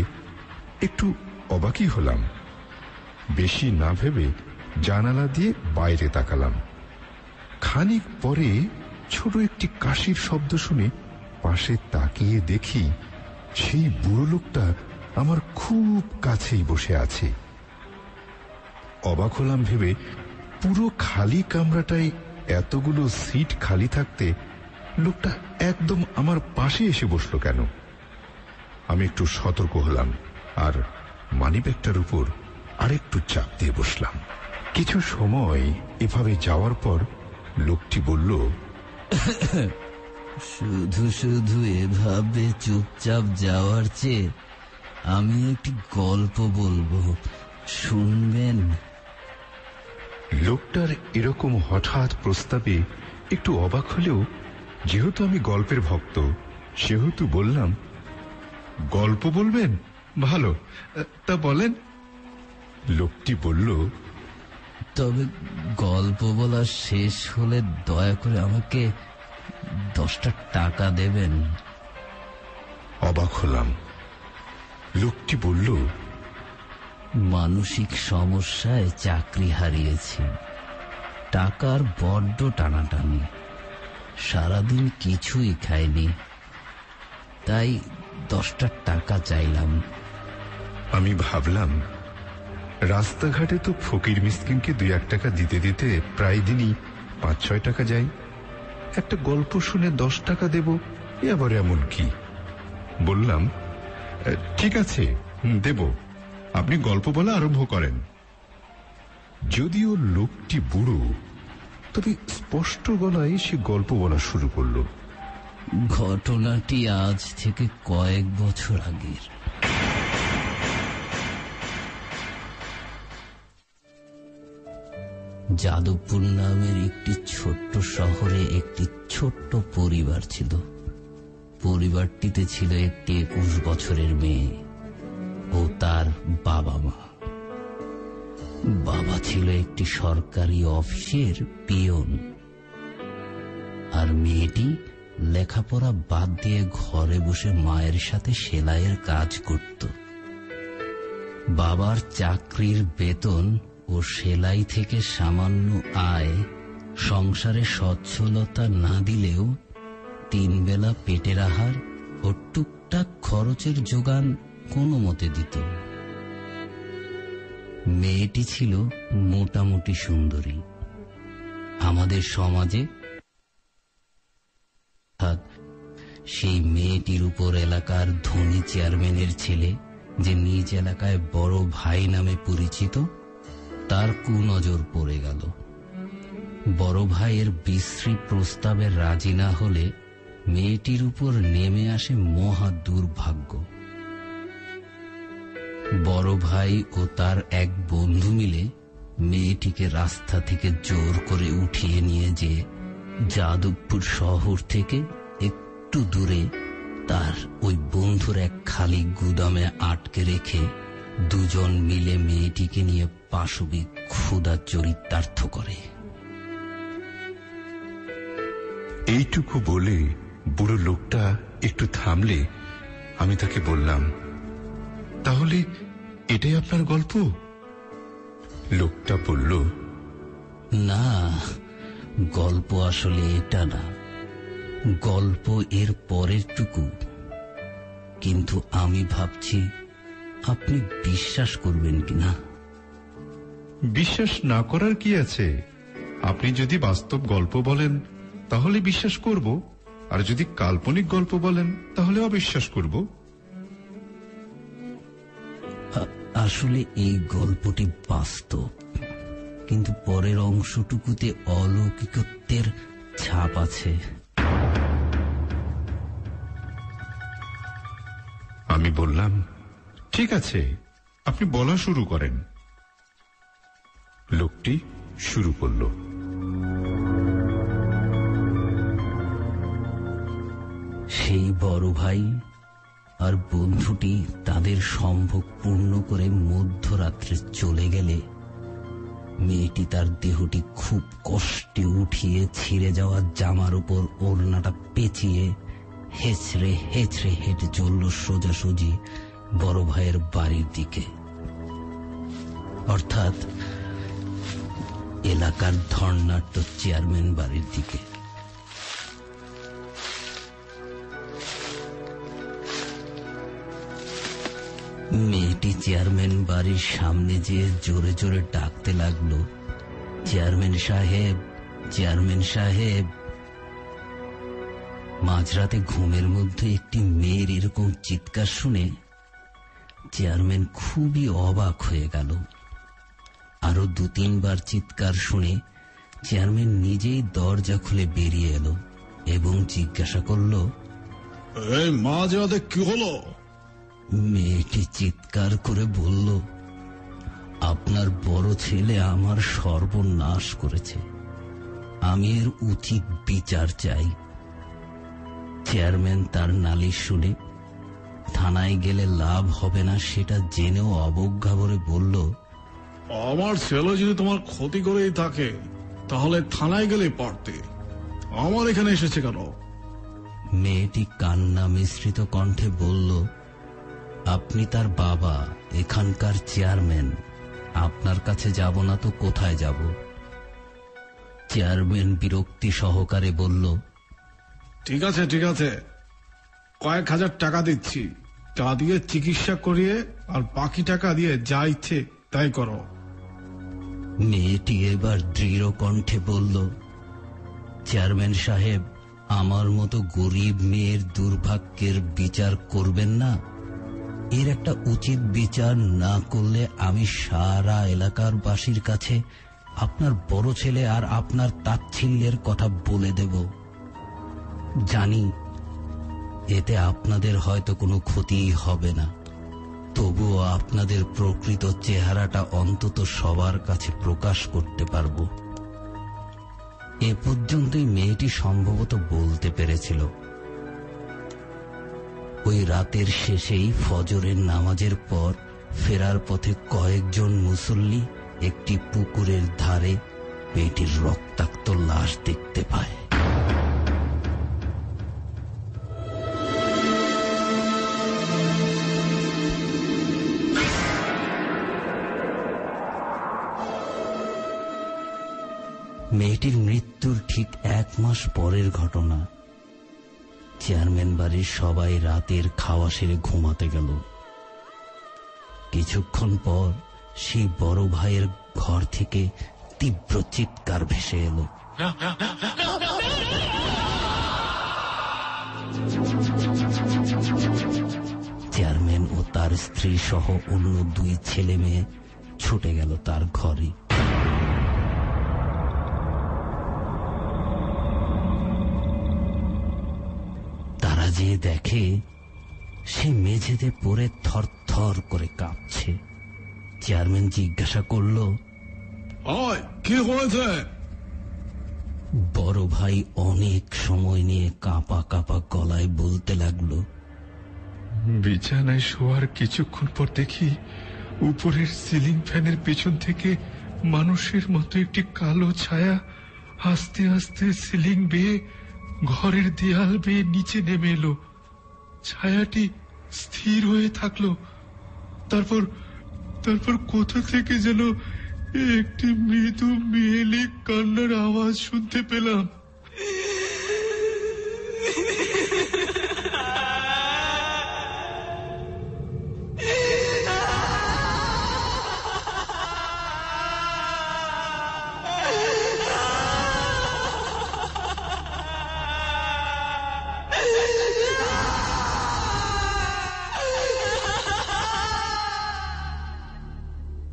একটু অবাকই হলাম। বেশি না ভেবে জানালা দিয়ে বাইরে তাকালাম। খানিক পরে ছোট একটি কাশির শব্দ শুনে পাশে তাকিয়ে দেখি সেই বুড়ো লোকটা আমার খুব কাছেই বসে আছে। অবাক হলাম ভেবে পুরো খালি কামরাটায় এতগুলো সিট খালি থাকতে লোকটা একদম আমার পাশে এসে বসলো কেন? আমি একটু সতর্ক হলাম আর মানিব্যাগটার উপর আরেকটু চাপ দিয়ে বসলাম। কিছু সময় এভাবে যাওয়ার পর লোকটি বলল, শুধু শুধু এভাবে চুপচাপ যাওয়ার চেয়ে আমি একটি গল্প বলবো, শুনবেন? লোকটার এরকম হঠাৎ প্রস্তাবে একটু অবাক হলেও যেহেতু আমি গল্পের ভক্ত সেহেতু বললাম, গল্প বলবেন? ভালো, তা বলেন। লোকটি বলল, তবে গল্প বলা শেষ হলে দয়া করে আমাকে 10টা টাকা দেবেন। অবাক হলাম। লোকটি বলল, মানসিক সমস্যায় চাকরি হারিয়েছি, টাকার বড্ড টানাটানি, সারাদিন কিছুই খাইনি, তাই 10টা টাকা চাইলাম। আমি ভাবলাম রাস্তাঘাটে তো ফকির মিসকিনকে 2-1 টাকা দিতে দিতে প্রায় দিনই 5-6 টাকা যায়। একটা গল্প শুনে 10 টাকা দেব, এ আবার এমন কি? বললাম, ঠিক আছে, দেব, আপনি গল্প বলা আরম্ভ করেন। যদিও লোকটি বুড়ো, তবে স্পষ্ট গলায় সে গল্প বলা শুরু করল। ঘটনাটি আজ থেকে কয়েক বছর আগের। যাদবপুর নামের একটি ছোট্ট শহরে একটি ছোট্ট পরিবার ছিল। পরিবারটিতে ছিল একটি 21 বছরের মেয়ে ও তার বাবা মা। বাবা ছিল একটি সরকারি অফিসের পিয়ন, আর মেয়েটি লেখাপড়া বাদ দিয়ে ঘরে বসে মায়ের সাথে সেলাইয়ের কাজ করত। বাবার চাকরির বেতন ও সেলাই থেকে সামান্য আয় সংসারে সচ্ছলতা না দিলেও 3 বেলা পেটের আহার ও টুকটাক খরচের যোগান কোনো মতে দিত। মেয়েটি ছিল মোটামুটি সুন্দরী। আমাদের সমাজে সেই মেয়েটির উপর এলাকার ধনী চেয়ারম্যানের ছেলে, যে নিজ এলাকায় বড় ভাই নামে পরিচিত, তার কুনজর পড়ে গেল। বড় ভাইয়ের বিশ্রী প্রস্তাবে রাজি না হলে মেয়েটির উপর নেমে আসে মহা দুর্ভাগ্য। বড় ভাই ও তার এক বন্ধু মিলে মেয়েটিকে রাস্তা থেকে জোর করে উঠিয়ে নিয়ে যে যাদবপুর শহর থেকে একটু দূরে তার ওই বন্ধুর এক খালি গুদামে আটকে রেখে দুজন মিলে মেয়েটিকে নিয়ে পাশবিক ক্ষুধা চরিতার্থ করে। এইটুকু বলে বুড়ো লোকটা একটু থামলে আমি তাকে বললাম, তাহলে এটাই আপনার গল্প? লোকটা বলল, না, গল্প আসলে এটা না, গল্প এর পরের টুকু। কিন্তু আমি ভাবছি আপনি বিশ্বাস করবেন কিনা। বিশ্বাস না করার কি আছে? আপনি যদি বাস্তব গল্প বলেন তাহলে বিশ্বাস করব, আর যদি কাল্পনিক গল্প বলেন তাহলে অবিশ্বাস করব। আসলে এই গল্পটি বাস্তব, কিন্তু পরের অংশটুকুতে অলৌকিকত্বের ছাপ আছে। আমি বললাম, ঠিক আছে, আপনি বলা শুরু করেন। লোকটি শুরু করল। সেই বড় ভাই আর বন্ধুটি তাদের সম্ভোগ পূর্ণ করে মধ্যরাত্রে চলে গেলে মেয়েটি তার দেহটি খুব কষ্টে উঠিয়ে ছিঁড়ে যাওয়া জামার উপর ওড়নাটা পেঁচিয়ে হেঁচড়ে হেঁচড়ে হেঁটে চলল সোজাসুজি বড় ভাইয়ের বাড়ির দিকে, অর্থাৎ এলাকার ধর্নাঢ্য চেয়ারম্যান বাড়ির দিকে। মেয়েটি চেয়ারম্যান বাড়ির সামনে যেয়ে জোরে জোরে ডাকতে লাগলো, চেয়ারম্যান সাহেব, চেয়ারম্যান সাহেব। মাঝরাতে ঘুমের মধ্যে একটি মেয়ের এরকম চিৎকার শুনে চেয়ারম্যান খুবই অবাক হয়ে গেল। আরো 2-3 বার চিৎকার শুনে চেয়ারম্যান নিজেই দরজা খুলে বেরিয়ে এলো এবং জিজ্ঞাসা করল, এই মাঝরাতে কি হলো? মেয়েটি চিৎকার করে বলল, আপনার বড় ছেলে আমার সর্বনাশ করেছে, আমি এর উচিত বিচার চাই। চেয়ারম্যান তার নালিশ শুনে থানায় গেলে লাভ হবে না সেটা জেনেও অবজ্ঞা ভরে বলল, আমার ছেলে যদি তোমার ক্ষতি করেই থাকে তাহলে থানায় গেলে পারতে, আমার এখানে এসেছে কেন? মেয়েটি কান্না মিশ্রিত কণ্ঠে বলল, আপনি তার বাবা, এখানকার চেয়ারম্যান, আপনার কাছে যাব না তো কোথায় যাব? চেয়ারম্যান বিরক্তি সহকারে বলল, ঠিক আছে ঠিক আছে, কয়েক হাজার টাকা দিচ্ছি, তা দিয়ে চিকিৎসা করিয়ে আর বাকি টাকা দিয়ে যা ইচ্ছে তাই করো। মেয়েটি এবার দৃঢ় কণ্ঠে বলল, চেয়ারম্যান সাহেব, আমার মতো গরিব মেয়ের দুর্ভাগ্যের বিচার করবেন না। এর একটা উচিত বিচার না করলে আমি সারা এলাকার বাসীর কাছে আপনার বড় ছেলে আর আপনার তাচ্ছিল্যের কথা বলে দেব। জানি এতে আপনাদের হয়তো কোনো ক্ষতিই হবে না, তবুও আপনাদের প্রকৃত চেহারাটা অন্তত সবার কাছে প্রকাশ করতে পারব। এ পর্যন্তই মেয়েটি সম্ভবত বলতে পেরেছিল। ওই রাতের শেষেই ফজরের নামাজের পর ফেরার পথে কয়েকজন মুসল্লি একটি পুকুরের ধারে মেয়েটির রক্তাক্ত লাশ দেখতে পায়। মেয়েটির মৃত্যুর ঠিক 1 মাস পরের ঘটনা। চেয়ারম্যান বাড়ির সবাই রাতের খাওয়া সেরে ঘুমাতে গেল। কিছুক্ষণ পর সেই বড় ভাইয়ের ঘর থেকে তীব্র চিৎকার ভেসে এলো। চেয়ারম্যান ও তার স্ত্রী সহ অন্য 2 ছেলে মেয়ে ছুটে গেল তার ঘরে। তারা যে দেখে সে মেঝেতে পড়ে থরথর করে কাঁপছে। চেয়ারম্যান জিজ্ঞাসা করল, কি হয়েছে? বড় ভাই অনেক সময় নিয়ে কাঁপা কাঁপা গলায় বলতে লাগলো, বিছানায় শোয়ার কিছুক্ষণ পর দেখি উপরের সিলিং ফ্যানের পেছন থেকে মানুষের মতো একটি কালো ছায়া আস্তে আস্তে সিলিং বেয়ে ঘরের দেয়াল বেয়ে নিচে নেমে এলো। ছায়াটি স্থির হয়ে থাকলো। তারপর তারপর কোথা থেকে যেন একটি মৃদু মেয়েলি কান্নার আওয়াজ শুনতে পেলাম।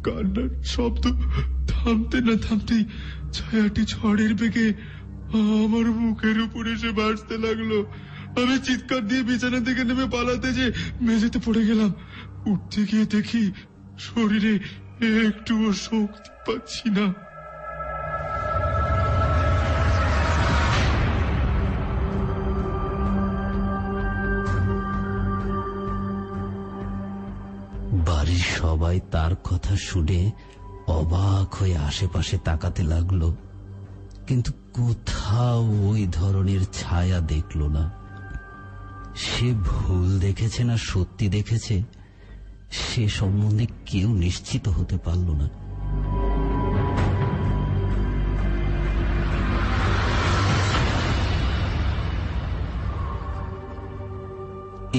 কান্নার শব্দ থামতে না থামতেই ছায়াটি ঝড়ের বেগে আমার মুখের উপর এসে ভাসতে লাগলো। আমি চিৎকার দিয়ে বিছানা থেকে নেমে পালাতে যে মেঝেতে পড়ে গেলাম। উঠতে গিয়ে দেখি শরীরে একটুও শক্তি পাচ্ছি না। বাড়ির সবাই তার কথা শুনে অবাক হয়ে আশেপাশে তাকাতে লাগলো, কিন্তু কোথাও ওই ধরনের ছায়া দেখল না। সে ভুল দেখেছে না সত্যি দেখেছে সে সম্বন্ধে কেউ নিশ্চিত হতে পারল না।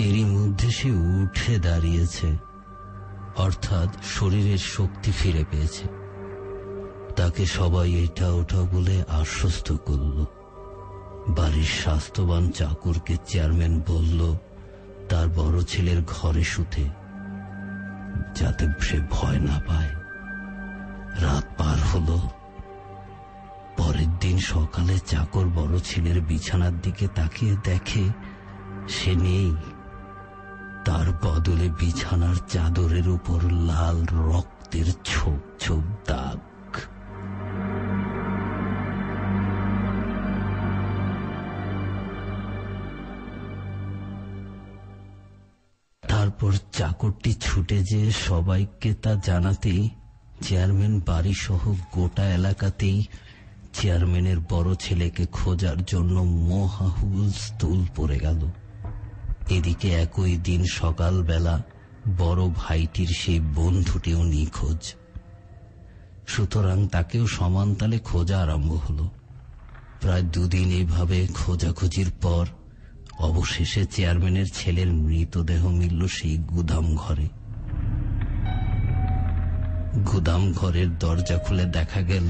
এরই মধ্যে সে উঠে দাঁড়িয়েছে, অর্থাৎ শরীরের শক্তি ফিরে পেয়েছে। তাকে সবাই এটা ওঠা বলে আশ্বস্ত করল। বাড়ির স্বাস্থ্যবান চাকরকে চেয়ারম্যান বলল তার বড় ছেলের ঘরে শুতে, যাতে সে ভয় না পায়। রাত পার হলো। পরের দিন সকালে চাকর বড় ছেলের বিছানার দিকে তাকিয়ে দেখে সে নেই। তার বদলে বিছানার চাদরের উপর লাল রক্তের ছোপ ছোপ দাগ। তারপর চাকরটি ছুটে যেয়ে সবাইকে তা জানাতেই চেয়ারম্যান বাড়ি সহ গোটা এলাকাতেই চেয়ারম্যানের বড় ছেলেকে খোঁজার জন্য মহাহুলস্থুল পড়ে গেল। এদিকে একই দিন সকালবেলা বড় ভাইটির সেই বন্ধুটিও নিখোঁজ। সুতরাং তাকেও সমানতালে খোঁজা আরম্ভ হলো। প্রায় 2 দিন এইভাবে খোঁজাখুঁজির পর অবশেষে চেয়ারম্যানের ছেলের মৃতদেহ মিলল সেই গুদাম ঘরে। গুদাম ঘরের দরজা খুলে দেখা গেল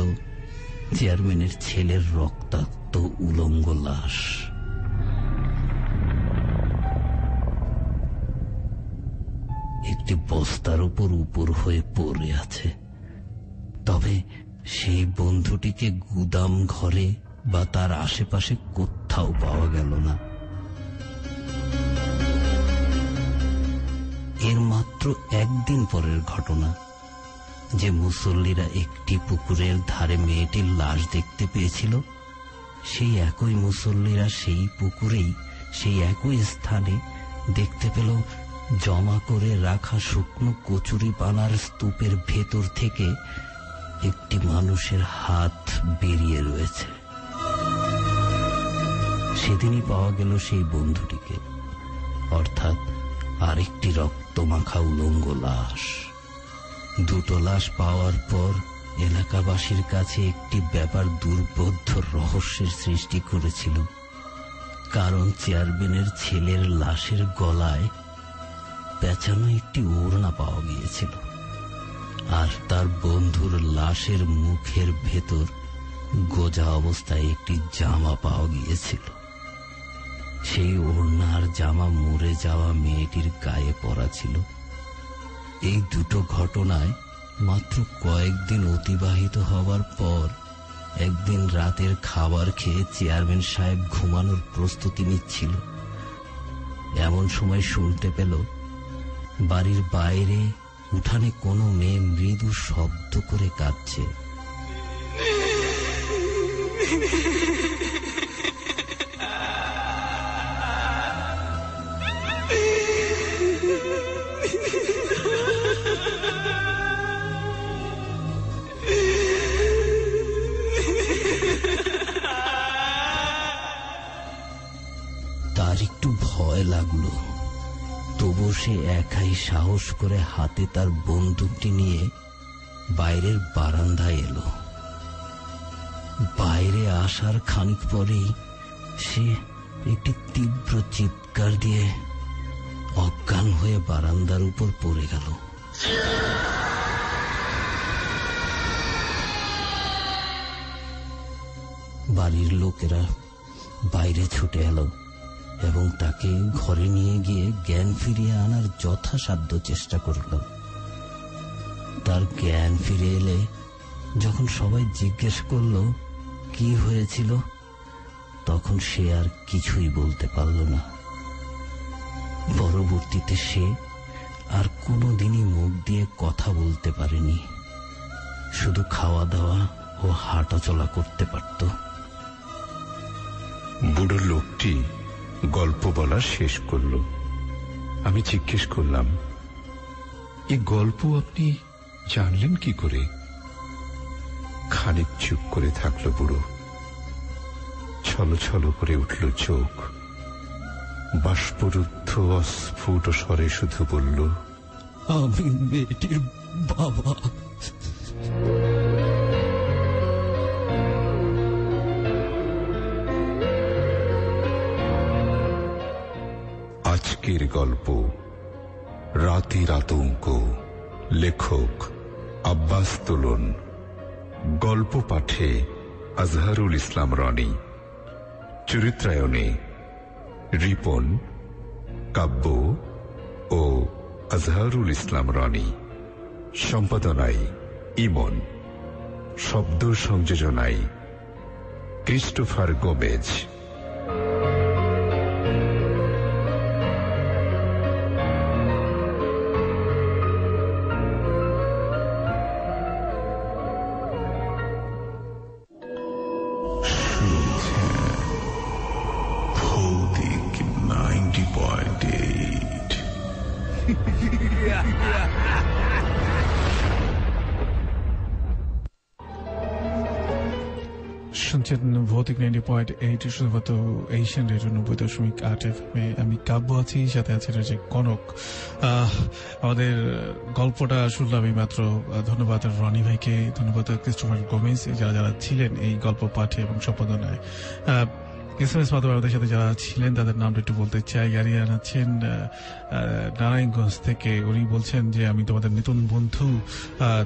চেয়ারম্যানের ছেলের রক্তাক্ত উলঙ্গ লাশ। একটি বস্তার উপর হয়ে পড়ে আছে। তবে সেই বন্ধুটিকে গুদাম ঘরে বা তার আশেপাশে কোথাও পাওয়া গেল না। এর মাত্র 1 দিন পরের ঘটনা, যে মুসল্লিরা একটি পুকুরের ধারে মেয়েটির লাশ দেখতে পেয়েছিল, সেই একই মুসল্লিরা সেই পুকুরেই সেই একই স্থানে দেখতে পেল জমা করে রাখা শুকনো কচুরি পানার স্তূপের ভেতর থেকে একটি মানুষের হাত বেরিয়ে রয়েছে। সেদিনই পাওয়া গেল সেই বন্ধুটিকে, অর্থাৎ আরেকটি রক্তমাখা উলঙ্গ লাশ। 2টো লাশ পাওয়ার পর এলাকাবাসীর কাছে একটি ব্যাপার দুর্বোধ্য রহস্যের সৃষ্টি করেছিল। কারণ চেয়ারম্যানের ছেলের লাশের গলায় পেঁচানো একটি ওড়না পাওয়া গিয়েছিল, আর তার বন্ধুর লাশের মুখের ভেতর গোজা অবস্থায় একটি জামা পাওয়া গিয়েছিল। সেই ওড়নার জামা মরে যাওয়া মেয়েটির গায়ে পরা ছিল। এই 2টো ঘটনায় মাত্র কয়েকদিন অতিবাহিত হবার পর একদিন রাতের খাবার খেয়ে চেয়ারম্যান সাহেব ঘুমানোর প্রস্তুতি নিচ্ছিল। এমন সময় শুনতে পেল বাড়ির বাইরে উঠানে কোনো মেয়ে মৃদু শব্দ করে কাঁদছে। লাগলো। তবু সে একাই সাহস করে হাতে তার বন্দুকটি নিয়ে বাইরের বারান্দায় এলো। বাইরে আসার খানিক পরেই সে একটি তীব্র চিৎকার দিয়ে অজ্ঞান হয়ে বারান্দার উপর পড়ে গেল। বাড়ির লোকেরা বাইরে ছুটে এলো এবং তাকে ঘরে নিয়ে গিয়ে জ্ঞান ফিরিয়ে আনার যথাসাধ্য চেষ্টা করল। তার জ্ঞান ফিরে এলে যখন সবাই জিজ্ঞেস করল কি হয়েছিল, তখন সে আর কিছুই বলতে পারল না। পরবর্তীতে সে আর কোনোদিনই মুখ দিয়ে কথা বলতে পারেনি, শুধু খাওয়া দাওয়া ও হাঁটাচলা করতে পারত। বুড়ো লোকটি গল্প বলা শেষ করল। আমি জিজ্ঞেস করলাম, এই গল্প আপনি জানলেন কি করে? খানিক চুপ করে থাকলো বুড়ো। ছলো ছলো করে উঠল চোখ, বাষ্পরুদ্ধ অস্ফুট স্বরে শুধু বলল, আমি মেয়েটির বাবা। আজকের গল্প রাতের আতঙ্ক, লেখক আব্বাস তোলন, গল্প পাঠে আজহারুল ইসলাম রনি, চরিত্রায়নে রিপন, কাব্য ও আজহারুল ইসলাম রনি, সম্পাদনায় ইমন, শব্দ সংযোজনায় ক্রিস্টোফার গোমেজ। ভৌতিক 90.8 শুনছেন ভৌতিক 90.8 শুধুমাত্র এশিয়ান রেডিও 90.8 FM-এ। আমি কাব্য আছি, সাথে আছে রয়েছে কনক। আমাদের গল্পটা শুনলাম এই মাত্র। ধন্যবাদ রনি ভাইকে, ধন্যবাদ ক্রিস্টোফার গোমেজ, যারা যারা ছিলেন এই গল্প পাঠে এবং সম্পাদনায়। এসএমএস মাধ্যমে আমাদের সাথে যারা ছিলেন তাদের নামটা একটু বলতে চাই। আরিয়ান আছেন নারায়ণগঞ্জ থেকে, উনি বলছেন যে আমি তোমাদের নতুন বন্ধু।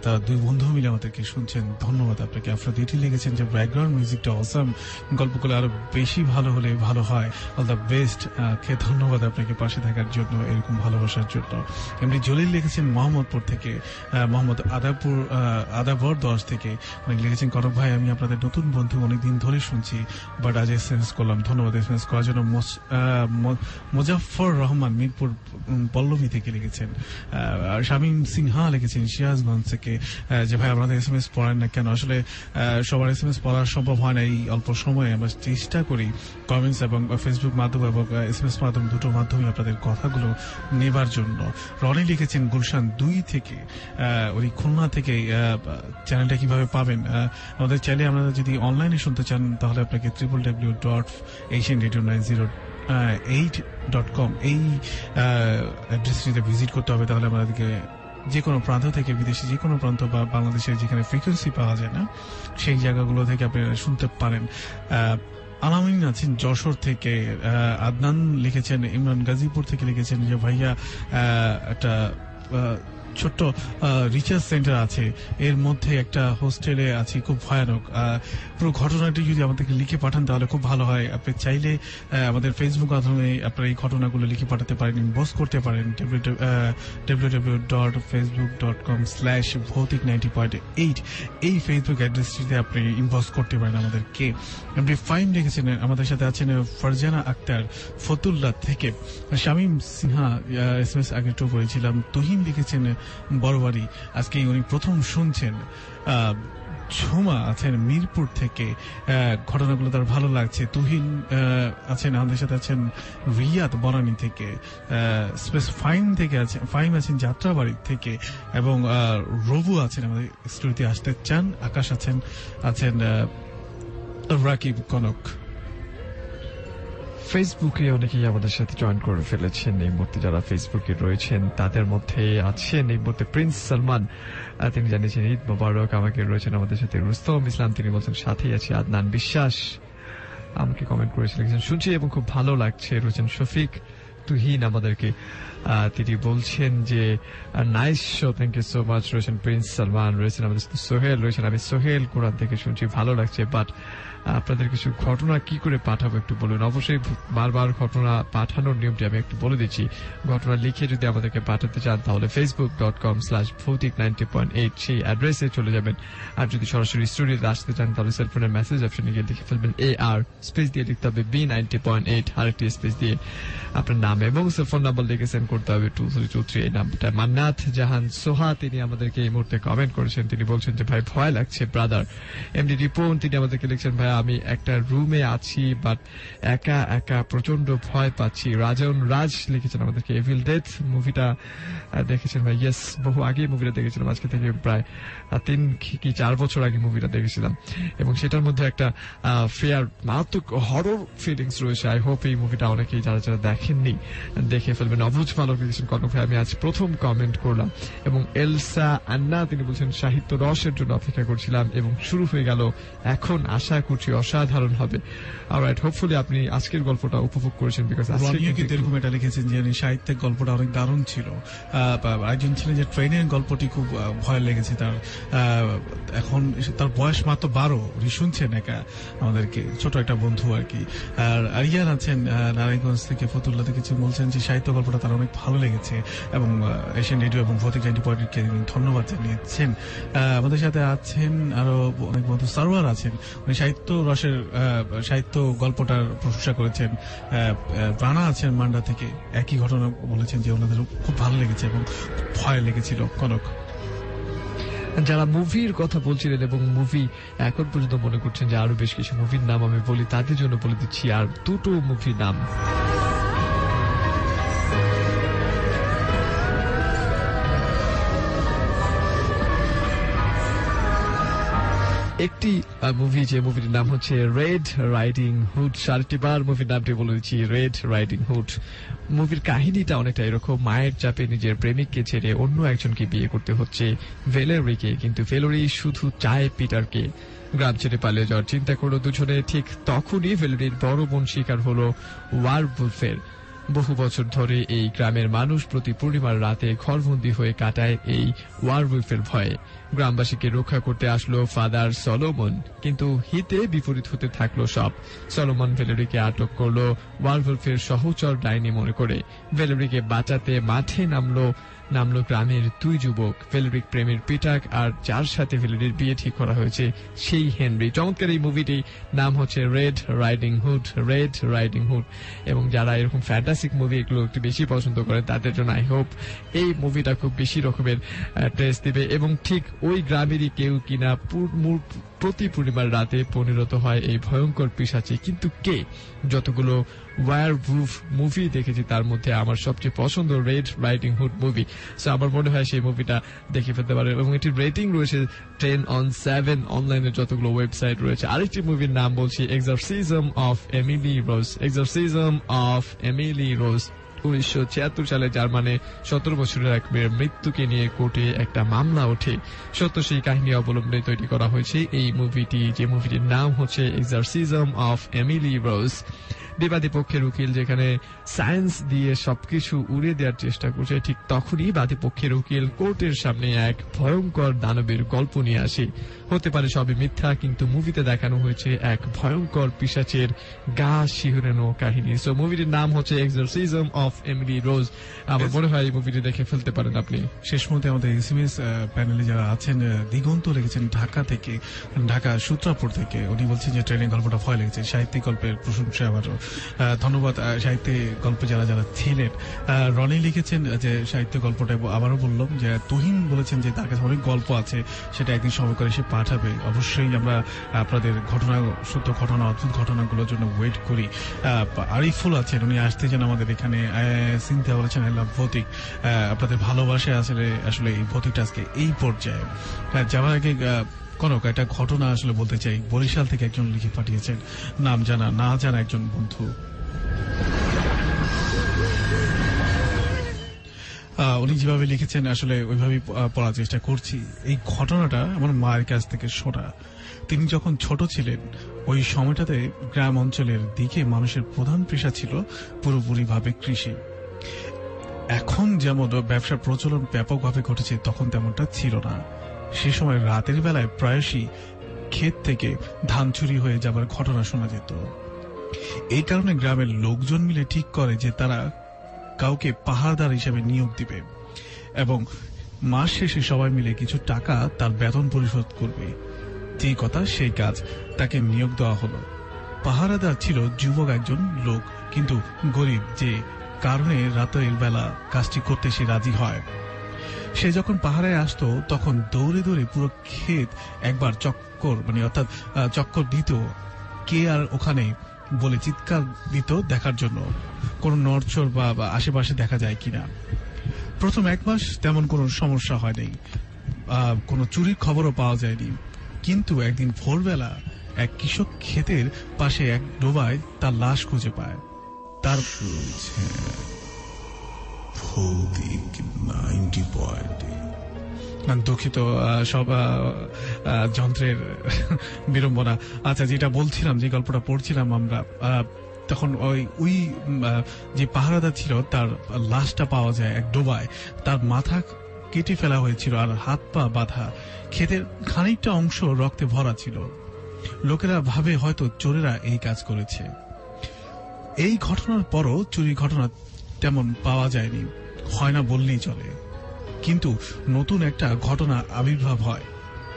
তারা দুই বন্ধু মিলে আমাদেরকে শুনছেন, ধন্যবাদ আপনাকে। আফ্রোদিটি লিখেছেন যে ব্যাকগ্রাউন্ড মিউজিকটা অসাম, গল্পগুলো আরো বেশি ভালো হলে ভালো হয়, অল দ্য বেস্ট। ধন্যবাদ আপনাকে পাশে থাকার জন্য, এরকম ভালোবাসার জন্য। এমনি জলিল লিখেছেন মোহাম্মদপুর থেকে, মোহাম্মদ আদাবর 10 থেকে, উনি লিখেছেন কনক ভাই আমি আপনাদের নতুন বন্ধু, অনেকদিন ধরে শুনছি, বাট আজ এসএমএস করলাম। ধন্যবাদ এসএমএস করার জন্য। মুজাফফর রহমান মিরপুর পল্লবী থেকে লিখেছেন। শামীম সিনহা লিখেছেন সিরাজগঞ্জ থেকে যে ভাই আপনাদের এসএমএস পড়েন না কেন? আসলে সবার এসএমএস পড়া সম্ভব হয় না এই অল্প সময়ে। আমরা চেষ্টা করি কমেন্টস এবং ফেসবুক মাধ্যম এবং এসএমএস মাধ্যম দুটো মাধ্যমে আপনাদের কথাগুলো নেবার জন্য। রনি লিখেছেন গুলশান 2 থেকে, উনি খুলনা থেকে। চ্যানেলটা কিভাবে পাবেন? আমাদের চ্যানেলে আপনারা যদি অনলাইনে শুনতে চান তাহলে আপনাকে www.asianradio908.com এই অ্যাড্রেসটিতে ভিজিট করতে হবে। তাহলে আমাদেরকে যে কোনো প্রান্ত থেকে, বিদেশে যে কোনো প্রান্ত বা বাংলাদেশের যেখানে ফ্রিকোয়েন্সি পাওয়া যায় না সেই জায়গাগুলো থেকে আপনারা শুনতে পারেন। আলামিন আছেন যশোর থেকে। আদনান লিখেছেন, ইমরান গাজীপুর থেকে লিখেছেন যে ভাইয়া একটা ছোট্ট রিসার্চ সেন্টার আছে, এর মধ্যে একটা হোস্টেলে আছি, খুব ভয়ানক। পুরো ঘটনাটি যদি আমাদেরকে লিখে পাঠান তাহলে খুব ভালো হয়। আপনি চাইলে আমাদের ফেসবুক মাধ্যমে আপনারা এই ঘটনাগুলো লিখে পাঠাতে পারেন, ইনবক্স করতে পারেন www.facebook.com/ভৌতিক90.8 এই ফেসবুক অ্যাড্রেসটিতে আপনি ইনবক্স করতে পারেন আমাদেরকে। আপনি ফাইন লিখেছেন, আমাদের সাথে আছেন ফারজানা আক্তার ফতুল্লাহ থেকে। শামীম সিনহা এসএমএস আগে একটু পড়েছিলাম। তুহিন লিখেছেন বড়বাড়ি, আজকে উনি প্রথম শুনছেন। ঝুমা আছেন মিরপুর থেকে, ঘটনাগুলো তার ভালো লাগছে। তুহিন আছেন, আমাদের সাথে আছেন রিয়াদ বনানী থেকে। স্পেস ফাইন থেকে আছেন, ফাইন আছেন যাত্রাবাড়ি থেকে, এবং রবু আছেন আমাদের স্টুডিওতে আসতে চান। আকাশ আছেন রাকিব কনক। ফেসবুকে অনেকেই আমাদের সাথে জয়েন করে ফেলেছেন। এই মুহূর্তে যারা ফেসবুকে রয়েছেন তাদের মধ্যে আছেন এই মুহূর্তে প্রিন্স সালমান, তিনি জানিয়েছেন ঈদ মোবারক। আমাকে রয়েছেন আমাদের সাথে রুস্তম ইসলাম, তিনি বলছেন সাথেই আছে আদনান বিশ্বাস, আমাকে কমেন্ট করেছেন লিখেছেন শুনছি এবং খুব ভালো লাগছে। রয়েছেন শফিক তুহিন আমাদেরকে, তিনি বলছেন যে nice show, thank you so much. রয়েছেন প্রিন্স সালমান, রয়েছেন আমাদের সাথে সোহেল, রয়েছেন আমি সোহেল কোরআন থেকে শুনছি, ভালো লাগছে। বাট আপনাদের কিছু ঘটনা কি করে পাঠাবো একটু বলুন। অবশ্যই বারবার ঘটনা পাঠানোর নিয়মটি আমি একটু বলে দিচ্ছি। ঘটনা লিখে যদি আমাদেরকে পাঠাতে চান তাহলে facebook.com/ভৌতিক90.8 সেই অ্যাড্রেসে চলে যাবেন। আর যদি সরাসরি স্টুডিওতে আসতে চান তাহলে সেলফোনের মেসেজ অপশনে গিয়ে লিখে ফেলবেন AR স্পেস দিয়ে লিখতে হবে B90.8 আরেকটি স্পেস দিয়ে আপনার নাম এবং সেলফোন নাম্বার লিখে সেন্ড করতে হবে 2323 এই নাম্বারটা। মান্নাত জাহান সোহা তিনি আমাদেরকে এই মুহূর্তে কমেন্ট করেছেন, তিনি বলছেন যে ভাই ভয় লাগছে ব্রাদার। এমডি রিপন তিনি আমাদেরকে লিখছেন ভাই আমি একটা রুমে আছি বাট একা একা প্রচন্ড ভয় পাচ্ছি। রাজন রাজ লিখেছেন আমাদেরকে এভিল ডেথ মুভিটা দেখেছেন ভাই। ইয়েস, বহু আগে মুভিটা দেখেছিলাম, আজকে থেকে প্রায় 3 কি 4 বছর আগে মুভিটা দেখেছিলাম এবং সেটার মধ্যে একটা ফেয়ার মারাত্মক হরর ফিলিংস রয়েছে। আই হোপ এই মুভিটা অনেকেই যারা যারা দেখেননি দেখে ফেলবেন। অবুজ ভালো লিখেছেন কনক ভাই আমি আজ প্রথম কমেন্ট করলাম। এবং এলসা আন্না তিনি বলছেন সাহিত্য রসের জন্য অপেক্ষা করছিলাম এবং শুরু হয়ে গেল, এখন আশা করছি অসাধারণ হবে। অলরাইট, হোপফুলি আপনি আজকের গল্পটা উপভোগ করেছেন বিকজ কিন্তু এরকম এটা লিখেছেন যে সাহিত্যের গল্পটা অনেক দারুণ ছিল। একজন ছিলেন যে ট্রেনের গল্পটি খুব ভয় লেগেছে তার, এখন তার বয়স মাত্র 12, উনি শুনছেন একা আমাদেরকে, ছোট একটা বন্ধু আর কি। আর আরিয়ান আছেন নারায়ণগঞ্জ থেকে, ফতুল্লা থেকে বলছেন যে সাহিত্য গল্পটা তার অনেক ভালো লেগেছে এবং এশিয়ান রেডিও এবং ভৌতিক 90.8কে ধন্যবাদ জানিয়েছেন। আমাদের সাথে আছেন আরো অনেক বন্ধু, সারোয়ার আছেন, উনি সাহিত্য রসের সাহিত্য গল্পটার প্রশংসা করেছেন। রানা আছেন মান্ডা থেকে, একই ঘটনা বলেছেন যে ওনাদের খুব ভালো লেগেছে এবং ভয় লেগেছিল। কনক যারা মুভির কথা বলছিলেন এবং মুভি এখন পর্যন্ত মনে করছেন যে আরো বেশ কিছু মুভির নাম আমি বলি, তাদের জন্য বলে দিচ্ছি আর দুটো মুভির নাম। একটি মুভি, যে মুভির নাম হচ্ছে রেড রাইডিং হুড। 4টি বার মুভির নামটি বলে দিচ্ছি, রেড রাইডিং হুড। মুভির কাহিনীটা অনেকটা এরকম, মায়ের চাপে নিজের প্রেমিককে ছেড়ে অন্য একজনকে বিয়ে করতে হচ্ছে ভ্যালেরিকে, কিন্তু ভ্যালেরি শুধু চায় পিটারকে। গ্রাম ছেড়ে পালিয়ে যাওয়ার চিন্তা করলো দুজনে, ঠিক তখনই ভ্যালেরির বড় বোন শিকার হলো ওয়ারউলফের। বহু বছর ধরে এই গ্রামের মানুষ প্রতি পূর্ণিমার রাতে ঘরবন্দি হয়ে কাটায় এই ওয়ারউলফের ভয়ে। গ্রামবাসীকে রক্ষা করতে আসলো ফাদার সলোমন, কিন্তু হিতে বিপরীত হতে থাকলো সব। সলোমন ভ্যালেরিকে আটক করলো ওয়ারউলফের সহচর ডাইনি মনে করে। ভ্যালেরিকে বাঁচাতে মাঠে নামলো গ্রামের 2 যুবক, ভ্যালেরিক প্রেমের পিটাক আর যার সাথে ভ্যালেরির বিয়ে ঠিক করা হয়েছে সেই হেনরি। চমৎকার এই মুভিটি নাম হচ্ছে red riding hood, red riding hood. এবং যারা এরকম ফ্যান্টাসিক মুভি এগুলো একটু বেশি পছন্দ করে তাদের জন্য আই হোপ এই মুভিটা খুব বেশি রকমের টেস্ট দিবে। এবং ঠিক ওই গ্রামেরই কেউ কিনা প্রতি পূর্ণিমার রাতে পরিণত হয় এই ভয়ঙ্কর পিশাচে। কিন্তু কে? যতগুলো ওয়ারউলফ মুভি দেখেছি তার মধ্যে আমার সবচেয়ে পছন্দ red riding hood movie. So আমার মনে হয় সেই মুভিটা দেখে ফেলতে পারে এবং এটির রেটিং রয়েছে 10/7 অনলাইনে যতগুলো ওয়েবসাইট রয়েছে। আরেকটি মুভির নাম বলছি exorcism of Emily rose. Exorcism of Emily রোজ 1976 সালে জার্মানে 17 বছরের এক মেয়ের মৃত্যুকে নিয়ে কোর্টে একটা মামলা ওঠে। সত্য সেই কাহিনী অবলম্বনে তৈরি করা হয়েছে এই মুভিটি, যে মুভিটির নাম হচ্ছে এক্সরসিজম অফ এমিলি রোজ। বিবাদী পক্ষের উকিল যেখানে সায়েন্স দিয়ে সবকিছু উড়ে দেওয়ার চেষ্টা করছে, ঠিক তখনই বাদী পক্ষের উকিল কোর্টের সামনে এক ভয়ঙ্কর দানবের গল্প নিয়ে আসে। হতে পারে সবই মিথ্যা, কিন্তু মুভিতে দেখানো হয়েছে এক ভয়ঙ্কর পিশাচের গা শিহরানো কাহিনী। সো মুভিটির নাম হচ্ছে এক্সরসিজম অফ এমিলি রোজ। আমার মনে হয় এই মুভিটি দেখে ফেলতে পারেন আপনি। শেষ মুহূর্তে আমাদের এসএমএস প্যানেলে যারা আছেন, দিগন্ত লিখেছেন ঢাকা থেকে, ঢাকা সূত্রাপুর থেকে। উনি বলছেন যে ট্রেনের গল্পটা ভয় লেগেছে। সাহিত্যিক গল্পের প্রশংসা আবারও ধন্যবাদ। সাহিত্যিক গল্পে যারা যারা ছিলেন, রনি লিখেছেন যে সাহিত্য গল্পটা, আবারও বললাম যে তুহিন বলেছেন যে তার কাছে অনেক গল্প আছে, সেটা একদিন সময় করে সে পাঠাবে। অবশ্যই আমরা আপনাদের ঘটনা, সত্য ঘটনা, অদ্ভুত ঘটনাগুলোর জন্য ওয়েট করি। আরিফুল আছেন, উনি আসতে চান আমাদের এখানে। সিনথিয়া বলেছেন আই লাভ ভৌতিক। আপনাদের ভালোবাসা আসলে এই ভৌতিকটা আজকে এই পর্যায়ে। যাওয়ার আগে কনক একটা ঘটনা আসলে বলতে চাই। বরিশাল থেকে একজন লিখে পাঠিয়েছেন, নাম জানা না জানা একজন বন্ধু। উনি যেভাবে লিখেছেন আসলে ওইভাবেই পড়ার চেষ্টা করছি। এই ঘটনাটা আমার মায়ের কাছ থেকে শোনা। তিনি যখন ছোট ছিলেন ওই সময়টাতে গ্রাম অঞ্চলের দিকে মানুষের প্রধান পেশা ছিল পুরোপুরিভাবে কৃষি। এখন যেমন ব্যবসার প্রচলন ব্যাপকভাবে ঘটেছে তখন তেমনটা ছিল না। সে সময় রাতের বেলায় প্রায়শই ক্ষেত থেকে ধান চুরি হয়ে যাবার ঘটনা শোনা যেত। এই কারণে গ্রামের লোকজন মিলে ঠিক করে যে তারা কাউকে পাহারাদার হিসেবে নিয়োগ দিবে এবং মাস শেষে সবাই মিলে কিছু টাকা তার বেতন পরিশোধ করবে। যে কথা সেই কাজ, তাকে নিয়োগ দেওয়া হলো। পাহারাদার ছিল যুবক একজন লোক, কিন্তু গরিব, যে কারণে রাতের বেলা কাজটি করতে সে রাজি হয়। সে যখন পাহাড়ে আসতো তখন দৌড়ে দৌড়ে পুরো ক্ষেত একবার চক্কর অর্থাৎ চক্কর দিত, কে আর ওখানে বলে চিৎকার দিত দেখার জন্য কোনো নড়চড় বা আশেপাশে দেখা যায় কিনা। প্রথম 1 মাস তেমন কোনো সমস্যা হয়নি, কোনো চুরির খবরও পাওয়া যায়নি। কিন্তু একদিন ভোরবেলা এক কৃষক ক্ষেতের পাশে এক ডোবায় তার লাশ খুঁজে পায়। তার ভৌতিক 90 পয়েন্টে দুঃখিত, সব যন্ত্রের বিড়ম্বনা। আচ্ছা, যেটা বলছিলাম, যে গল্পটা পড়ছিলাম আমরা, তখন ওই যে পাহারাদার ছিল তার লাশটা পাওয়া যায় এক ডোবায়। তার মাথা কেটে ফেলা হয়েছিল আর হাত পা বাঁধা। ক্ষেতের খানিকটা অংশ রক্তে ভরা ছিল। লোকেরা ভাবে হয়তো চোরেরা এই কাজ করেছে। এই ঘটনার পরও চুরির ঘটনা তেমন পাওয়া যায়নি, হয় না বললেই চলে। কিন্তু নতুন একটা ঘটনা আবির্ভাব হয়।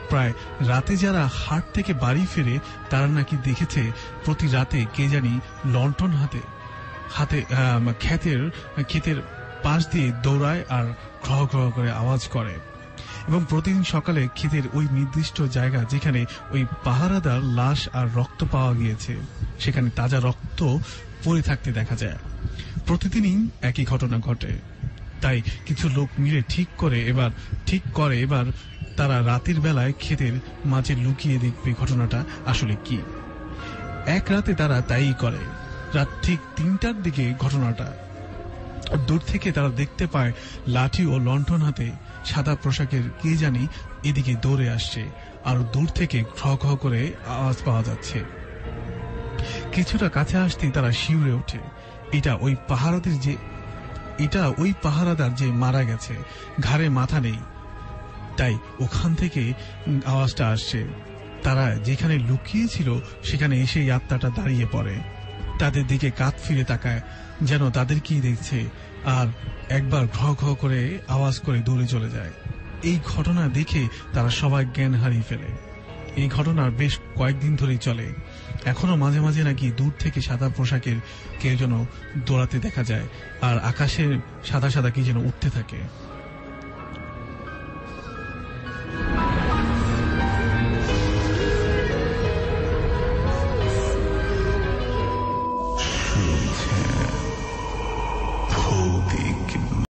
প্রায় রাতে যারা হাট থেকে বাড়ি ফেরে তারা নাকি দেখেছে প্রতি রাতে কে জানি লণ্ঠন হাতে ক্ষেতের পাশ দিয়ে দৌড়ায় আর ঘ্রহ ঘ্রহ করে আওয়াজ করে। এবং প্রতিদিন সকালে ক্ষেতের ওই নির্দিষ্ট জায়গা যেখানে ওই পাহারাদার লাশ আর রক্ত পাওয়া গিয়েছে সেখানে তাজা রক্ত পড়ে থাকতে দেখা যায়। প্রতিদিনই একই ঘটনা ঘটে। তাই কিছু লোক মিলে ঠিক করে এবার তারা রাতের বেলায় ক্ষেতের মাঝে লুকিয়ে দেখবে ঘটনাটা আসলে কি। এক রাতে তারা তাই করে। রাত ঠিক 3টার দিকে ঘটনাটা। দূর থেকে তারা দেখতে পায় লাঠি ও লণ্ঠন হাতে সাদা পোশাকের কে জানি এদিকে দৌড়ে আসছে, আর দূর থেকে ঘ ঘ করে আওয়াজ পাওয়া যাচ্ছে। কিছুটা কাছে আসতেই তারা শিউরে ওঠে। এটা ওই পাহারাদার যে মারা গেছে, ঘাড়ে মাথা নেই, তাই ওখান থেকে আওয়াজটা আসছে। তারা যেখানে লুকিয়েছিল সেখানে এসে আত্মাটা দাঁড়িয়ে পড়ে, তাদের দিকে কাঁধ ফিরে তাকায় যেন তাদের কি দেখছে, আর একবার ঘ ঘ করে আওয়াজ করে দৌড়ে চলে যায়। এই ঘটনা দেখে তারা সবাই জ্ঞান হারিয়ে ফেলে। এই ঘটনা বেশ কয়েকদিন ধরেই চলে। এখনো মাঝে মাঝে নাকি দূর থেকে সাদা পোশাকের কেউ যেন দৌড়াতে দেখা যায়, আর আকাশে সাদা সাদা কি যেন উঠতে থাকে।